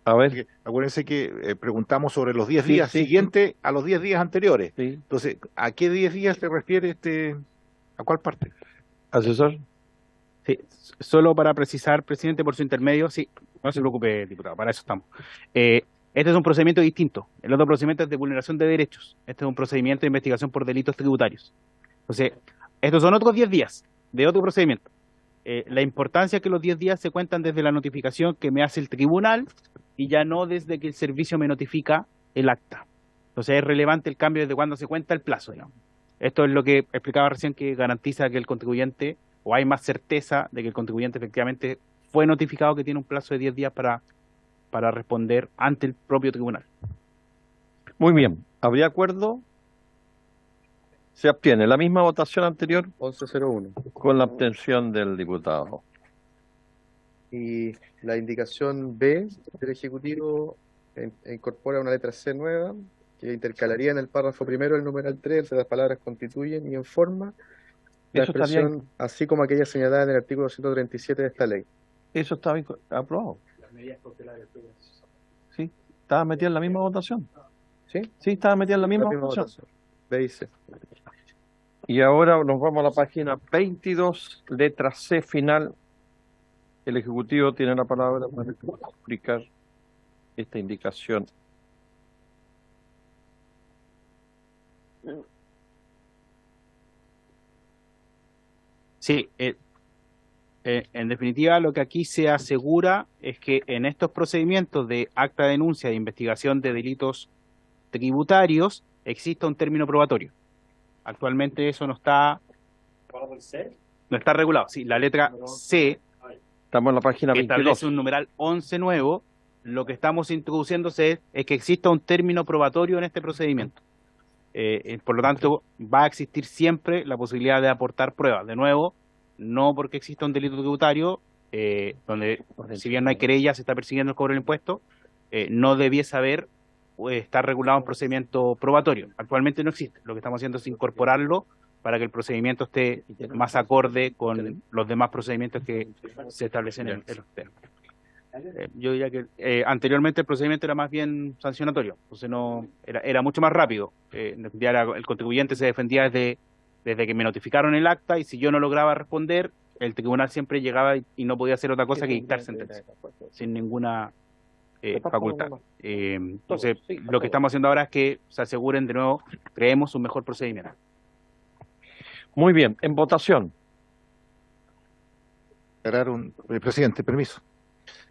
[SPEAKER 2] A ver.
[SPEAKER 4] Acuérdense que preguntamos sobre los 10
[SPEAKER 2] Sí,
[SPEAKER 4] días
[SPEAKER 2] sí.
[SPEAKER 4] siguientes a los 10 días anteriores.
[SPEAKER 2] Sí.
[SPEAKER 4] Entonces, ¿a qué 10 días se refiere a cuál parte?
[SPEAKER 2] Asesor.
[SPEAKER 3] Sí, solo para precisar, presidente, por su intermedio, sí, no se preocupe, diputado, para eso estamos. Este es un procedimiento distinto. El otro procedimiento es de vulneración de derechos. Este es un procedimiento de investigación por delitos tributarios. Entonces, estos son otros 10 días de otro procedimiento. La importancia es que los 10 días se cuentan desde la notificación que me hace el tribunal y ya no desde que el servicio me notifica el acta. Entonces, es relevante el cambio desde cuando se cuenta el plazo, digamos. Esto es lo que explicaba recién, que garantiza que el contribuyente, o hay más certeza de que el contribuyente efectivamente fue notificado que tiene un plazo de 10 días para responder ante el propio tribunal.
[SPEAKER 2] Muy bien. ¿Habría acuerdo? Se abstiene. La misma votación anterior
[SPEAKER 1] 1101.
[SPEAKER 2] con la abstención del diputado.
[SPEAKER 1] Y la indicación B del Ejecutivo incorpora una letra C nueva que intercalaría en el párrafo primero el numeral 3 entre las palabras constituyen y en forma la
[SPEAKER 2] Eso está bien.
[SPEAKER 1] expresión así como aquella señalada en el artículo 137 de esta ley.
[SPEAKER 2] Eso estaba aprobado. Sí. ¿Estaba metida en la misma votación?
[SPEAKER 1] ¿Sí?
[SPEAKER 2] Sí, estaba metida en la misma votación.
[SPEAKER 1] B y C.
[SPEAKER 2] Y ahora nos vamos a la página 22, letra C final. El Ejecutivo tiene la palabra para explicar esta indicación.
[SPEAKER 3] Sí, en definitiva lo que aquí se asegura es que en estos procedimientos de acta de denuncia de investigación de delitos tributarios exista un término probatorio. Actualmente eso no está regulado. Sí, la letra C,
[SPEAKER 2] estamos en la página
[SPEAKER 3] que
[SPEAKER 2] 22.
[SPEAKER 3] establece un numeral 11 nuevo, lo que estamos introduciéndose es que exista un término probatorio en este procedimiento. Por lo tanto, va a existir siempre la posibilidad de aportar pruebas. De nuevo, no porque exista un delito tributario, donde si bien no hay querella, se está persiguiendo el cobro del impuesto, no debiese haber estar regulado un procedimiento probatorio. Actualmente no existe. Lo que estamos haciendo es incorporarlo para que el procedimiento esté más acorde con los demás procedimientos que se establecen en los temas. Yo diría que anteriormente el procedimiento era más bien sancionatorio, entonces no era mucho más rápido. Ya el contribuyente se defendía desde que me notificaron el acta, y si yo no lograba responder, el tribunal siempre llegaba y no podía hacer otra cosa que dictar sentencia, sin ninguna facultad. Entonces, lo que estamos haciendo ahora es que se aseguren de nuevo, creemos un mejor procedimiento.
[SPEAKER 2] Muy bien, en votación.
[SPEAKER 4] Presidente, permiso.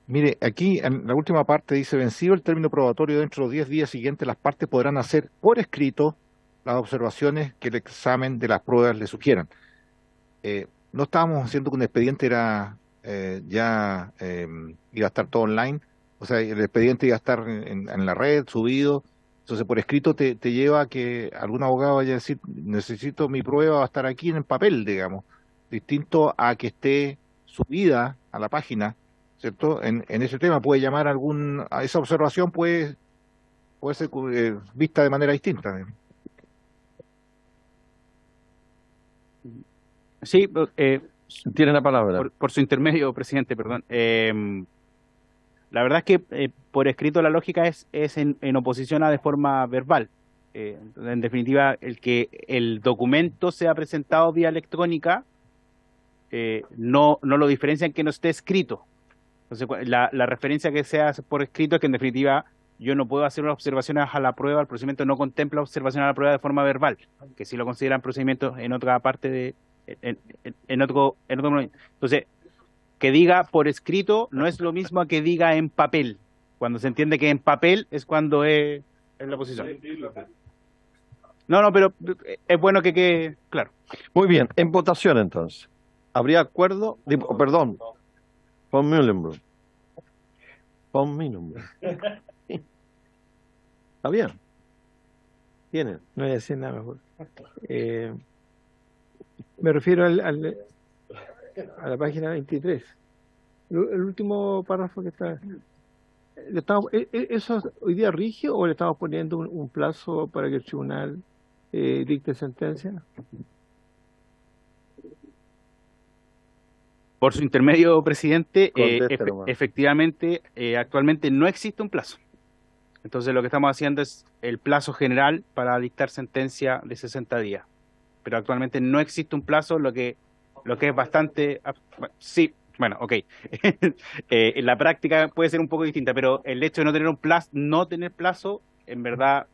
[SPEAKER 4] Mire, aquí en la última parte dice, vencido el término probatorio dentro de los 10 días siguientes, las partes podrán hacer por escrito las observaciones que el examen de las pruebas le sugieran. No estábamos haciendo que un expediente era iba a estar todo online, o sea, el expediente iba a estar en la red, subido. Entonces, por escrito te lleva a que algún abogado vaya a decir, necesito mi prueba, va a estar aquí en el papel, digamos, distinto a que esté subida a la página, ¿cierto? En ese tema puede llamar a esa observación puede ser vista de manera distinta.
[SPEAKER 3] Sí,
[SPEAKER 2] tiene la palabra.
[SPEAKER 3] Por su intermedio, presidente, perdón. La verdad es que por escrito la lógica es en oposición a de forma verbal. En definitiva, el que el documento sea presentado vía electrónica no lo diferencia en que no esté escrito. Entonces, la referencia que se hace por escrito es que en definitiva yo no puedo hacer una observación a la prueba, el procedimiento no contempla observación a la prueba de forma verbal, que si lo consideran procedimientos en otra parte en otro momento. Entonces, que diga por escrito no es lo mismo a que diga en papel. Cuando se entiende que en papel es cuando es la posición. No, pero es bueno que quede claro.
[SPEAKER 2] Muy bien, en votación entonces. ¿Habría acuerdo? Perdón. Ponme un nombre. Ponme un nombre. ¿Está bien? ¿Tiene?
[SPEAKER 13] No voy a decir nada mejor. Me refiero a la página 23. El último párrafo que está. ¿Eso hoy día rige o le estamos poniendo un plazo para que el tribunal dicte sentencia?
[SPEAKER 3] Por su intermedio, presidente, efectivamente, actualmente no existe un plazo. Entonces, lo que estamos haciendo es el plazo general para dictar sentencia de 60 días. Pero actualmente no existe un plazo, lo que es bastante... Sí, bueno, ok. En la práctica puede ser un poco distinta, pero el hecho de no tener plazo, en verdad,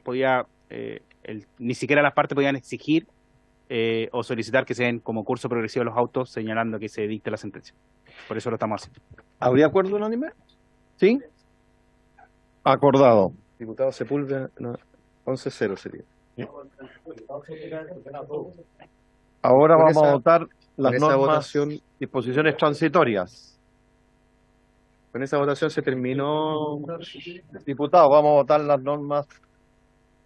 [SPEAKER 3] ni siquiera las partes podían exigir o solicitar que se den como curso progresivo los autos, señalando que se dicte la sentencia. Por eso lo estamos haciendo.
[SPEAKER 2] ¿Habría acuerdo unánime? ¿Sí? Acordado.
[SPEAKER 1] Diputado Sepúlveda, 11-0 sería.
[SPEAKER 2] Ahora
[SPEAKER 1] Con
[SPEAKER 2] vamos a votar las
[SPEAKER 1] esa
[SPEAKER 2] normas,
[SPEAKER 1] votación,
[SPEAKER 2] disposiciones transitorias.
[SPEAKER 1] con esa votación se terminó.
[SPEAKER 2] Diputado, vamos a votar las normas,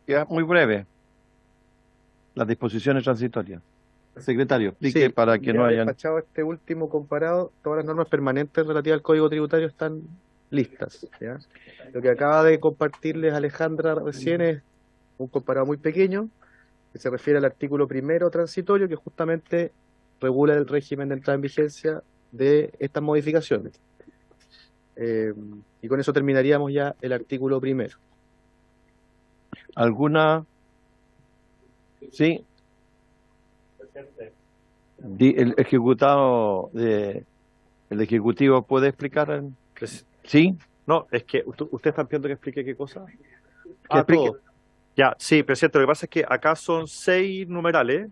[SPEAKER 2] que es muy breve. Las disposiciones transitorias. Secretario, explique para que no hayan...
[SPEAKER 1] Despachado este último comparado, todas las normas permanentes relativas al Código Tributario están listas, ¿ya? Lo que acaba de compartirles Alejandra recién es un comparado muy pequeño, que se refiere al artículo primero transitorio, que justamente regula el régimen de entrada en vigencia de estas modificaciones. Y con eso terminaríamos ya el artículo primero.
[SPEAKER 2] ¿Alguna? Sí. El ejecutivo puede explicar. Sí.
[SPEAKER 10] No, es que usted está pidiendo que explique qué cosa.
[SPEAKER 2] Que explique.
[SPEAKER 10] Todo. Ya, sí, presidente, lo que pasa es que acá son 6 numerales.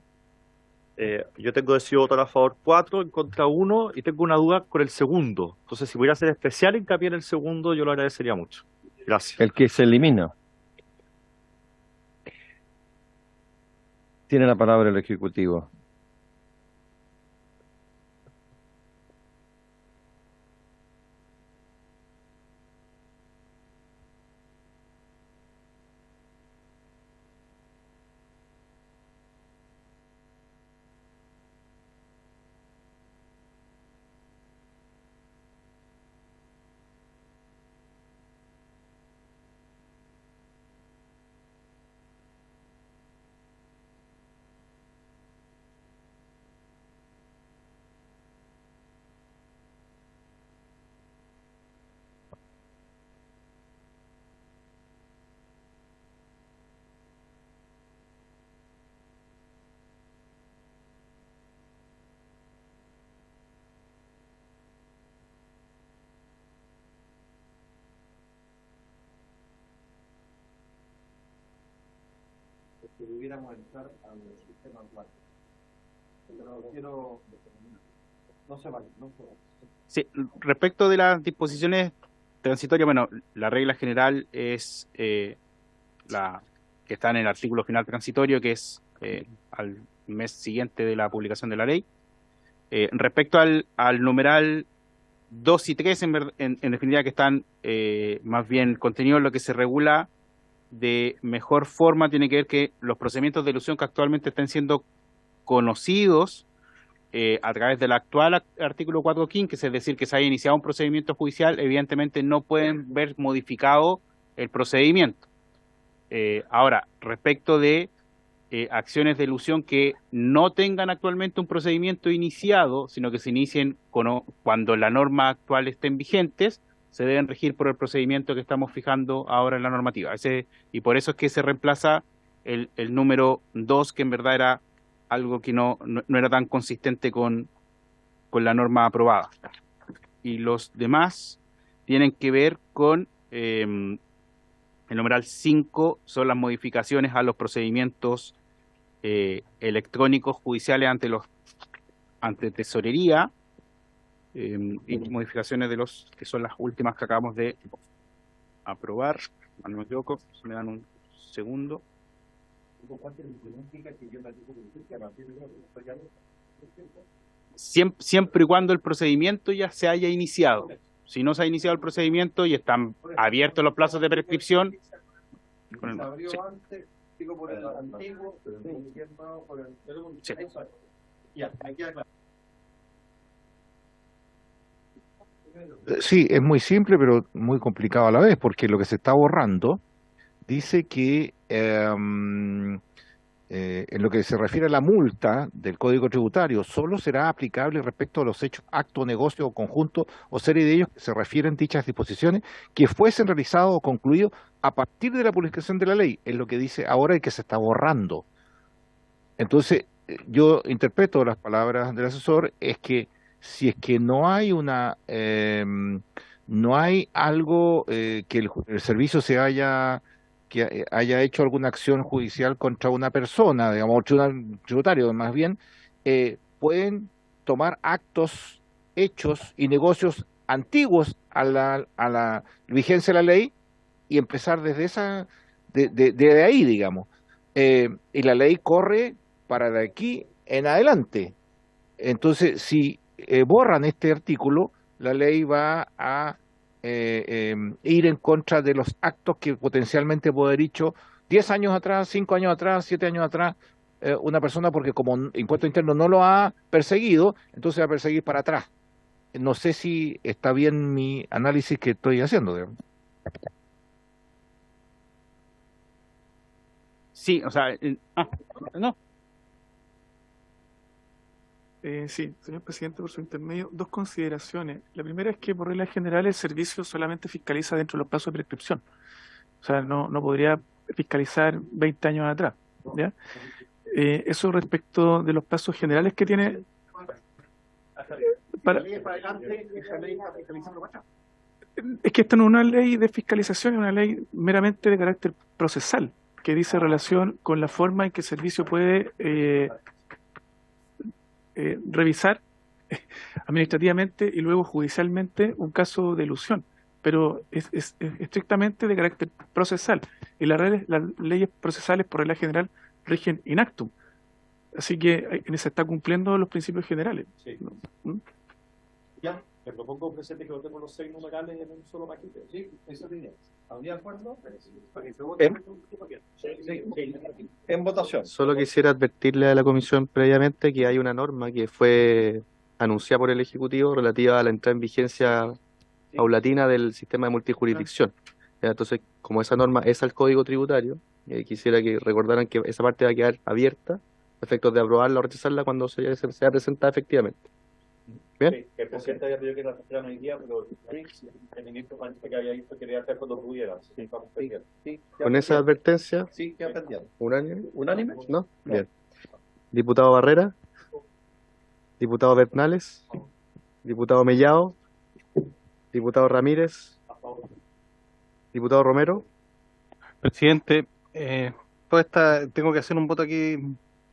[SPEAKER 10] Yo tengo decidido votar a favor 4, en contra 1, y tengo una duda con el segundo. Entonces, si pudiera hacer especial hincapié en el segundo, yo lo agradecería mucho. Gracias.
[SPEAKER 2] El que se elimina. Tiene la palabra el ejecutivo.
[SPEAKER 12] que pudiéramos entrar al sistema actual. Pero no se vale, no se vale.
[SPEAKER 3] Sí, respecto de las disposiciones transitorias, bueno, la regla general es la que está en el artículo final transitorio, que es al mes siguiente de la publicación de la ley. Respecto al numeral 2 y 3, en definitiva, que están más bien contenidos en lo que se regula de mejor forma, tiene que ver que los procedimientos de elusión que actualmente estén siendo conocidos a través del actual artículo 4.15, es decir, que se haya iniciado un procedimiento judicial, evidentemente no pueden ver modificado el procedimiento. Ahora, respecto de acciones de elusión que no tengan actualmente un procedimiento iniciado, sino que se inicien cuando la norma actual estén vigentes, se deben regir por el procedimiento que estamos fijando ahora en la normativa. Y por eso es que se reemplaza el número 2, que en verdad era algo que no era tan consistente con la norma aprobada. Y los demás tienen que ver con el numeral 5, son las modificaciones a los procedimientos electrónicos judiciales ante tesorería, y modificaciones de los que son las últimas que acabamos de aprobar. No me equivoco, si me dan un segundo. Siempre y cuando el procedimiento ya se haya iniciado. Si no se ha iniciado el procedimiento y están abiertos los plazos de prescripción,
[SPEAKER 4] Sí, es muy simple, pero muy complicado a la vez, porque lo que se está borrando dice que en lo que se refiere a la multa del Código Tributario, solo será aplicable respecto a los hechos, acto, negocio o conjunto o serie de ellos que se refieren dichas disposiciones que fuesen realizados o concluidos a partir de la publicación de la ley, es lo que dice ahora y que se está borrando. Entonces, yo interpreto las palabras del asesor, es que si es que no hay no hay algo que el servicio que haya hecho alguna acción judicial contra una persona, digamos, tribunal tributario más bien, pueden tomar actos, hechos y negocios antiguos a la vigencia de la ley y empezar desde de ahí, digamos. Y la ley corre para de aquí en adelante. Entonces, si borran este artículo, la ley va a ir en contra de los actos que potencialmente puede haber hecho 10 años atrás, 5 años atrás, 7 años atrás, una persona, porque como Impuesto Interno no lo ha perseguido, entonces va a perseguir para atrás. No sé si está bien mi análisis que estoy haciendo, digamos.
[SPEAKER 3] Sí, o sea, no.
[SPEAKER 5] Sí, señor presidente, por su intermedio, dos consideraciones. La primera es que por regla general el servicio solamente fiscaliza dentro de los plazos de prescripción. O sea, no podría fiscalizar 20 años atrás, ¿ya? Eso respecto de los plazos generales que tiene. Es que esta no es una ley de fiscalización, es una ley meramente de carácter procesal, que dice relación con la forma en que el servicio puede revisar administrativamente y luego judicialmente un caso de elusión, pero es estrictamente de carácter procesal, y las leyes procesales por regla general rigen in actum, así que se está cumpliendo los principios generales.
[SPEAKER 12] Sí. Ya, te propongo, presidente, que votemos los 6 numerales en un solo paquete. Sí, eso tiene. ¿Habría acuerdo? Para que se vote
[SPEAKER 2] En votación.
[SPEAKER 1] Solo quisiera advertirle a la comisión previamente que hay una norma que fue anunciada por el Ejecutivo relativa a la entrada en vigencia paulatina del sistema de multijurisdicción. Entonces, como esa norma es al Código Tributario, quisiera que recordaran que esa parte va a quedar abierta a efectos de aprobarla o rechazarla cuando sea presentada efectivamente. ¿Bien?
[SPEAKER 12] Sí, el presidente había pedido que la trajeran hoy día, pero el ministro parece que había dicho que quería hacer cuando pudiera. Sí, vamos pendiente. Sí,
[SPEAKER 1] Con esa advertencia.
[SPEAKER 12] Sí, queda pendiente.
[SPEAKER 1] ¿Unánime?
[SPEAKER 12] ¿Unánime?
[SPEAKER 1] ¿No? Bien. Diputado Barrera, diputado Bernales, diputado Mellado, diputado Ramírez, diputado Romero.
[SPEAKER 6] Presidente, toda esta, tengo que hacer un voto aquí,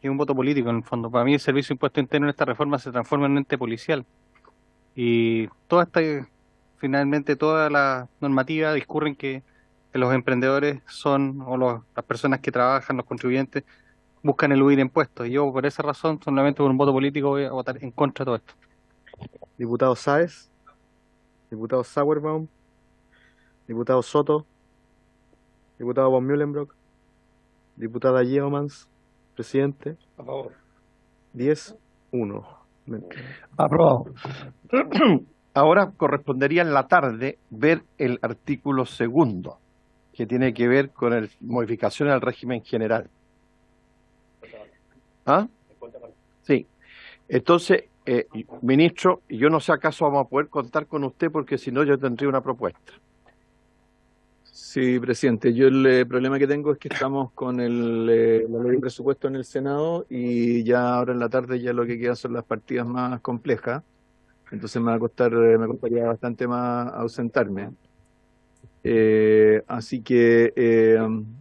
[SPEAKER 6] que es un voto político en el fondo. Para mí el Servicio de Impuesto Interno en esta reforma se transforma en un ente policial. Y finalmente toda la normativa discurre que los emprendedores son, las personas que trabajan, los contribuyentes, buscan eludir impuestos. Y yo por esa razón, solamente por un voto político, voy a votar en contra de todo esto.
[SPEAKER 1] Diputado Sáez, diputado Sauerbaum, diputado Soto, diputado von Mühlenbrock, diputada Yeomans, presidente.
[SPEAKER 2] A favor.
[SPEAKER 1] 10-1.
[SPEAKER 2] Aprobado. Ahora correspondería en la tarde ver el artículo segundo, que tiene que ver con la modificación al régimen general. ¿Ah? Sí. Entonces, ministro, yo no sé acaso vamos a poder contar con usted porque si no yo tendría una propuesta.
[SPEAKER 9] Sí, presidente. Yo el problema que tengo es que estamos con la ley de presupuesto en el Senado y ya ahora en la tarde ya lo que quedan son las partidas más complejas. Entonces me costaría bastante más ausentarme. Así que,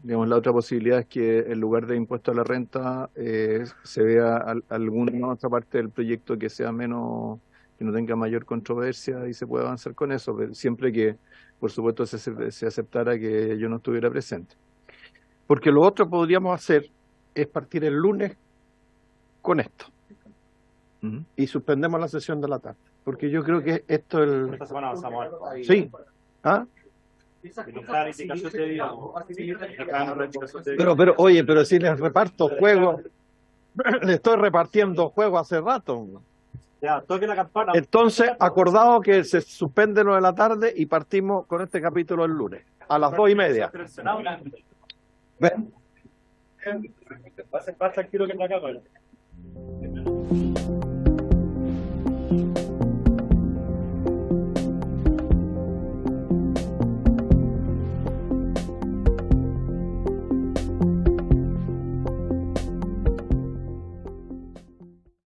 [SPEAKER 9] digamos, la otra posibilidad es que en lugar de impuesto a la renta se vea alguna otra parte del proyecto que sea menos, que no tenga mayor controversia y se pueda avanzar con eso, pero siempre que, por supuesto, se aceptara que yo no estuviera presente.
[SPEAKER 2] Porque lo otro que podríamos hacer es partir el lunes con esto. Y suspendemos la sesión de la tarde. Porque yo creo que esto es
[SPEAKER 12] Esta semana avanzamos.
[SPEAKER 2] Sí. ¿Ah? Pero, oye, pero si les reparto juegos, le estoy repartiendo juegos hace rato.
[SPEAKER 12] Ya, toque la campana.
[SPEAKER 2] Entonces, acordado que se suspende lo de la tarde y partimos con este capítulo el lunes, a las 2:30. ¿Ven?
[SPEAKER 12] Va a ser más tranquilo que en la cámara.